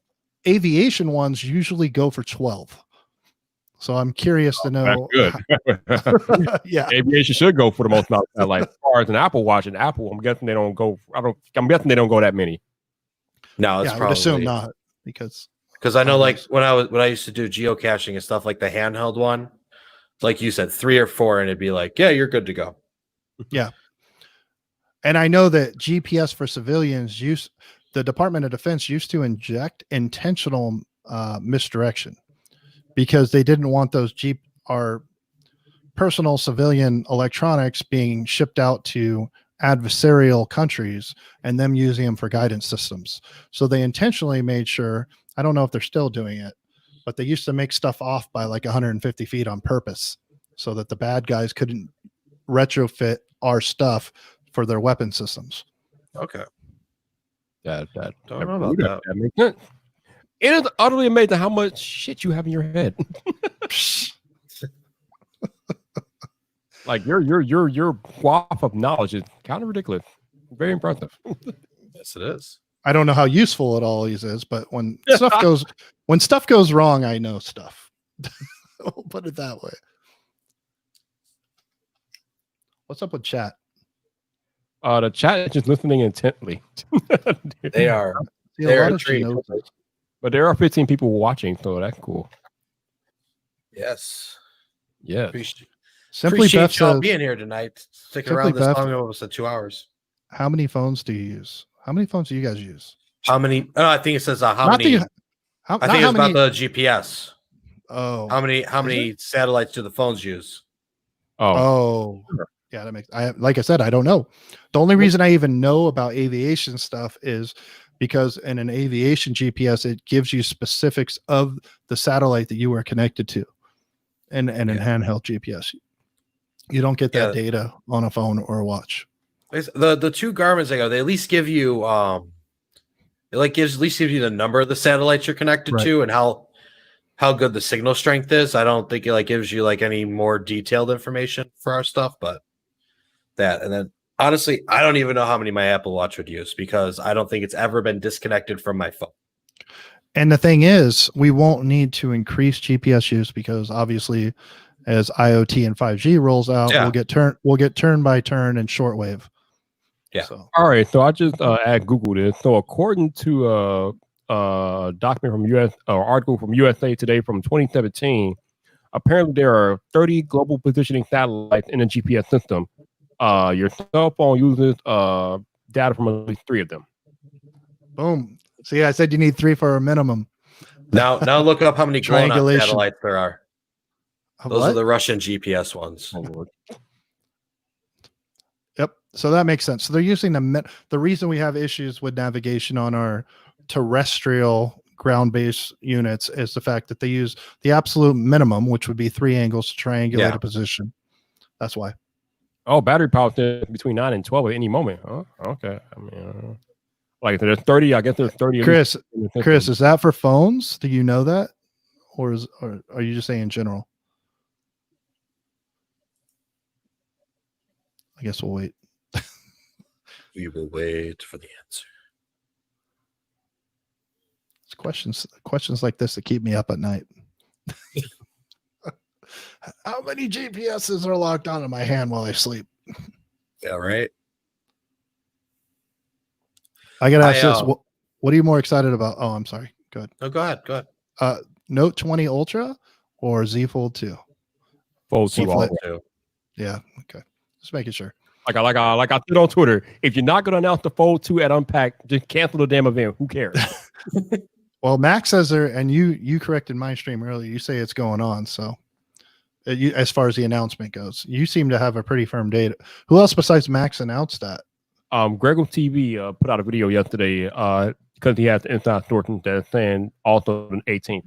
S6: aviation ones usually go for 12. So I'm curious to know.
S1: That's good.
S6: Yeah.
S1: Aviation should go for the most amount of satellites. As far as an Apple Watch, I'm guessing they don't go. I'm guessing they don't go that many.
S2: No, it's
S6: I would
S2: probably
S6: assume not, because
S2: I know when I used to do geocaching and stuff, like the handheld one, like you said, 3 or 4, and it'd be like, yeah, you're good to go.
S6: Yeah. And I know that GPS for civilians the Department of Defense used to inject intentional misdirection, because they didn't want those our personal civilian electronics being shipped out to adversarial countries and them using them for guidance systems. So they intentionally made sure, I don't know if they're still doing it, but they used to make stuff off by like 150 feet on purpose so that the bad guys couldn't retrofit our stuff for their weapon systems.
S2: Okay.
S1: That
S2: Don't know about that.
S1: That makes sense. It is utterly amazing how much shit you have in your head. Like your quaff of knowledge is kind of ridiculous. Very impressive.
S2: Yes, it is.
S6: I don't know how useful it always is, but when stuff goes wrong, I know stuff. We'll put it that way. What's up with chat?
S1: The chat is just listening intently.
S2: They are.
S6: See, a
S2: They're
S6: lot of
S2: intrigued.
S6: notes.
S1: But there are 15 people watching, so that's cool.
S2: Yes.
S1: Yeah.
S6: Simply Beth
S2: Appreciate y'all
S6: says,
S2: being here tonight. Sticking
S6: Simply
S2: around this
S6: Beth-
S2: long, almost 2 hours.
S6: how many phones do you use? How many phones do you guys use?
S2: How many? Oh, I think it says how
S6: Not
S2: many.
S6: the- how,
S2: I
S6: not
S2: think
S6: how
S2: it's
S6: many,
S2: about the GPS.
S6: Oh,
S2: How many satellites do the phones use?
S1: Oh,
S6: yeah, like I said, I don't know. The only reason I even know about aviation stuff is because in an aviation GPS, it gives you specifics of the satellite that you are connected to. And in handheld GPS, you don't get that data on a phone or a watch.
S2: The 2 Garmin's I go, they at least give you gives you the number of the satellites you're connected to and how good the signal strength is. I don't think it gives you any more detailed information for our stuff, but that. And then honestly, I don't even know how many my Apple Watch would use, because I don't think it's ever been disconnected from my phone.
S6: And the thing is, we won't need to increase GPS use, because obviously as IoT and 5G rolls out,
S2: Yeah.
S6: we'll get turn by turn and shortwave.
S2: Yeah.
S6: So
S1: All right, so I just add Google this. So according to document from US or article from USA Today from 2017, apparently there are 30 global positioning satellites in a GPS system. Your cell phone uses data from at least 3 of them.
S6: boom. See, I said you need 3 for a minimum.
S2: Now look up how many GLONASS
S6: Triangulation.
S2: satellites there are.
S6: Of
S2: Those
S6: what?
S2: are the Russian GPS ones.
S1: Oh, Lord.
S6: Yep. So that makes sense. So they're using the reason we have issues with navigation on our terrestrial ground-based units is the fact that they use the absolute minimum, which would be 3 angles to triangulate a position. That's why.
S1: Oh, battery power is between 9 and 12 at any moment. Huh? Okay. I mean, like there's 30. I guess there's 30. at
S6: Chris,
S1: least in the system.
S6: Chris, is that for phones? Do you know that, or are you just saying in general? I guess we'll wait.
S2: We will wait for the answer.
S6: It's questions like this that keep me up at night. How many GPSs are locked onto my hand while I sleep?
S2: Yeah, right.
S6: I gotta ask this. What are you more excited about? Oh, I'm sorry. Go ahead.
S2: No, go ahead.
S6: Note 20 Ultra or Z Fold 2?
S1: Fold 2 all
S6: Flip.
S1: the way.
S6: Yeah. Okay. Just making sure.
S1: Like I said on Twitter, if you're not going to announce the Fold 2 at Unpack, just cancel the damn event. Who cares?
S6: Well, Max says there, and you corrected my stream earlier. You say it's going on. So, as far as the announcement goes, you seem to have a pretty firm date. Who else besides Max announced that?
S1: Gregor TV put out a video yesterday because he has inside sources that's saying also the 18th,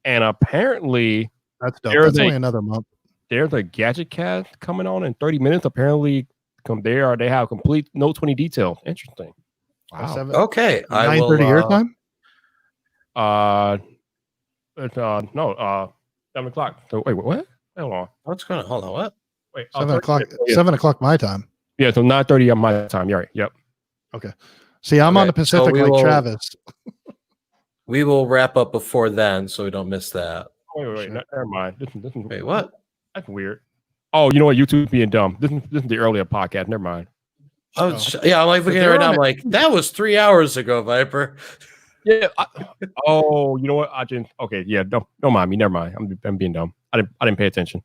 S1: and apparently
S6: That's dope. That's only another month.
S1: There's a gadget cast coming on in 30 minutes. Apparently, they have complete Note 20 details. Interesting. Wow.
S2: Okay.
S6: 9:30 your time.
S1: It's 7 o'clock. So wait, what? Hold on.
S2: What's going on? Hold on. What?
S1: Wait,
S6: 7 o'clock.
S1: Yeah.
S6: 7 o'clock my time.
S1: Yeah, so 9:30 on my time. You're right. Yep.
S6: Okay. See, I'm on the Pacific like Travis.
S2: We will wrap up before then, so we don't miss that.
S1: Wait.
S6: Sure.
S1: Never mind. This is
S2: Wait, what?
S1: That's weird. Oh, you know what? YouTube being dumb. This is the earlier podcast. Never mind.
S2: Oh, yeah. I'm like looking at it right now. I'm like, that was 3 hours ago, Viper.
S1: Yeah. You know what? I just okay. Yeah. Don't mind me. Never mind. I'm being dumb. I didn't pay attention.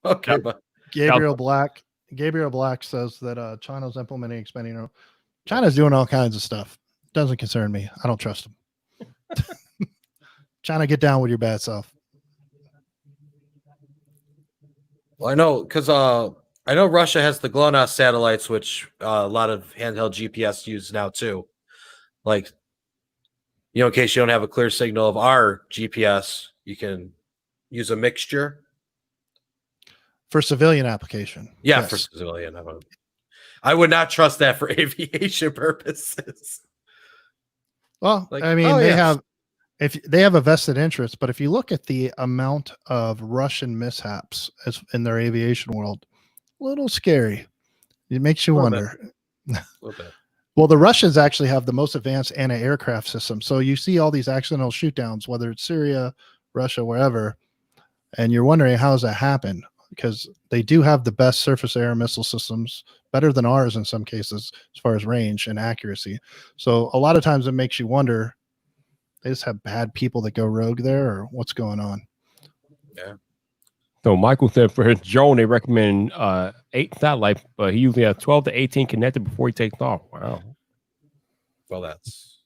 S2: Okay,
S1: Yep.
S2: but
S6: Gabriel Black says that China's implementing expanding. China's doing all kinds of stuff. Doesn't concern me. I don't trust them. China, get down with your bad self.
S2: well, I know because I know Russia has the GLONASS satellites, which a lot of handheld GPS use now too. Like, in case you don't have a clear signal of our GPS, you can use a mixture.
S6: For civilian application.
S2: Yeah,
S6: Yes.
S2: for civilian. I would not trust that for aviation purposes.
S6: Well,
S2: Like,
S6: I mean,
S2: oh,
S6: they
S2: yeah.
S6: have a vested interest, but if you look at the amount of Russian mishaps in their aviation world, a little scary. It makes you wonder. Well, the Russians actually have the most advanced anti-aircraft system. So you see all these accidental shoot downs, whether it's Syria, Russia, wherever, and you're wondering how does that happen? Because they do have the best surface air missile systems, better than ours in some cases, as far as range and accuracy. So a lot of times it makes you wonder, they just have bad people that go rogue there, or what's going on?
S2: Yeah.
S1: So Michael said for his drone, they recommend 8 satellites, but he usually has 12 to 18 connected before he takes off. Wow.
S2: Well, that's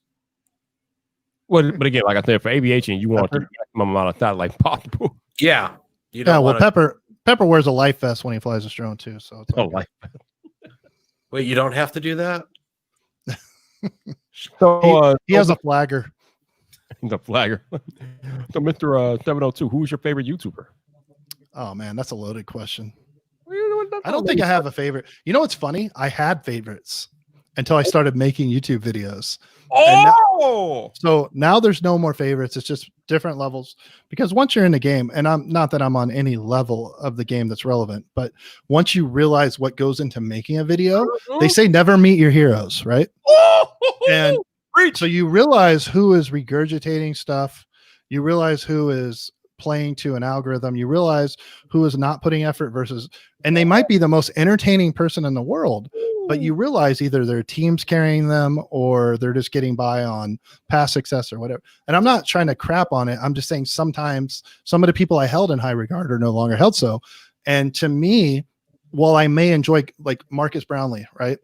S1: But again, like I said, for aviation, you want the maximum amount of satellites possible.
S2: yeah. You
S6: Yeah,
S2: don't
S6: well,
S2: wanna-
S6: Pepper wears a life vest when he flies his drone too. So it's all
S1: like
S2: Wait, you don't have to do that?
S1: so.
S6: he has a flagger.
S1: The flagger. So, Mr. 702, who's your favorite YouTuber?
S6: Oh man, that's a loaded question. I don't think I have a favorite. You know what's funny? I had favorites until I started making YouTube videos.
S1: Oh,
S6: So now there's no more favorites. It's just different levels. Because once you're in the game, and I'm not that I'm on any level of the game that's relevant, but once you realize what goes into making a video, they say never meet your heroes, right? And so you realize who is regurgitating stuff. You realize who is playing to an algorithm. You realize who is not putting effort versus, and they might be the most entertaining person in the world, but you realize either their team's carrying them or they're just getting by on past success or whatever. And I'm not trying to crap on it. I'm just saying sometimes some of the people I held in high regard are no longer held so. And to me, while I may enjoy like Marcus Brownlee, right?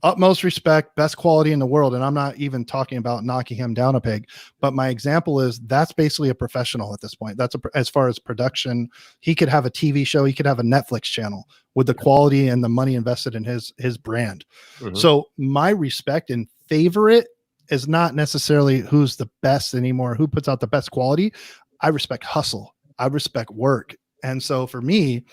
S6: Utmost respect, best quality in the world. And I'm not even talking about knocking him down a peg, but my example is that's basically a professional at this point. That's as far as production. He could have a TV show. He could have a Netflix channel with the quality and the money invested in his brand. So my respect and favorite is not necessarily who's the best anymore, who puts out the best quality. I respect hustle. I respect work. And so for me,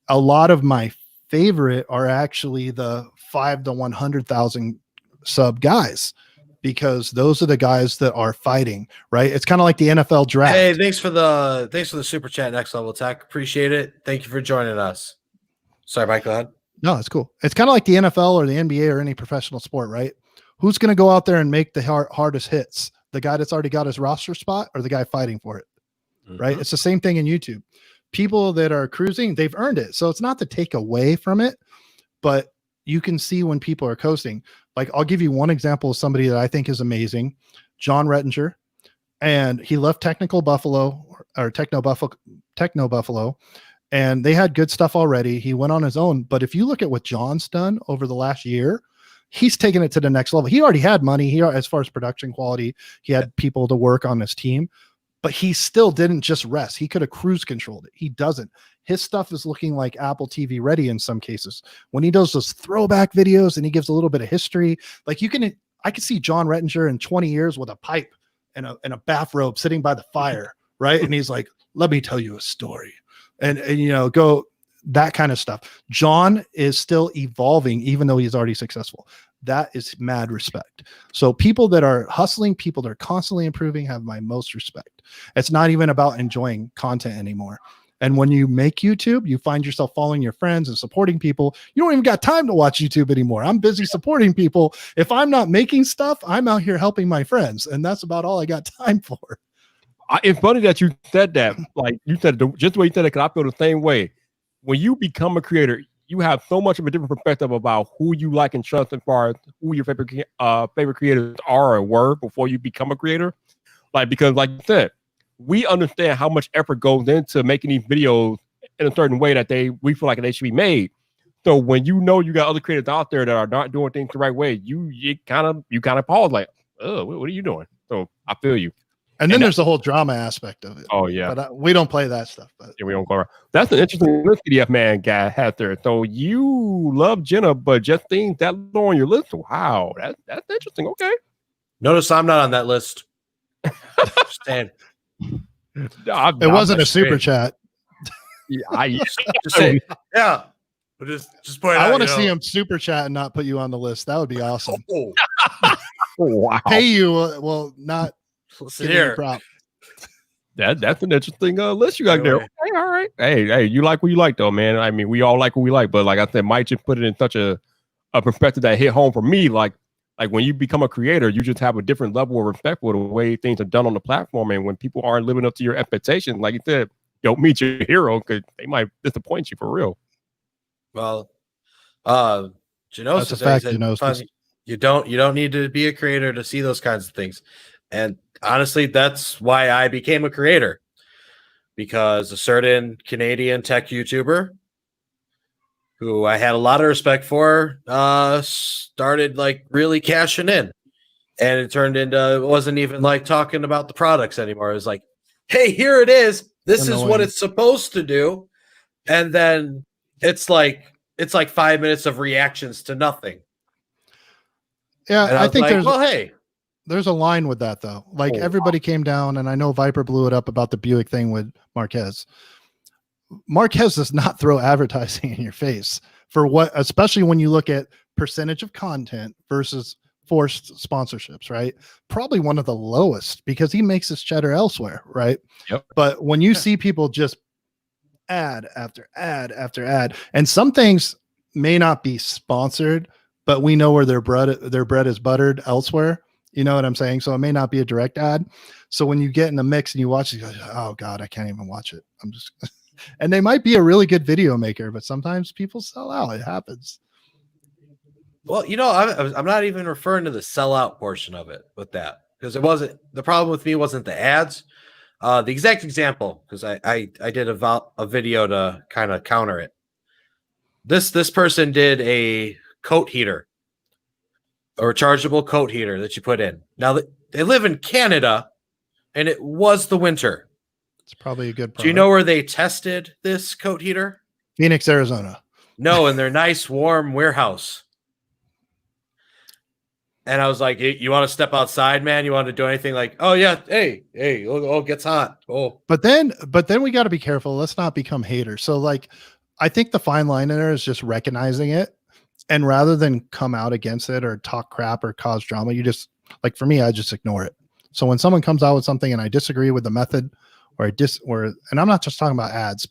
S6: a lot of my favorite are actually the 5 to 100,000 sub guys, because those are the guys that are fighting, right? It's kind of like the NFL draft.
S2: Hey, thanks for the super chat, Next Level Tech. Appreciate it. Thank you for joining us. Sorry, Mike, go ahead.
S6: No, it's cool. It's kind of like the NFL or the NBA or any professional sport, right? Who's going to go out there and make the hardest hits? The guy that's already got his roster spot or the guy fighting for it, right? It's the same thing in YouTube. People that are cruising, they've earned it. So it's not to take away from it, but you can see when people are coasting. Like, I'll give you one example of somebody that I think is amazing, John Rettinger. And he left Techno Buffalo, and they had good stuff already. He went on his own. But if you look at what John's done over the last year, he's taken it to the next level. He already had money. He, as far as production quality, he had people to work on his team. But he still didn't just rest. He could have cruise controlled it. He doesn't. His stuff is looking like Apple TV ready in some cases. When he does those throwback videos and he gives a little bit of history, like I could see John Rettinger in 20 years with a pipe and a bathrobe sitting by the fire, right? And he's like, let me tell you a story. And go that kind of stuff. John is still evolving, even though he's already successful. That is mad respect. So people that are hustling, people that are constantly improving have my most respect. It's not even about enjoying content anymore. And when you make YouTube, you find yourself following your friends and supporting people. You don't even got time to watch YouTube anymore. I'm busy supporting people. If I'm not making stuff, I'm out here helping my friends. And that's about all I got time for.
S1: It's funny that you said that. Like you said, just the way you said it, because I feel the same way. When you become a creator, you have so much of a different perspective about who you like and trust as far as who your favorite creators are or were before you become a creator. Like, because like you said, we understand how much effort goes into making these videos in a certain way that we feel like they should be made. So when you got other creators out there that are not doing things the right way, you kind of pause like, oh, what are you doing? So I feel you.
S6: And then there's the whole drama aspect of it.
S1: Oh yeah,
S6: but we don't play that stuff. But
S1: yeah, we don't go around. That's an interesting list PDF man guy has there. So you love Jenna, but just things that low on your list. Wow, that's interesting. Okay.
S2: Notice I'm not on that list. Stand.
S6: It wasn't a super chat.
S1: Yeah,
S2: just say, yeah. But just point
S6: I
S2: out,
S6: want to see him super chat and not put you on the list. That would be awesome.
S2: Oh.
S1: Wow.
S6: Pay you, well, not.
S2: Listen here.
S6: Prop.
S1: That's an interesting list you got there. Okay, all right. Hey, you like what you like though, man. I mean, we all like what we like, but like I said, Mike just put it in such a perspective that hit home for me. Like when you become a creator, you just have a different level of respect for the way things are done on the platform. And when people aren't living up to your expectations, like you said, don't meet your hero because they might disappoint you for real.
S2: Well, Genosis,
S6: that's a fact. Genosis.
S2: You don't need to be a creator to see those kinds of things. And honestly, that's why I became a creator, because a certain Canadian tech YouTuber who I had a lot of respect for started like really cashing in, and it turned into, it wasn't even like talking about the products anymore. It was like, hey, here it is. This is what it's supposed to do. And then it's like 5 minutes of reactions to nothing.
S6: Yeah,
S2: and
S6: I think
S2: hey.
S6: There's a line with that though. Like everybody came down, and I know Viper blew it up about the Buick thing with Marquez. Marquez does not throw advertising in your face for what, especially when you look at percentage of content versus forced sponsorships, right? Probably one of the lowest because he makes his cheddar elsewhere, right?
S1: Yep.
S6: But when you see people just ad after ad after ad, and some things may not be sponsored, but we know where their bread is buttered elsewhere. You know what I'm saying? So it may not be a direct ad. So when you get in the mix and you watch it, you go, oh God, I can't even watch it. I'm just, and they might be a really good video maker, but sometimes people sell out. It happens.
S2: Well, I'm not even referring to the sellout portion of it with that, because it wasn't the problem with me wasn't the ads. The exact example, because I did a video to kind of counter it. This person did a coat heater, a rechargeable coat heater that you put in. Now they live in Canada, and it was the winter.
S6: It's probably a good product.
S2: Do you know where they tested this coat heater?
S6: Phoenix, Arizona.
S2: No, in their nice warm warehouse. And I was like, you want to step outside, man? You want to do anything? Like, oh yeah, hey, oh, it gets hot. Oh,
S6: but then we got to be careful. Let's not become haters. So like, I think the fine line in there is just recognizing it, and rather than come out against it or talk crap or cause drama, you just, like, for me, I just ignore it. So when someone comes out with something and I disagree with the method, and I'm not just talking about ads.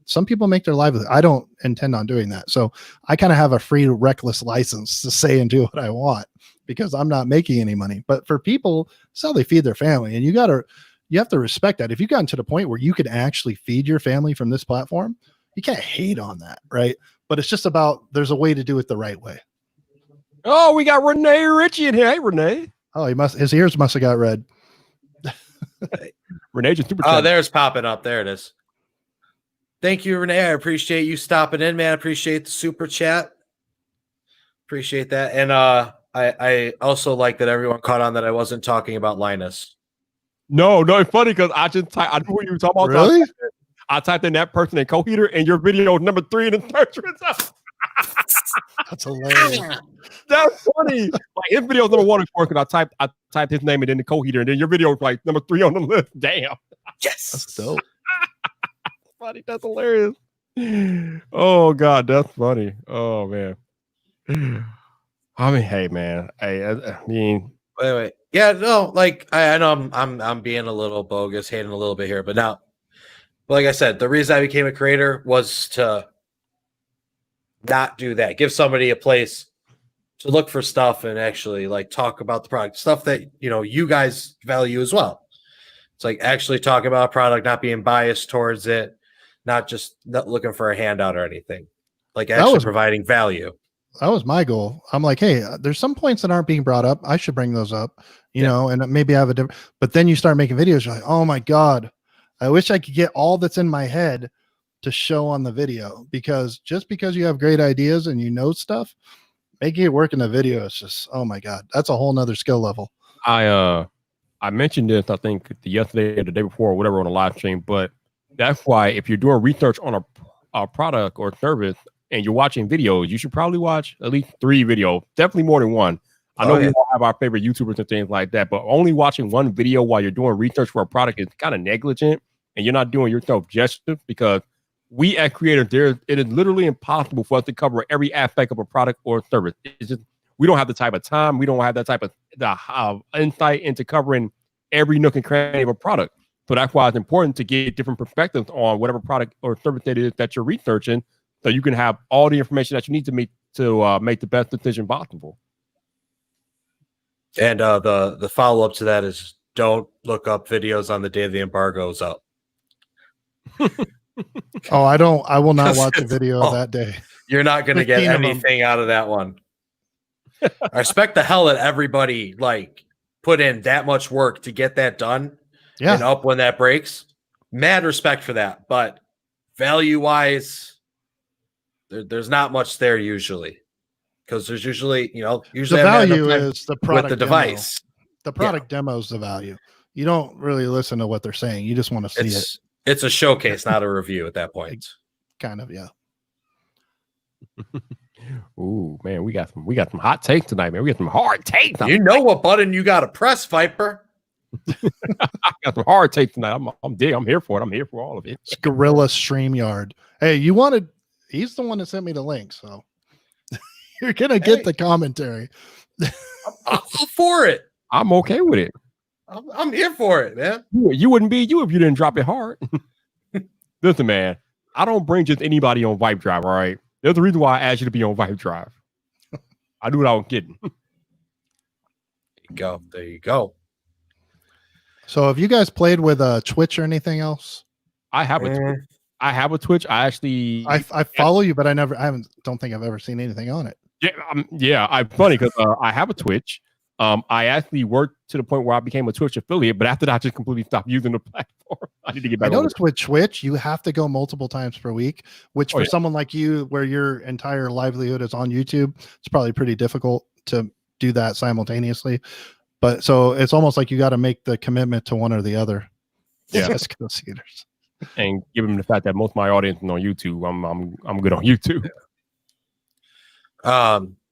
S6: Some people make their livelihood. I don't intend on doing that. So I kind of have a free, reckless license to say and do what I want, because I'm not making any money. But for people, it's how they feed their family. And you have to respect that. If you've gotten to the point where you can actually feed your family from this platform, you can't hate on that, right? But it's just about, there's a way to do it the right way.
S1: Oh, we got Renee Ritchie in here. Hey, Renee.
S6: Oh, his ears must have got red.
S1: Renee just super.
S2: Oh, there's popping up. There it is. Thank you, Renee. I appreciate you stopping in, man. I appreciate the super chat. Appreciate that. And I also like that everyone caught on that I wasn't talking about Linus.
S1: No, it's funny because I just I knew what you were talking about.
S6: Really?
S1: I typed in that person in co-heater, and your video is number 3 in the search results.
S6: That's hilarious.
S1: That's funny. Like, his video is number 1, of course, because I typed his name and then the co-heater, and then your video is like number 3 on the list. Damn.
S2: Yes.
S6: That's dope.
S1: Funny. That's hilarious. Oh God, that's funny. Oh man. I mean, hey man. I mean,
S2: wait. Yeah, no, like I know I'm being a little bogus, hating a little bit here, but now, like I said, the reason I became a creator was to not do that. Give somebody a place to look for stuff and actually like talk about the product, stuff that you guys value as well. It's like actually talk about a product, not being biased towards it, not looking for a handout or anything. Like actually providing value.
S6: That was my goal. I'm like, hey, there's some points that aren't being brought up. I should bring those up, you know, and maybe I have a different. But then you start making videos. You're like, oh my God, I wish I could get all that's in my head to show on the video, because just because you have great ideas and you know stuff, making it work in a video is just, oh my God, that's a whole nother skill level.
S1: I mentioned this, I think yesterday or the day before or whatever on a live stream, but that's why if you're doing research on a product or service and you're watching videos, you should probably watch at least 3 videos, definitely more than 1. I know we all have our favorite YouTubers and things like that, but only watching 1 video while you're doing research for a product is kind of negligent, and you're not doing yourself justice, because we as creators, it is literally impossible for us to cover every aspect of a product or service. It's just, we don't have the type of time, we don't have that type of insight into covering every nook and cranny of a product. So that's why it's important to get different perspectives on whatever product or service it is that you're researching, so you can have all the information that you need to make the best decision possible.
S2: And the follow up to that is, don't look up videos on the day the embargo is up.
S6: Oh, I will not watch a video that day.
S2: You're not going to get anything out of that one. I respect the hell that everybody like put in that much work to get that done and up when that breaks. Mad respect for that. But value wise, there's not much there usually, because there's usually the
S6: value is the product
S2: with the device.
S6: The product demo is the value. You don't really listen to what they're saying. You just want to see it.
S2: It's a showcase, not a review at that point.
S6: Kind of, yeah.
S1: Ooh, man, we got some hot takes tonight, man. We got some hard takes.
S2: You know what button you got to press, Viper?
S1: I got some hard takes tonight. I'm here for it. I'm here for all of it.
S6: It's Gorilla StreamYard. Hey, he's the one that sent me the link, so you're gonna get the commentary.
S2: I'm for it.
S1: I'm okay with it.
S2: I'm here for it, man.
S1: You wouldn't be you if you didn't drop it hard. Listen, man, I don't bring just anybody on Vibe Drive, all right? There's a reason why I asked you to be on Vibe Drive. I knew what I was getting.
S2: go. There you go.
S6: So have you guys played with Twitch or anything else?
S1: I have a Twitch. I have a Twitch. I actually
S6: I follow you, but I don't think I've ever seen anything on it.
S1: Yeah, I'm funny because I have a Twitch. I actually worked to the point where I became a Twitch affiliate, but after that, I just completely stopped using the platform. I need to get back.
S6: I noticed with Twitch, you have to go multiple times per week, which for someone like you, where your entire livelihood is on YouTube, it's probably pretty difficult to do that simultaneously. But so it's almost like you got to make the commitment to one or the other.
S1: Yeah, and given the fact that most of my audience is on YouTube, I'm good on YouTube.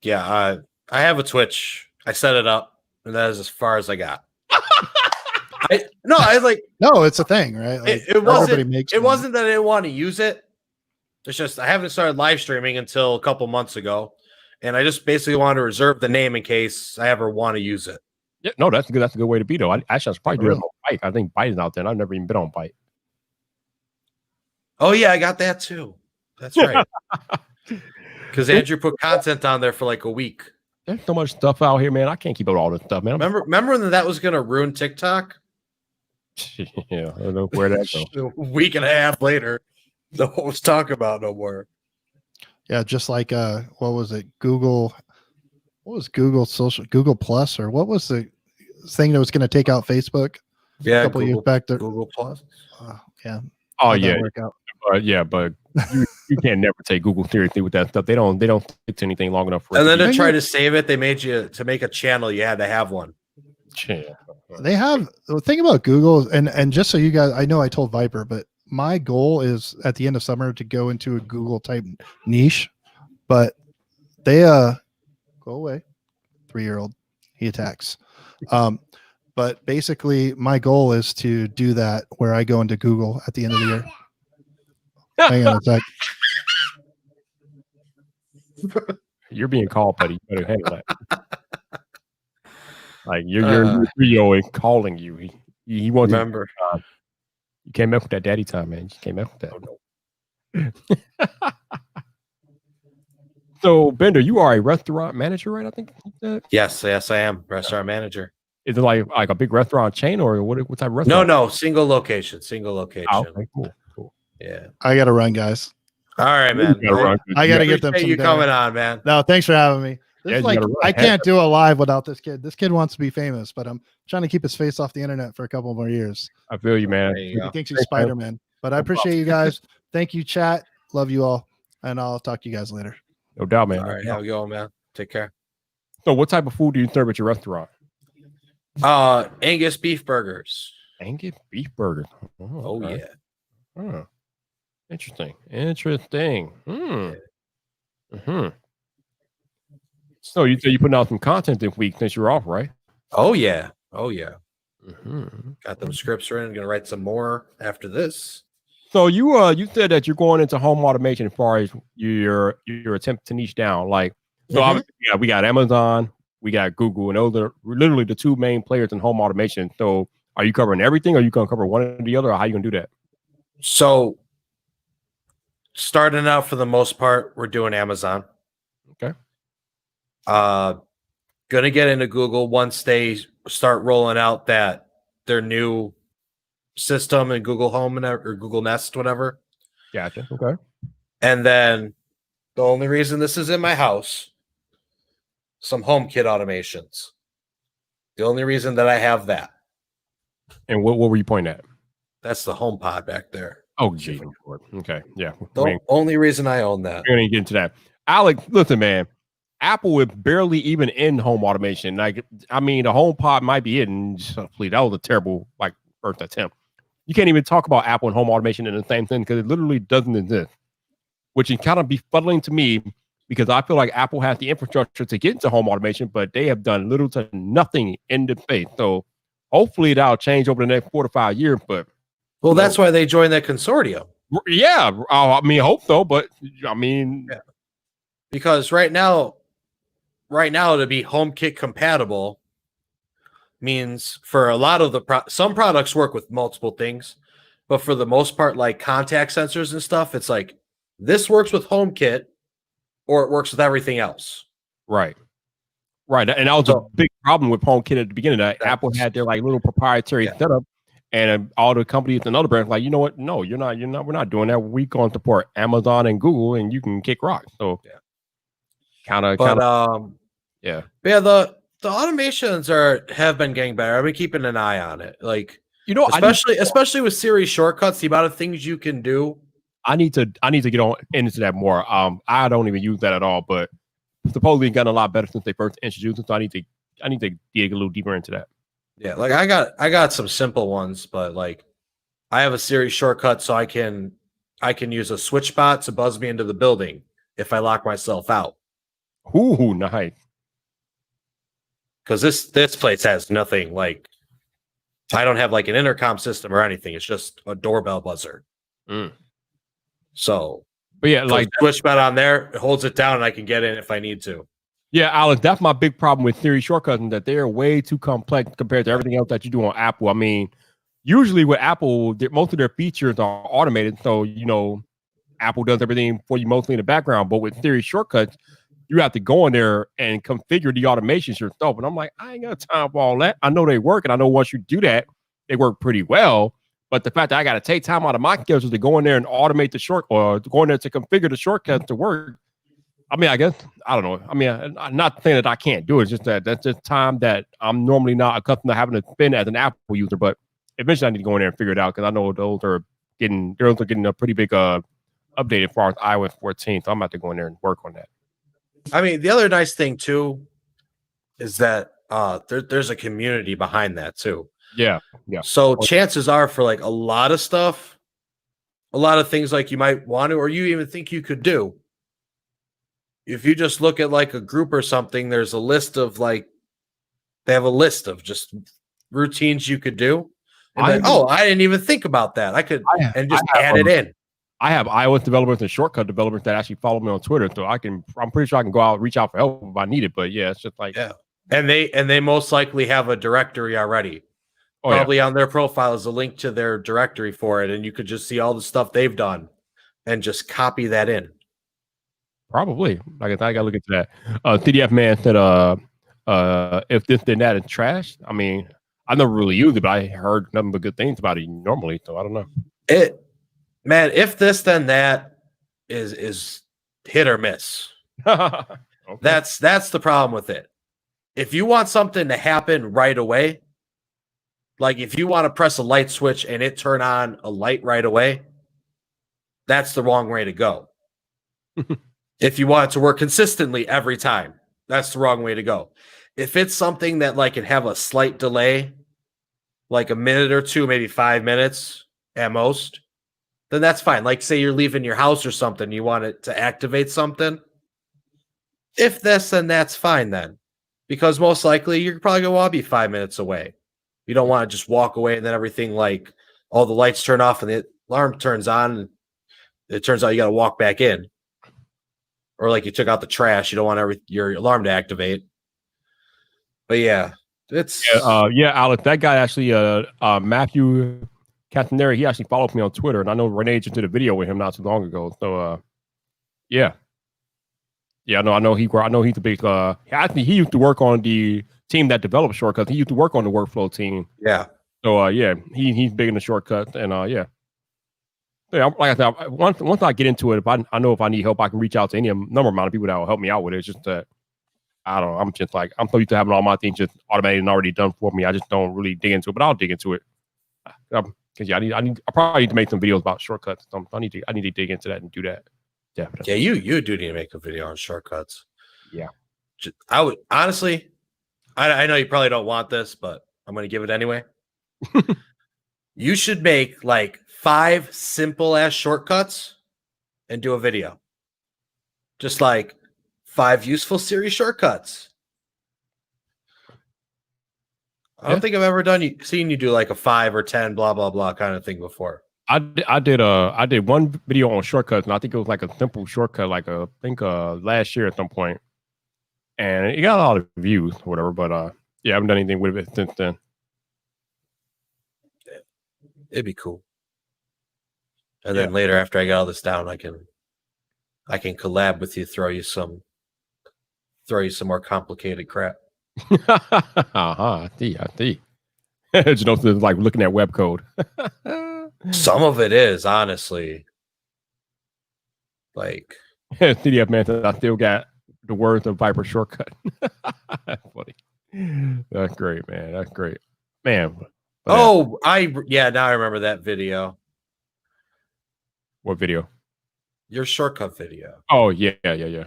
S2: Yeah, I have a Twitch. I set it up, and that is as far as I got.
S6: No, it's a thing, right? Like,
S2: it wasn't that I didn't want to use it. It's just I haven't started live streaming until a couple months ago, and I just basically want to reserve the name in case I ever want to use it.
S1: Yeah, no, that's a good way to be though. I should probably do it on Byte. I think Byte is out there, and I've never even been on Byte.
S2: Oh yeah, I got that too. That's right. Because Andrew put content on there for like a week.
S1: There's so much stuff out here, man. I can't keep up with all this stuff, man.
S2: Remember when that was going to ruin TikTok?
S1: Yeah, I don't know where that goes.
S2: A week and a half later, no one was talking about no more.
S6: Yeah, just like what was it? Google. What was Google Plus, or what was the thing that was going to take out Facebook?
S2: Yeah,
S6: a couple years back there.
S2: Google Plus.
S6: Yeah.
S1: Oh yeah. But you can't never take Google seriously with that stuff. They don't stick to anything long enough for.
S2: And then to try to save it, they made you to make a channel. You had to have one.
S1: Yeah.
S6: They have the thing about Google, and just so you guys, I know I told Viper, but my goal is at the end of summer to go into a Google type niche, but they go away. 3-year-old, he attacks. But basically, my goal is to do that where I go into Google at the end of the year. Hang on a sec.
S1: You're being called, buddy. You better handle that. Like your 3-year-old calling you. He wants to
S2: remember.
S1: You came up with that daddy time, man. You came up with that. Oh, no. So, Bender, you are a restaurant manager, right? I think.
S2: Yes, I am restaurant manager.
S1: Is it like a big restaurant chain, or what type of restaurant?
S2: No, single location.
S1: Oh, okay, cool.
S2: Yeah.
S6: I got to run, guys.
S2: All right, man.
S6: I got to get them some
S2: you
S6: dinner.
S2: coming on, man.
S6: No, thanks for having me. This is like I can't do a live without this kid. This kid wants to be famous, but I'm trying to keep his face off the internet for a couple more years.
S1: I feel you, man.
S6: He thinks he's Spider-Man. But I appreciate you guys. Thank you, chat. Love you all. And I'll talk to you guys later.
S1: No doubt, man.
S2: All right, have a good one, man. Take care.
S1: So what type of food do you serve at your restaurant?
S2: Angus beef burgers.
S1: Angus beef burgers.
S2: Oh
S1: okay.
S2: yeah.
S1: Oh. Interesting. So you say you're putting out some content this week since you're off, right?
S2: Oh yeah. Got them scripts written. Gonna write some more after this.
S1: So you said that you're going into home automation as far as your attempt to niche down. Like, so obviously, yeah, we got Amazon, we got Google, and those are literally the two main players in home automation. So are you covering everything, or are you gonna cover one or the other, or how are you gonna do that?
S2: So starting out for the most part, we're doing Amazon.
S1: Okay.
S2: Gonna get into Google once they start rolling out their new system in Google Home or Google Nest, whatever.
S1: Gotcha. Okay.
S2: And then the only reason this is in my house, some HomeKit automations. The only reason that I have that.
S1: And what were you pointing at?
S2: That's the HomePod back there.
S1: Oh, gee. Okay. Yeah.
S2: The only reason I own that.
S1: We're gonna get into that. Alex, listen, man. Apple is barely even in home automation. Like, I mean, the HomePod might be it, and please, that was a terrible first attempt. You can't even talk about Apple and home automation in the same thing because it literally doesn't exist, which is kind of befuddling to me because I feel like Apple has the infrastructure to get into home automation, but they have done little to nothing in the space. So hopefully that'll change over the next 4 to 5 years. But
S2: that's why they joined that consortium.
S1: Yeah, I mean, I hope so, but I mean,
S2: yeah. Because right now to be HomeKit compatible means for a lot of some products work with multiple things, but for the most part, like contact sensors and stuff, it's like this works with HomeKit or it works with everything else.
S1: Right. And that was a big problem with HomeKit at the beginning. That Apple had their like little proprietary setup, and all the companies and other brands like, you know what? No, you're not. We're not doing that. We going to support Amazon and Google, and you can kick rock. So kind of. Yeah.
S2: But yeah, the automations have been getting better. I've been keeping an eye on it. Like, especially with Siri shortcuts, the amount of things you can do.
S1: I need to get on into that more. I don't even use that at all, but supposedly gotten a lot better since they first introduced it. So I need to dig a little deeper into that.
S2: Yeah, like I got some simple ones, but like I have a Siri shortcut so I can use a switch bot to buzz me into the building if I lock myself out.
S1: Ooh, nice.
S2: Because this place has nothing, like I don't have like an intercom system or anything. It's just a doorbell buzzer. So,
S1: but yeah, like
S2: switch bot on there, it holds it down, and I can get in if I need to.
S1: Yeah, Alex, that's my big problem with Siri shortcuts, and that they're way too complex compared to everything else that you do on Apple. I mean, usually with Apple, most of their features are automated, so Apple does everything for you mostly in the background. But with Siri shortcuts, you have to go in there and configure the automations yourself. And I'm like, I ain't got time for all that. I know they work, and I know once you do that, they work pretty well. But the fact that I got to take time out of my schedule to go in there and automate or go in there to configure the shortcuts to work. I mean, I guess, I don't know. I mean, I'm not saying that I can't do it. It's just that's just time that I'm normally not accustomed to having to spend as an Apple user. But eventually I need to go in there and figure it out because I know those are getting a pretty big update as far as iOS 14. So I'm about to go in there and work on that.
S2: I mean, the other nice thing, too, is that there's a community behind that, too.
S1: Yeah.
S2: So chances are for like a lot of stuff, a lot of things like you might want to, or you even think you could do. If you just look at like a group or something, there's a list of they have a list of just routines you could do. And I didn't even think about that. I could add it in.
S1: I have iOS developers and shortcut developers that actually follow me on Twitter, so I'm pretty sure I can go out, reach out for help if I need it. But yeah, it's just like
S2: and they most likely have a directory already. Probably on their profile is a link to their directory for it, and you could just see all the stuff they've done and just copy that in.
S1: Probably. Like I gotta look into that. CDF man said, if this then that is trash. I mean, I never really used it, but I heard nothing but good things about it normally, so I don't know.
S2: If this then that is hit or miss.
S1: Okay.
S2: That's the problem with it. If you want something to happen right away, like if you want to press a light switch and it turn on a light right away, that's the wrong way to go. If you want it to work consistently every time, that's the wrong way to go. If it's something that like can have a slight delay, like a minute or two, maybe 5 minutes at most, then that's fine. Like say you're leaving your house or something, you want it to activate something. If this, then that's fine then. Because most likely you're probably going to want to be 5 minutes away. You don't want to just walk away and then everything like all the lights turn off and the alarm turns on and it turns out you got to walk back in. Or like you took out the trash, you don't want your alarm to activate. But yeah, it's
S1: Alex, that guy actually Matthew Castaneri, he actually followed me on Twitter, and I know Renee just did a video with him not too long ago. So I know he's a big actually he used to work on the team that developed shortcuts. He used to work on the workflow team.
S2: Yeah.
S1: So he's big in the shortcuts, and like I said, once I get into it, if I know if I need help, I can reach out to any number amount of people that will help me out with it. It's just that I don't know. I'm just like I'm so used to having all my things just automated and already done for me. I just don't really dig into it, but I'll dig into it. Because I probably need to make some videos about shortcuts. So I need to dig into that and do that. Definitely.
S2: Yeah, you do need to make a video on shortcuts.
S1: Yeah.
S2: I would honestly, I know you probably don't want this, but I'm going to give it anyway. You should make like 5 simple ass shortcuts and do a video. Just like 5 useful Siri shortcuts. I don't think I've ever seen you do like a 5 or 10 blah blah blah kind of thing before.
S1: I did one video on shortcuts, and I think it was like a simple shortcut, like last year at some point, and it got a lot of views or whatever. But I haven't done anything with it since then.
S2: It'd be cool. And then later, after I get all this down, I can collab with you, throw you some more complicated crap.
S1: I see. Genesis is like looking at web code.
S2: Some of it is, honestly. Like
S1: CDF man says, I still got the words of Viper shortcut. That's funny. That's great, man. That's great. Man.
S2: now I remember that video.
S1: What video?
S2: Your shortcut video.
S1: Oh, yeah. I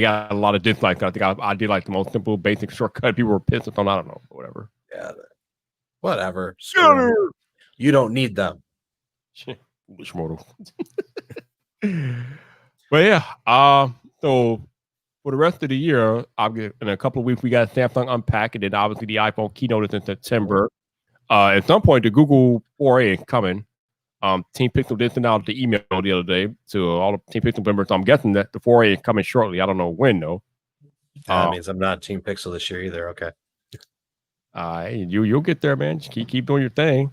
S1: got a lot of dislikes. I think I did like the most simple, basic shortcut. People were pissed on. I don't know, whatever.
S2: Yeah, whatever. You don't need them.
S1: Foolish mortal. But yeah, so for the rest of the year, I'll get in a couple of weeks. We got Samsung Unpack, and then obviously the iPhone keynote is in September. At some point, the Google 4A is coming. Team Pixel did send out the email the other day to all the Team Pixel members. So I'm guessing that the 4A is coming shortly. I don't know when though.
S2: That means I'm not Team Pixel this year either. Okay.
S1: You'll get there, man. Just keep doing your thing.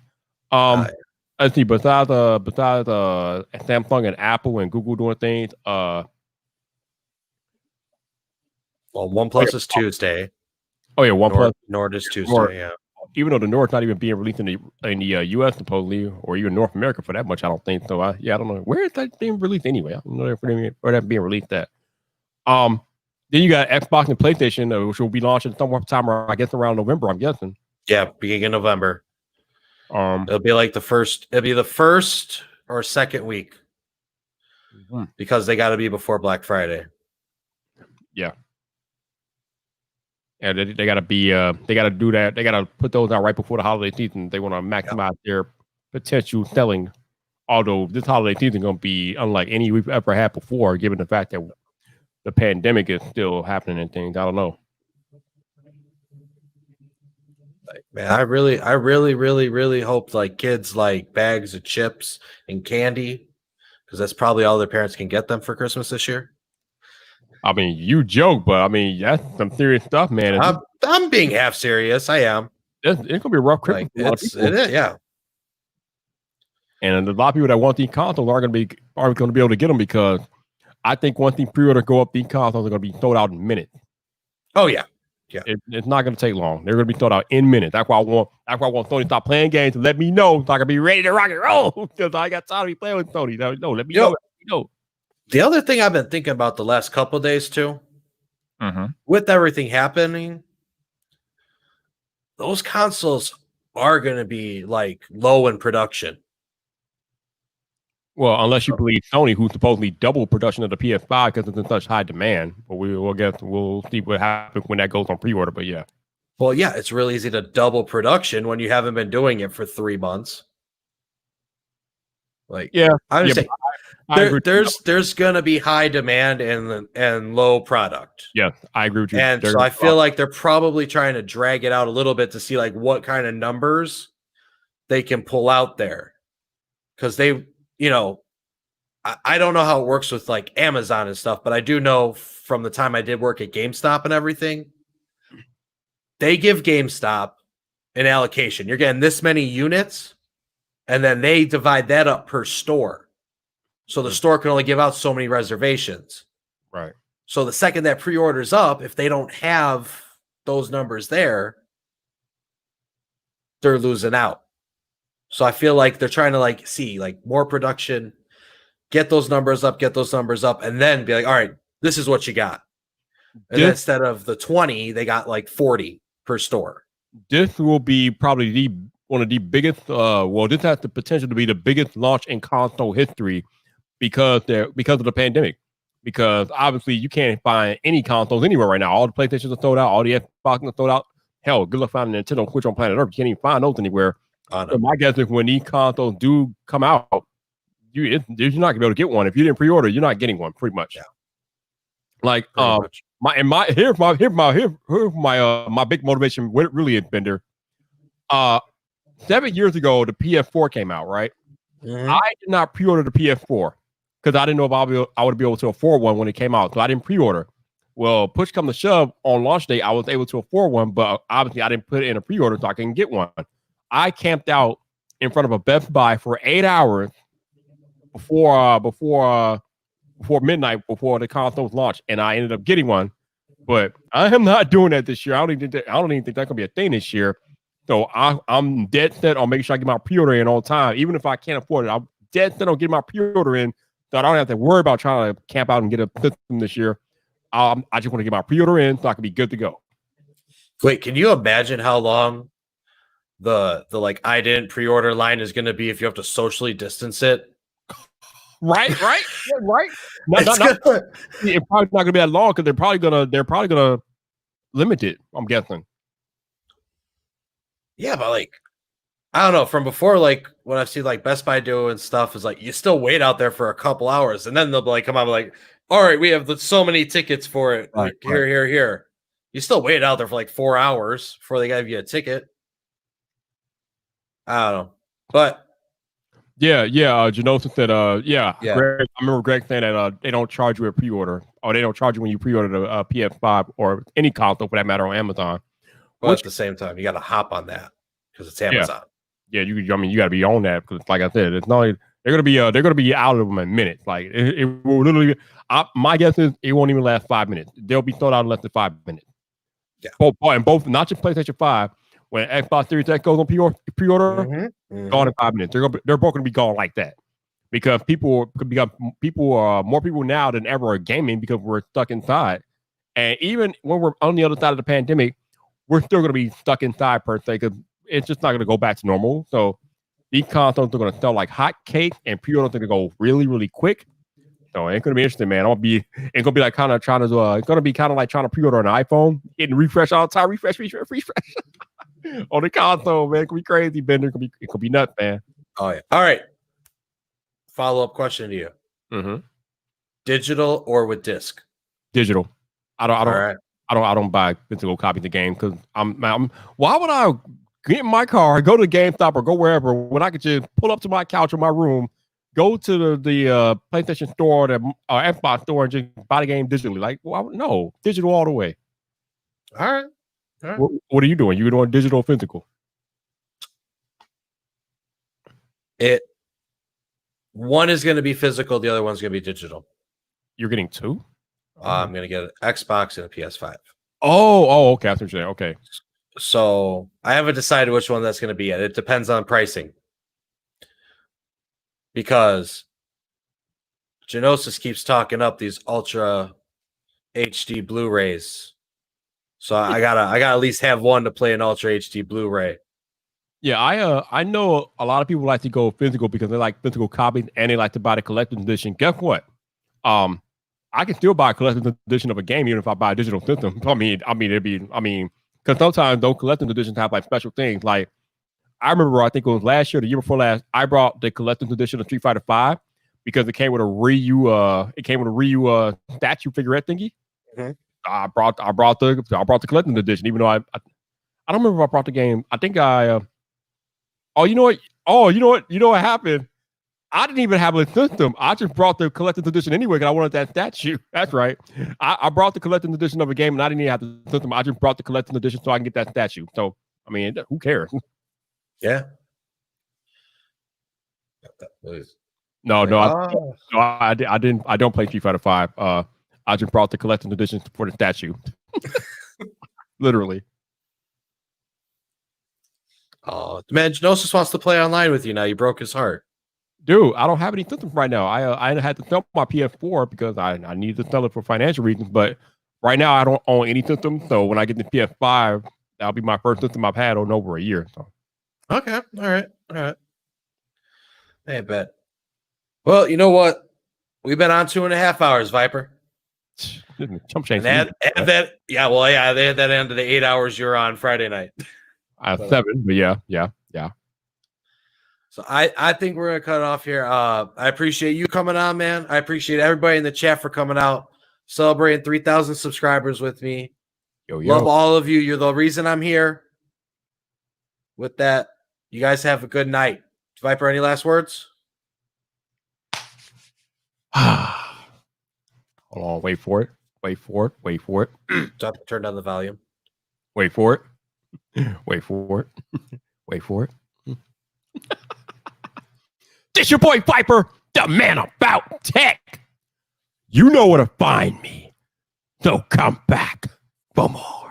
S1: Let's see. Besides Samsung and Apple and Google doing things,
S2: well, OnePlus is Tuesday.
S1: Oh yeah, OnePlus
S2: Nord is Tuesday. Yeah.
S1: Even though the Nord's not even being released in the U.S. supposedly, or even North America for that much, I don't think so. I don't know where is that being released anyway. I don't know where that being released at. Then you got Xbox and PlayStation, which will be launching sometime, I guess around November. I'm guessing.
S2: Yeah, beginning of November. It'll be like the first or second week because they got to be before Black Friday.
S1: Yeah. And they got to be, they got to do that. They got to put those out right before the holiday season. They want to maximize their potential selling. Although this holiday season is going to be unlike any we've ever had before, given the fact that the pandemic is still happening and things. I don't know.
S2: Like, man, I really hope like kids like bags of chips and candy because that's probably all their parents can get them for Christmas this year.
S1: I mean, you joke, but I mean, that's some serious stuff, man.
S2: I'm being half serious. I am.
S1: It's gonna be a rough Christmas.
S2: Like, it is, yeah.
S1: And a lot of people that want these consoles aren't going to be able to get them because I think once these pre-orders go up, these consoles are going to be sold out in minutes.
S2: Oh yeah,
S1: It's not going to take long. They're going to be sold out in minutes. That's why I want Sony to stop playing games and let me know so I can be ready to rock and roll because I got tired of be playing with Sony. No, let me know.
S2: The other thing I've been thinking about the last couple of days too, with everything happening, those consoles are going to be like low in production.
S1: Well, unless you believe Sony, who supposedly doubled production of the PS5 because it's in such high demand. But we'll see what happens when that goes on pre-order. But yeah.
S2: Well, yeah, it's really easy to double production when you haven't been doing it for 3 months. Like,
S1: yeah,
S2: I would say there's gonna be high demand and low product.
S1: Yeah, I agree with you.
S2: And so I feel like they're probably trying to drag it out a little bit to see like what kind of numbers they can pull out there. Because they, I don't know how it works with like Amazon and stuff, but I do know from the time I did work at GameStop and everything, they give GameStop an allocation. You're getting this many units, and then they divide that up per store. So the store can only give out so many reservations.
S1: Right.
S2: So the second that pre-order's up, if they don't have those numbers there, they're losing out. So I feel like they're trying to like see like more production, get those numbers up, and then be like, all right, this is what you got. And then instead of the 20, they got like 40 per store.
S1: This will be probably one of the biggest. This has the potential to be the biggest launch in console history because of the pandemic. Because obviously you can't find any consoles anywhere right now. All the PlayStations are sold out. All the Xbox are sold out. Hell, good luck finding Nintendo Switch on planet Earth. You can't even find those anywhere. So my guess is when these consoles do come out, you're not gonna be able to get one. If you didn't pre-order, you're not getting one. Pretty much. Yeah. Like here's my big motivation. What it really is, Bender. 7 years ago, the PS4 came out, right? Mm-hmm. I did not pre-order the PS4 because I didn't know if I would be able to afford one when it came out. So I didn't pre-order. Well, push come to shove, on launch day, I was able to afford one, but obviously I didn't put it in a pre-order so I couldn't get one. I camped out in front of a Best Buy for 8 hours before midnight, before the consoles launched, and I ended up getting one. But I am not doing that this year. I don't even think that's gonna be a thing this year. So I'm dead set on making sure I get my pre-order in on time, even if I can't afford it. I'm dead set on getting my pre-order in, so I don't have to worry about trying to camp out and get a system this year. I just want to get my pre-order in so I can be good to go.
S2: Wait, can you imagine how long the like I didn't pre-order line is going to be if you have to socially distance it?
S1: Right. Yeah, right. It's probably not gonna be that long because they're probably gonna limit it. I'm guessing.
S2: Yeah, but like I don't know. From before, like what I've seen, like Best Buy doing stuff is like you still wait out there for a couple hours, and then they'll like come out like, all right, we have so many tickets for it.
S1: Right,
S2: like, here. You still wait out there for like 4 hours before they give you a ticket. I don't know, but.
S1: Yeah. Genosis said,
S2: Yeah.
S1: Greg, I remember Greg saying that they don't charge you a pre-order, or they don't charge you when you pre-order the PS5 or any console for that matter on Amazon.
S2: But at the same time, you got to hop on that because it's Amazon.
S1: Yeah, you got to be on that because, like I said, it's not. They're gonna be out of them in minutes. Like it will literally. My guess is it won't even last 5 minutes. They'll be sold out in less than 5 minutes.
S2: Yeah.
S1: Both, not just PlayStation 5. When Xbox Series X goes on pre-order, gone in 5 minutes. They're both gonna be gone like that because more people now than ever are gaming because we're stuck inside. And even when we're on the other side of the pandemic, we're still gonna be stuck inside per se because it's just not gonna go back to normal. So these consoles are gonna sell like hotcakes, and pre-orders are gonna go really, really quick. So it's gonna be interesting, man. It's gonna be like kind of trying to. It's gonna be kind of like trying to pre-order an iPhone, getting refresh all the time, refresh. On the console, man. It could be crazy, Bender. It could be nuts, man.
S2: Oh yeah. All right. Follow-up question to you.
S1: Mm-hmm.
S2: Digital or with disc?
S1: Digital. I don't buy physical copies of the game because why would I get in my car, go to GameStop or go wherever when I could just pull up to my couch in my room, go to the PlayStation store or the Xbox store and just buy the game digitally? Like, well, no, digital all the way.
S2: All right.
S1: What are you doing? You're doing digital or physical?
S2: One is going to be physical. The other one's going to be digital.
S1: You're getting two?
S2: I'm going to get an Xbox and a PS5.
S1: Oh, okay. That's what you're saying. Okay.
S2: So I haven't decided which one that's going to be yet. It depends on pricing. Because Genosis keeps talking up these Ultra HD Blu-rays. So I gotta at least have one to play an Ultra HD Blu-ray.
S1: Yeah, I know a lot of people like to go physical because they like physical copies and they like to buy the collector's edition. Guess what? I can still buy a collector's edition of a game even if I buy a digital system. Because sometimes those collector's editions have like special things. Like I remember, I think it was last year, the year before last, I brought the collector's edition of Street Fighter V because it came with a Ryu statue figurette thingy.
S2: Mm-hmm.
S1: I brought the collector's edition, even though I don't remember if I brought the game. I think you know what happened? I didn't even have a system. I just brought the collector's edition anyway because I wanted that statue. That's right. I brought the collector's edition of a game and I didn't even have the system. I just brought the collector's edition so I can get that statue. So I mean, who cares?
S2: Yeah.
S1: No, I didn't. I don't play Street Fighter V. I just brought the collector's edition for the statue. Literally.
S2: Oh man, Genosis wants to play online with you now. You broke his heart.
S1: Dude, I don't have any systems right now. I had to sell my PS4 because I need to sell it for financial reasons. But right now, I don't own any system. So when I get the PS5, that'll be my first system I've had in over a year. So.
S2: Okay. All right. I bet. Well, you know what? We've been on 2.5 hours, Viper.
S1: Chump change.
S2: They had that end of the 8 hours you're on Friday night.
S1: I have 7, but yeah.
S2: So I think we're gonna cut it off here. I appreciate you coming on, man. I appreciate everybody in the chat for coming out, celebrating 3,000 subscribers with me.
S1: Yo.
S2: Love all of you. You're the reason I'm here. With that, you guys have a good night. Viper, any last words?
S1: Hold on, wait for it.
S2: Do I have to turn down the volume?
S1: Wait for it. Wait for it. This your boy Viper, the man about tech. You know where to find me. So come back.
S3: Bomber.